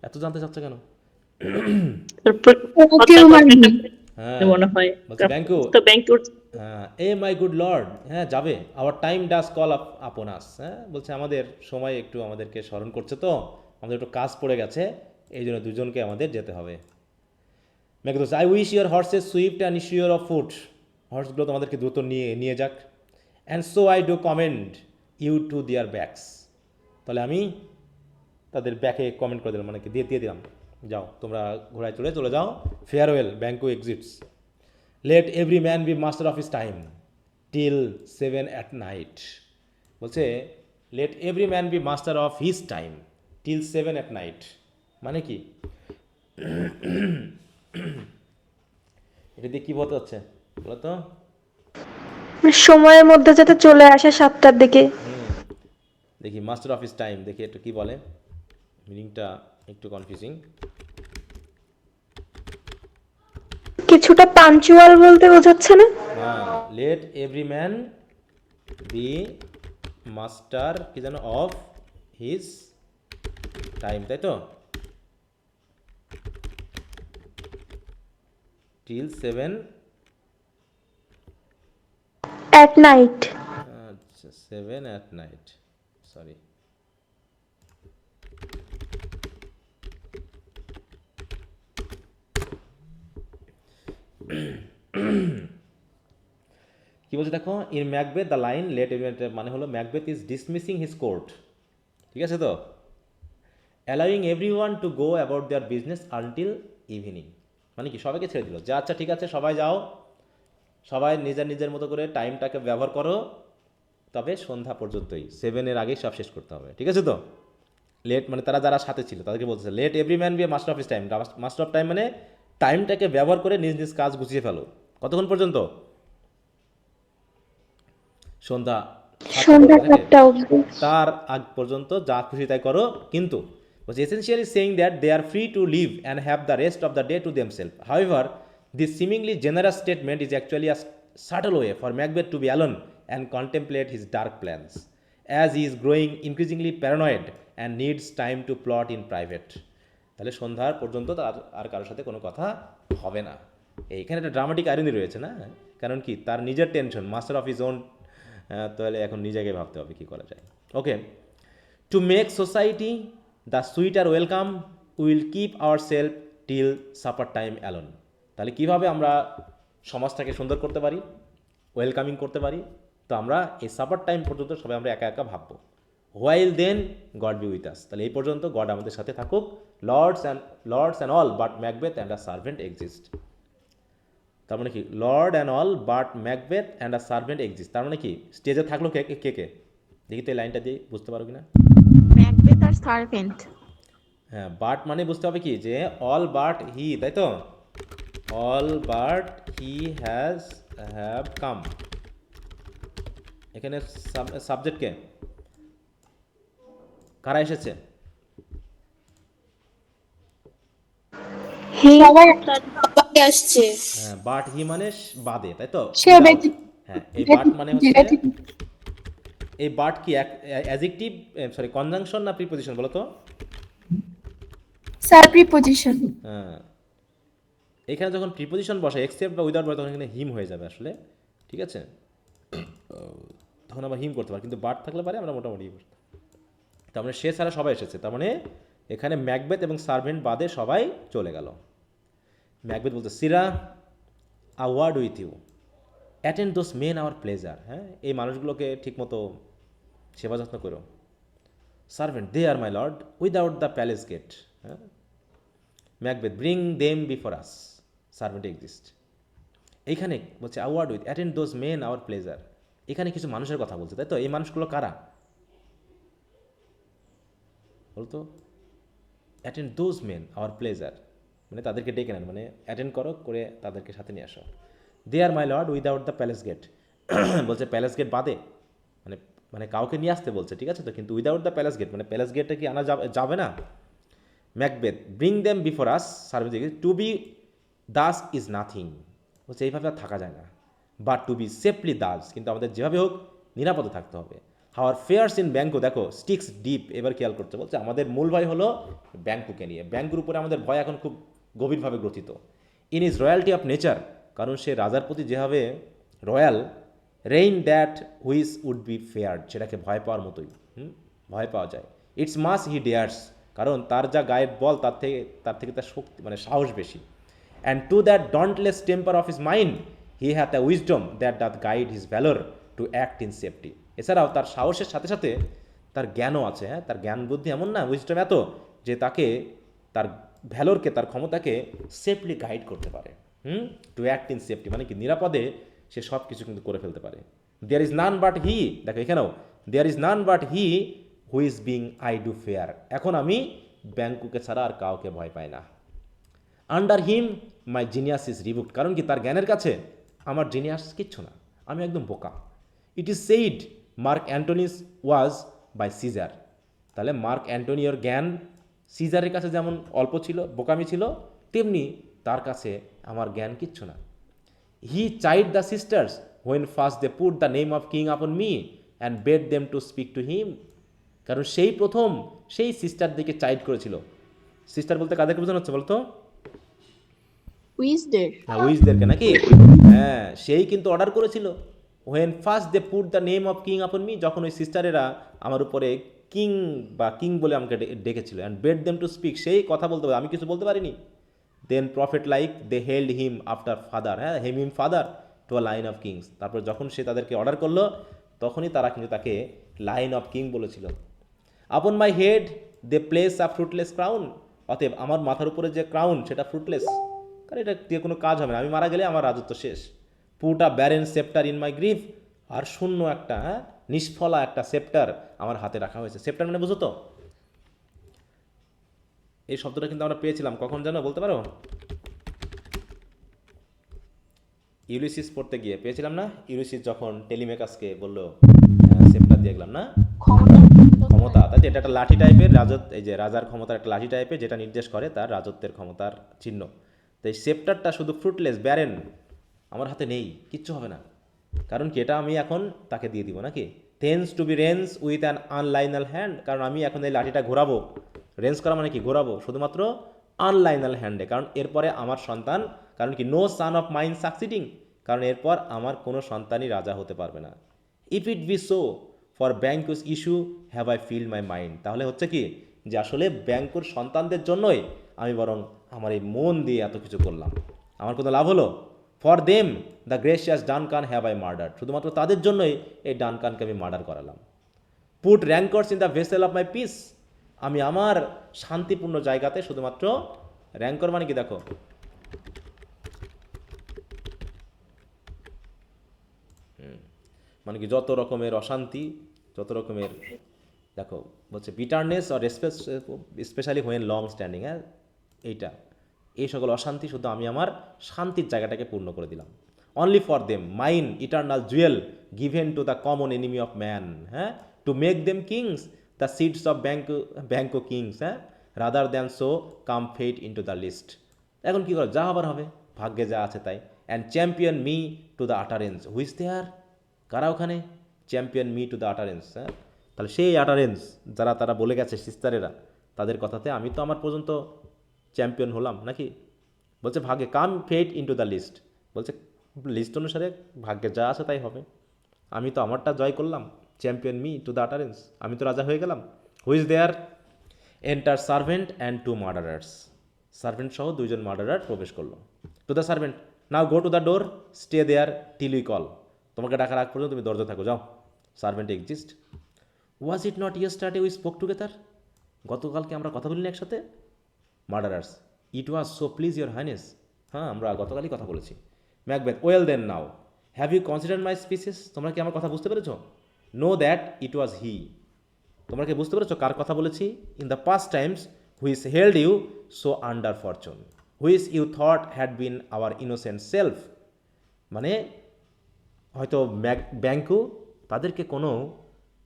এত জানতে চাচ্ছে কেন? হ্যাঁ মনে হয় বলছে ব্যাংকু, তো ব্যাংকুর এ মাই গুড লর্ড, হ্যাঁ যাবে, our time does call up upon us, হ্যাঁ বলছে আমাদের সময় একটু আমাদেরকে স্মরণ করছে, তো আমাদের একটু কাজ পড়ে গেছে, এই জন্য দুজনকে আমাদের যেতে হবে। ম্যাকডোস I wish your horses swift and sure of foot, হর্সগুলো তোমাদেরকে দ্রুত নিয়ে যাক। And so I do commend you to their backs, তাহলে আমি তাদের ব্যাকে কমেন্ট করে দিলাম, মানে কি দিয়ে দিলাম, যাও তোমরা ঘোড়ায় চলে যাও। Farewell, Banquo exits. Let every man be master of his time till 7 at night, বলছে let every man be master of his time till 7 at night, মানে কি এটা দিয়ে কী বলতে হচ্ছে বলো তো? সময়ের মধ্যে যাতে চলে আসে 7টার দিকে। দেখি মাস্টার অফ হিস টাইম, দেখি একটু কী বলে, মিনিংটা একটু কনফিউজিং। কিছুটা পাঞ্চুয়াল বলতে বোঝাচ্ছে না? হ্যাঁ, let every man be master কি যেন অফ হিজ টাইম, তাই তো? Till 7 at night। আচ্ছা 7 at night, সরি। কি বলছে দেখো, in Macbeth the line let মানে হলো Macbeth is dismissing his court, ঠিক আছে তো, allowing everyone to go about their business until evening, মানে কি সবাইকে ছেড়ে দিল যে আচ্ছা ঠিক আছে সবাই যাও, সবাই নিজের নিজের মতো করে টাইমটাকে ব্যবহার করো, তবে সন্ধ্যা পর্যন্তই, 7-এর আগেই সব শেষ করতে হবে, ঠিক আছে তো। লেট মানে তারা যারা সাথে ছিল তাদেরকে বলতেছে let every man be a master of his time, master of time মানে টাইমটাকে ব্যবহার করে নিজ নিজ কাজ গুছিয়ে ফেলো, কতক্ষণ পর্যন্ত, সন্ধ্যা সন্ধ্যা 7টা, সাতটা অবধি। তার আগ পর্যন্ত যা খুশি তাই করো, কিন্তু was essentially saying that they are free to live and have the rest of the day to themselves. However, this seemingly generous statement is actually a subtle way for Macbeth to be alone and contemplate his dark plans, as he is growing increasingly paranoid and needs time to plot in private. তাহলে সন্ধ্যার পর্যন্ত তার আর কারোর সাথে কোনো কথা হবে না। এইখানে একটা ড্রামাটিক আইরনি রয়েছে না, কারণ কি তার নিজের tension, master of his own, তাহলে এখন নিজেকে ভাবতে হবে কী করা যায়। Okay, to make society the sweeter welcome will keep our self till supper time alone. তাহলে কীভাবে আমরা সমাজটাকে সুন্দর করতে পারি, ওয়েলকামিং করতে পারি, তো আমরা এই সাপার টাইম পর্যন্ত সবাই আমরা একা একা ভাববো। While then God be with us, তাহলে এই পর্যন্ত গড আমাদের সাথে থাকুক। Lords and all but Macbeth and a servant exist, তার মানে কি lord and all but Macbeth and a servant exist, তার মানে কি স্টেজে থাকলো কে কে কে, দেখি তো এই লাইনটা দিয়ে বুঝতে পারো কিনা। ম্যাকবেথ আর সার্ভেন্ট। হ্যাঁ, বাট মানে বুঝতে হবে কি যে অল বাট হি, তাই তো, all but he have come, এখানে সাবজেক্টকে কারা এসেছে, সবাই সবাই আসছে। হ্যাঁ, বাট হি মানে বাদে, তাই তো, সে ব্যক্তি হ্যাঁ, এই বাট মানে হচ্ছে, যেটা ঠিক এই বাট কি অ্যাডজেক্টিভ, সরি কনজাংশন না প্রিপোজিশন বলো তো। Sir preposition. হ্যাঁ, এখানে যখন প্রিপোজিশন বসে এক্সেপ্ট বা উইদাউট বসে তখন এখানে হিম হয়ে যাবে আসলে, ঠিক আছে, তখন আবার হিম করতে পারি, কিন্তু বাট থাকলে পারে আমরা মোটামুটি, তার মানে সে ছাড়া সবাই এসেছে, তার মানে এখানে ম্যাকবেথ এবং সার্ভেন্ট বাদে সবাই চলে গেল। ম্যাকবেথ বলতে sirrah a word with you attend those men our pleasure, হ্যাঁ এই মানুষগুলোকে ঠিকমতো সেবা যত্ন করো। Servant they are my lord without the palace gate, হ্যাঁ Macbeth bring them before us, servant exit. এইখানে বলছে a word with attend those men our pleasure, এখানে কিছু মানুষের কথা বলছে, তাই তো, এই মানুষগুলো কারা বলতো, attend those men our pleasure মানে তাদেরকে ডেকে নেন, মানে অ্যাটেন্ড করো করে তাদেরকে সাথে নিয়ে আসো। They are my lord without the palace gate, বলছে প্যালেস গেট বাদে, মানে মানে কাউকে নিয়ে আসতে বলছে, ঠিক আছে তো, কিন্তু উইদাউট দ্য প্যালেস গেট মানে প্যালেস গেটটা কি আনা যাবে না। Macbeth bring them before us, service to be thus is nothing, বলছে এইভাবে আর থাকা যায় না, but to be safely thus, কিন্তু আমাদের যেভাবে হোক নিরাপদে থাকতে হবে। হাওয়ার ফেয়ার্স ইন ব্যাঙ্কু, দেখো স্টিক্স ডিপ, এবার খেয়াল করতে বলছে আমাদের মূল ভয় হলো ব্যাঙ্কুকে নিয়ে, ব্যাঙ্কুর উপরে আমাদের ভয় এখন খুব গভীরভাবে গ্রথিত। In his royalty of nature, কারণ সে রাজার প্রতি যেভাবে royal, reigns that which would be feared, সেটাকে ভয় পাওয়ার মতোই, ভয় পাওয়া যায়। ইটস মাস হি ডেয়ার্স, কারণ তার যা গায়ের বল তার থেকে তার শক্তি মানে সাহস বেশি। And to that dauntless temper of his mind he hath a wisdom that doth guide his valour to act in safety. এছাড়াও তার সাহসের সাথে সাথে তার জ্ঞানও আছে, হ্যাঁ তার জ্ঞান বুদ্ধি এমন না, উইজডম এত যে তাকে তার ভ্যালোরকে, তার ক্ষমতাকে সেফলি গাইড করতে পারে। টু অ্যাক্ট ইন সেফটি মানে কি নিরাপদে সে সব কিছু কিন্তু করে ফেলতে পারে। দেয়ার ইজ নান বাট হি, দেখো এখানেও there is none but he who is being I do fear, এখন আমি ব্যাঙ্কুকে ছাড়া আর কাউকে ভয় পাই না। Under him my genius is rebuked, কারণ কি তার জ্ঞানের কাছে আমার জিনিয়াস কিচ্ছু না, আমি একদম বোকা। It is said Mark Antony's was by Caesar, তাহলে মার্ক অ্যান্টোনিওর জ্ঞান সিজারের কাছে যেমন অল্প ছিল, বোকামি ছিল, তেমনি তার কাছে আমার জ্ঞান কিচ্ছু না। He chid the sisters when first they put the name of king upon me and bade them to speak to him, কারণ সেই প্রথম সেই সিস্টারদেরকে চাইড করেছিল। সিস্টার বলতে কাদেরকে বোঝানো হচ্ছে বলতো, উইজদের। হ্যাঁ উইজদেরকে নাকি, হ্যাঁ সেই কিন্তু অর্ডার করেছিল। When first they put the name of king upon me, যখন ওই সিস্টারেরা আমার উপরে কিং বা কিং বলে আমাকে ডেকেছিল, and bade them to speak, সেই কথা বলতে হবে, আমি কিছু বলতে পারিনি। Then prophet like they hailed him after father, হ্যাঁ হেম him father, to a line of kings. তারপর যখন সে তাদেরকে অর্ডার করলো তখনই তারা কিন্তু তাকে লাইন অফ কিং বলেছিল। Upon my head they place a fruitless crown, অতএব আমার মাথার উপরে যে ক্রাউন সেটা ফ্রুটলেস, কারণ এটা দিয়ে কোনো কাজ হবে না, আমি মারা গেলে আমার রাজত্ব শেষ। Put a barren sceptre in my grip, আর শূন্য একটা নিষ্ফলা একটা সেপ্টার আমার হাতে রাখা হয়েছে। সেপ্টার মানে বুঝো তো? এই শব্দটা কিন্তু আমরা পেয়েছিলাম কখন জানো, বলতে পারো? ইউলিসিস পড়তে গিয়ে পেয়েছিলাম না? ইউলিসিস যখন টেলিমেকাসকে বললো সেপ্টার দিয়ে গেলাম না, ক্ষমতা, তাই এটা একটা লাঠি টাইপের রাজত্ব, এই যে রাজার ক্ষমতার একটা লাঠি টাইপের, যেটা নির্দেশ করে তার রাজত্বের ক্ষমতার চিহ্ন। তো এই সেপ্টারটা শুধু ফ্রুটলেস ব্যারেন আমার হাতে নেই, কিচ্ছু হবে না, কারণ কি এটা আমি এখন তাকে দিয়ে দিব নাকি? Thence to be wrenched with an unlineal hand, কারণ আমি এখন এই লাঠিটা ঘোরাবো। রেন্স করা মানে কি? ঘোরাবো, শুধুমাত্র আনলাইনাল হ্যান্ডে, কারণ এরপরে আমার সন্তান, কারণ কি no son of mine succeeding, কারণ এরপর আমার কোনো সন্তানই রাজা হতে পারবে না। If it be so for Banquo's issue have I filed my mind, তাহলে হচ্ছে কি যে আসলে ব্যাঙ্কুর সন্তানদের জন্যই আমি বরং আমার এই মন দিয়ে এত কিছু করলাম, আমার কোনো লাভ হলো? For them the gracious Duncan have I murder, শুধুমাত্র তাদের জন্যই এই ডানকানকে আমি মার্ডার করালাম। Put rancours in the vessel of my peace, আমি আমার শান্তিপূর্ণ জায়গাতে শুধুমাত্র, র্যাঙ্কর মানে কি দেখো, মানে কি যত রকমের অশান্তি, যত রকমের, দেখো বলছে bitterness or specially when long standing, এইটা, এই সকল অশান্তি শুধু আমি আমার শান্তির জায়গাটাকে পূর্ণ করে দিলাম। Only for them mine eternal jewel given to the common enemy of man, to make them kings the seeds of Banquo kings, rather than so come fate into the list. এখন কী করে, যা হবার হবে, ভাগ্যে যা আছে তাই। And champion me to the utterance which they are, কারা ওখানে? Champion me to the utterance, তাহলে সেই আটারেন্স যারা তারা বলে গেছে সিস্টারেরা, তাদের কথাতে আমি তো আমার পর্যন্ত চ্যাম্পিয়ন হলাম নাকি? বলছে ভাগ্যে কাম ফেট ইনটু দ্য লিস্ট, বলছে লিস্ট অনুসারে ভাগ্যে যা আছে তাই হবে, আমি তো আমারটা জয় করলাম। Champion me to the utterance, আমি তো রাজা হয়ে গেলাম। Who's there enter servant and two murderers, servant সহ দুইজন মার্ডারার প্রবেশ করলো। To the servant, now go to the door stay there till we call, তোমাকে ডাকার আগ পর্যন্ত তুমি দরজা থাকো, যাও। Servant exit. Was it not yesterday we spoke together, গতকালকে আমরা কথা বলিনি একসাথে? Murderers, it was so please your highness, হ্যাঁ আমরা গতকালই কথা বলেছি। Macbeth, well then now have you consider my speeches, তোমরা কি আমার কথা বুঝতে পেরেছো? নো দ্যাট ইট ওয়াজ হি, তোমরা কি বুঝতে পেরেছো কার কথা বলেছি? In the past times which held you so under fortune which you thought had been our innocent self, মানে হয়তো ব্যাঙ্কু তাদেরকে কোনো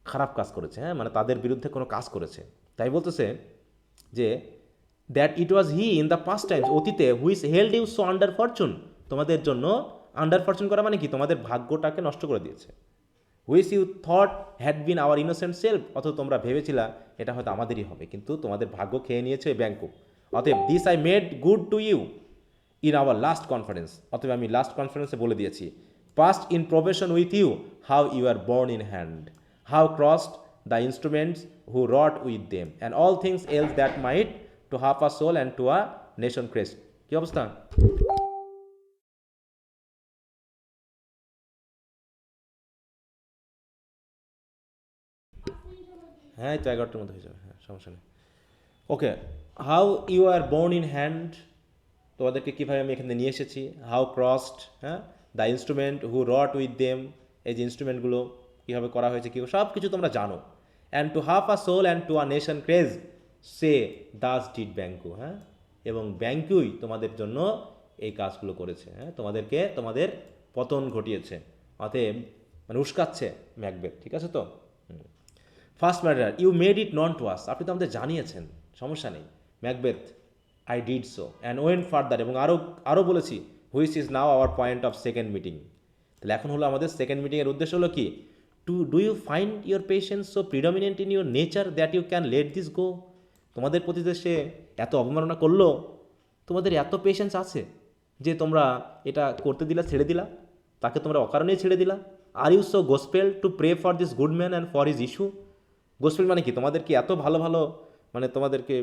খারাপ কাজ করেছে, মানে তাদের বিরুদ্ধে কোনো কাজ করেছে, তাই বলতেছে যে that it was he in the past times, অতীতে, which held you so under fortune, তোমাদের জন্য আন্ডার ফরচুন করা মানে কি তোমাদের ভাগ্যটাকে নষ্ট করে দিয়েছে। Which you thought had been our innocent self, অথবা তোমরা ভেবেছিলা এটা হয়তো আমাদেরই হবে, কিন্তু তোমাদের ভাগ্য খেয়ে নিয়েছে ব্যাঙ্কু। অতএব this I made good to you in our last conference, অতএব আমি লাস্ট কনফারেন্সে বলে দিয়েছি। Passed in probation with you how you were borne in hand, how crossed the instruments who wrought with them and all things else that might to half a soul and to a notion crazed. কী অবস্থা? হ্যাঁ এই তো 11টার মধ্যে হয়ে যাবে, হ্যাঁ সমস্যা নেই। Okay, how you were borne in hand, তোমাদেরকে কীভাবে আমি এখানে নিয়ে এসেছি। How crossed, the instrument who wrought with them, এই যে ইনস্ট্রুমেন্টগুলো কীভাবে করা হয়েছে, কী সব কিছু তোমরা জানো। And to half a soul and to a notion crazed say thus did Banquo, এবং ব্যাঙ্কুই তোমাদের জন্য এই কাজগুলো করেছে, তোমাদেরকে তোমাদের পতন ঘটিয়েছে, অতএব মানে উস্কাচ্ছে ম্যাকবেথ, ঠিক আছে তো? First matter you made it known to us, আপনি তো আমাদের জানিয়েছেন, সমস্যা নেই। Macbeth, I did so and went further, এবং আরও বলেছি, which is now our point of second meeting. তাহলে এখন হলো আমাদের সেকেন্ড মিটিংয়ের উদ্দেশ্য হলো কি, do you find your patience so predominant in your nature that you can let this go, তোমাদের প্রতি যে সে এত অবমাননা করলো, তোমাদের এত পেশেন্স আছে যে তোমরা এটা করতে দিলা, ছেড়ে দিলা, তাকে তোমরা অকারণেই ছেড়ে দিলা। Are you so gospel to pray for this good man and for his issue, gospel মানে কি, তোমাদের কি এত ভালো ভালো, মানে তোমাদেরকে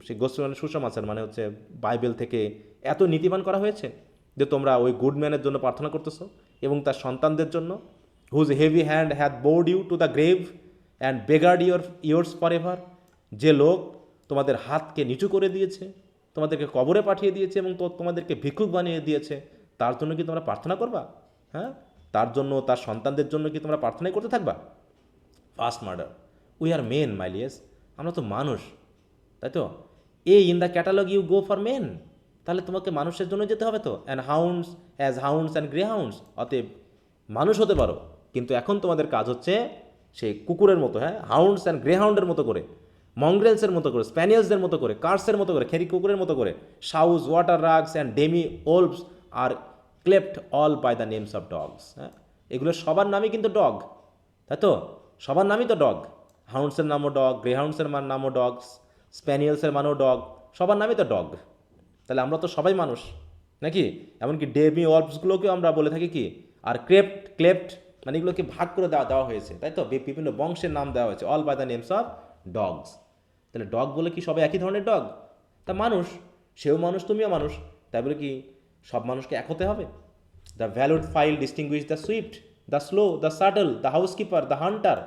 সেই গোসপেল মানে সুসমাচার, মানে হচ্ছে বাইবেল থেকে এত নীতিবান করা হয়েছে যে তোমরা ওই গুড ম্যানের জন্য প্রার্থনা করতেছো এবং তার সন্তানদের জন্য, whose heavy hand hath bowed you to the grave and beggared yours for ever, যে লোক তোমাদের হাতকে নিচু করে দিয়েছে, তোমাদেরকে কবরে পাঠিয়ে দিয়েছে এবং তোমাদেরকে ভিক্ষুক বানিয়ে দিয়েছে, তার জন্য কি তোমরা প্রার্থনা করবা? হ্যাঁ, তার জন্য, তার সন্তানদের জন্য কি তোমরা প্রার্থনাই করতে থাকবা? First murderer, we are men my liege, আমরা তো মানুষ, তাই তো? In the catalogue you go for men, তাহলে তোমাকে মানুষের জন্য যেতে হবে তো। And hounds as hounds and greyhounds, অতএব মানুষ হতে পারো, কিন্তু এখন তোমাদের কাজ হচ্ছে সেই কুকুরের মতো, হ্যাঁ, হাউন্ডস অ্যান্ড গ্রে হাউন্ডের মতো করে, মংগ্রেলসের মতো করে, স্প্যানিয়েলসদের মতো করে, কার্সের মতো করে, খেরি কুকুরের মতো করে। Shoughs, water rugs and demi wolves are clept all by the names of dogs. হ্যাঁ, এগুলো সবার নামই কিন্তু ডগ, তাই তো? সবার নামই তো ডগ। হাউন্ডসের নামও ডগ, গ্রে হাউন্ডসের নামও ডগ, স্প্যানিয়েলসের মানও ডগ, সবার নামই তো ডগ। তাহলে আমরা তো সবাই মানুষ নাকি? এমনকি ডেমি ওলভসগুলোকেও আমরা বলে থাকি কি, আর ক্লেপ্ট মানে এগুলোকে ভাগ করে দেওয়া হয়েছে, তাই তো? বিভিন্ন বংশের নাম দেওয়া হয়েছে, all by the names of dogs. তাহলে ডগ বলে কি সবাই একই ধরনের ডগ? তা মানুষ, সেও মানুষ, তুমিও মানুষ, তাই বলে কি সব মানুষকে এক হতে হবে? The valued file distinguished the Swift, the slow, the subtle, the housekeeper, the Hunter.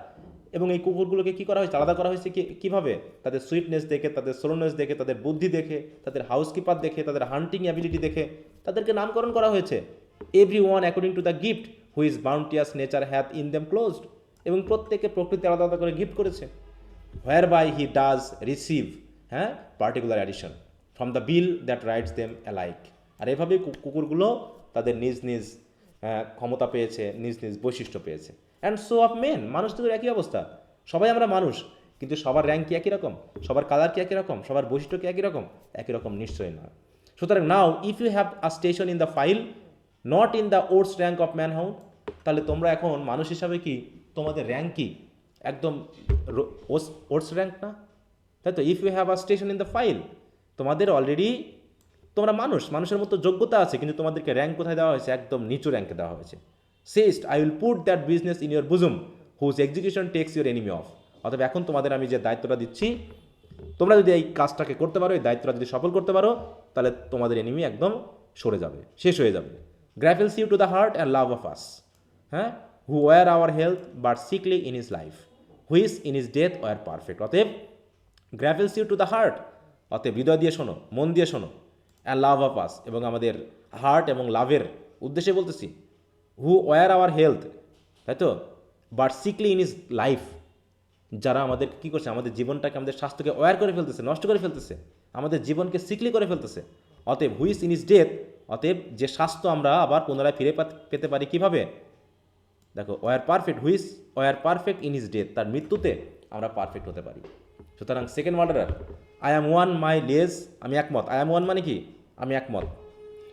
এবং এই কুকুরগুলোকে কী করা হয়েছে, আলাদা করা হয়েছে কীভাবে? তাদের সুইটনেস দেখে, তাদের স্লোনেস দেখে, তাদের বুদ্ধি দেখে, তাদের হাউসকিপার দেখে, তাদের হান্টিং অ্যাবিলিটি দেখে তাদেরকে নামকরণ করা হয়েছে। Every one according to the gift which bounteous nature hath in them closed, এবং প্রত্যেকে প্রকৃতি আলাদা আলাদা করে গিফট করেছে। Whereby he does receive, হ্যাঁ, particular addition from the bill that writes them alike. আর এভাবেই কুকুরগুলো তাদের নিজ নিজ ক্ষমতা পেয়েছে, নিজ নিজ বৈশিষ্ট্য পেয়েছে। অ্যান্ড সো অফ মেন, মানুষদের একই অবস্থা, সবাই আমরা মানুষ, কিন্তু সবার র্যাঙ্ক কি একই রকম? সবার কালার কি একই রকম? সবার বৈশিষ্ট্য কি একই রকম? একই রকম নিশ্চয়ই না। সুতরাং now if you have a station in the file not in the ওটস র্যাঙ্ক অফ ম্যান হাউন্ড, তাহলে তোমরা এখন মানুষ হিসাবে কি, তোমাদের র্যাঙ্ক কি একদম ওটস র্যাঙ্ক না, তাই তো? If you have a station in the file, তোমাদের অলরেডি, তোমরা মানুষ, মানুষের মতো যোগ্যতা আছে, কিন্তু তোমাদেরকে র্যাঙ্ক কোথায় দেওয়া হয়েছে? একদম নিচু র্যাঙ্কে দেওয়া হয়েছে। সেস্ট I will put that business in your bosoms whose execution takes your enemy off. অথবা এখন তোমাদের আমি যে দায়িত্বটা দিচ্ছি, তোমরা যদি এই কাজটাকে করতে পারো, এই দায়িত্বটা যদি সফল করতে পারো, তাহলে তোমাদের এনিমি একদম সরে যাবে, শেষ হয়ে যাবে। Grapples you to the heart and love of us, হ্যাঁ, who wear our health but sickly in his life, which in his death were perfect. অতএব grapples you to the heart, অতএব হৃদয় দিয়ে শোনো, মন দিয়ে শোনো, অ্যান্ড লাভ অফ আস, এবং আমাদের হার্ট এবং লাভের উদ্দেশ্যে বলতেছি। হু ওয়ার আওয়ার হেলথ, তাই তো, but sickly in is life, যারা আমাদের কী করছে, আমাদের জীবনটাকে, আমাদের স্বাস্থ্যকে ওয়্যার করে ফেলতেছে, নষ্ট করে ফেলতেছে, আমাদের জীবনকে সিকলি করে ফেলতেছে। অতএব হুইস ইন ইজ ডেথ, অতএব যে স্বাস্থ্য আমরা আবার পুনরায় ফিরে পেতে পারি কীভাবে? দেখো, were perfect, which were perfect in his death, তার মৃত্যুতে আমরা পারফেক্ট হতে পারি। সুতরাং second murderer, I am one my liege, আমি একমত। আই অ্যাম ওয়ান মানে কি? আমি একমত।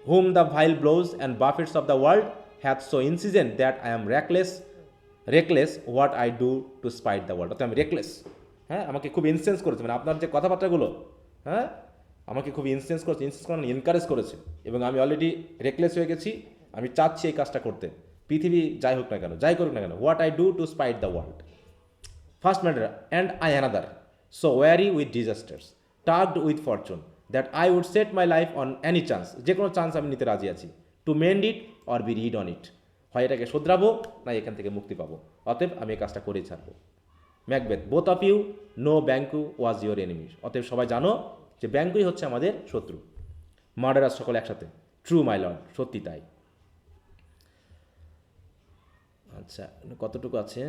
Hmm the vile blows and buffets of the world hath so incensed that I am reckless what I do to spite the world. অর্থাৎ আমি reckless, হ্যাঁ, আমাকে খুব ইনসেন্স করেছে, মানে আপনার যে কথাবার্তাগুলো, হ্যাঁ, আমাকে খুব ইনসেন্স করেছে, এনকারেজ করেছে, এবং আমি অলরেডি রেকলেস হয়ে গেছি। আমি চাচ্ছি এই কাজটা করতে, পৃথিবী যাই হোক না কেন, যাই করুক না কেন। What I do to spite the world. First murderer, and I another, so weary with disasters, tugged with fortune, that I would set my life on any chance, যে কোনো চান্স আমি নিতে রাজি আছি, to mend it or be rid on it, হয় এটাকে শোধরাবো না এখান থেকে মুক্তি পাবো, অতএব আমি এই কাজটা করেই ছাড়বো। Macbeth, both of you know Banquo was your enemy, অতএব সবাই জানো যে ব্যাঙ্কুই হচ্ছে আমাদের শত্রু। মার্ডারার সকলে একসাথে, ট্রু মাই লর্ড, সত্যি তাই। আচ্ছা, কতটুকু আছে?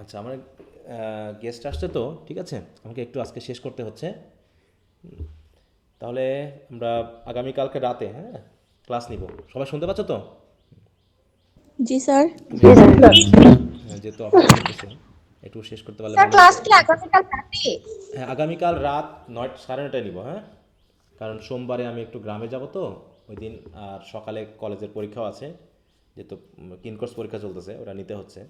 আচ্ছা, আমার গেস্ট আসছে তো, ঠিক আছে, আমাকে একটু আজকে শেষ করতে হচ্ছে। তাহলে আমরা আগামীকালকে রাতে, হ্যাঁ, ক্লাস নিব। সবাই শুনতে পাচ্ছ তো? জি স্যার। যেহেতু অফিস করতেছে, একটু শেষ করতে পারলে ভালো। ক্লাস কি আগামীকাল রাতে? হ্যাঁ, আগামীকাল রাত 9:30 নিব, হ্যাঁ, কারণ সোমবারে আমি একটু গ্রামে যাব তো ওই দিন, আর সকালে কলেজের পরীক্ষাও আছে, যেহেতু কিনকোর্স পরীক্ষা চলতেছে, ওটা নিতে হচ্ছে,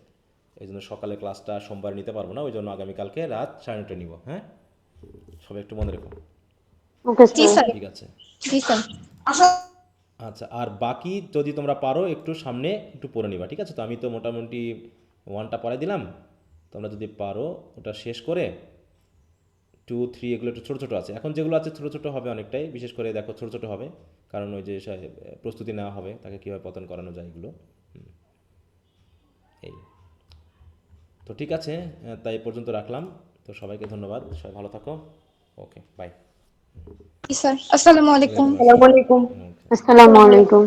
এই জন্য সকালে ক্লাসটা সোমবার নিতে পারবো না, ওই জন্য আগামীকালকে রাত 9:30 নিব। হ্যাঁ, সবাই একটু মনে রেখো। ঠিক আছে। আচ্ছা, আর বাকি যদি তোমরা পারো একটু সামনে একটু পড়ে নিবা, ঠিক আছে? তো আমি তো মোটামুটি 1টা পড়াই দিলাম, তোমরা যদি পারো ওটা শেষ করে 2, 3 এগুলো একটু ছোটো ছোটো আছে। এখন যেগুলো আছে ছোটো ছোটো হবে অনেকটাই, বিশেষ করে দেখো ছোটো ছোটো হবে, কারণ ওই যে প্রস্তুতি নেওয়া হবে তাকে কীভাবে পতন করানো যায় এগুলো। এই তো ঠিক আছে, তাই এ পর্যন্ত রাখলাম। তো সবাইকে ধন্যবাদ, সবাই ভালো থাকো। ওকে, বাই। স্যার আসসালামু আলাইকুম। ওয়ালাইকুম আসসালাম। আসসালামু আলাইকুম।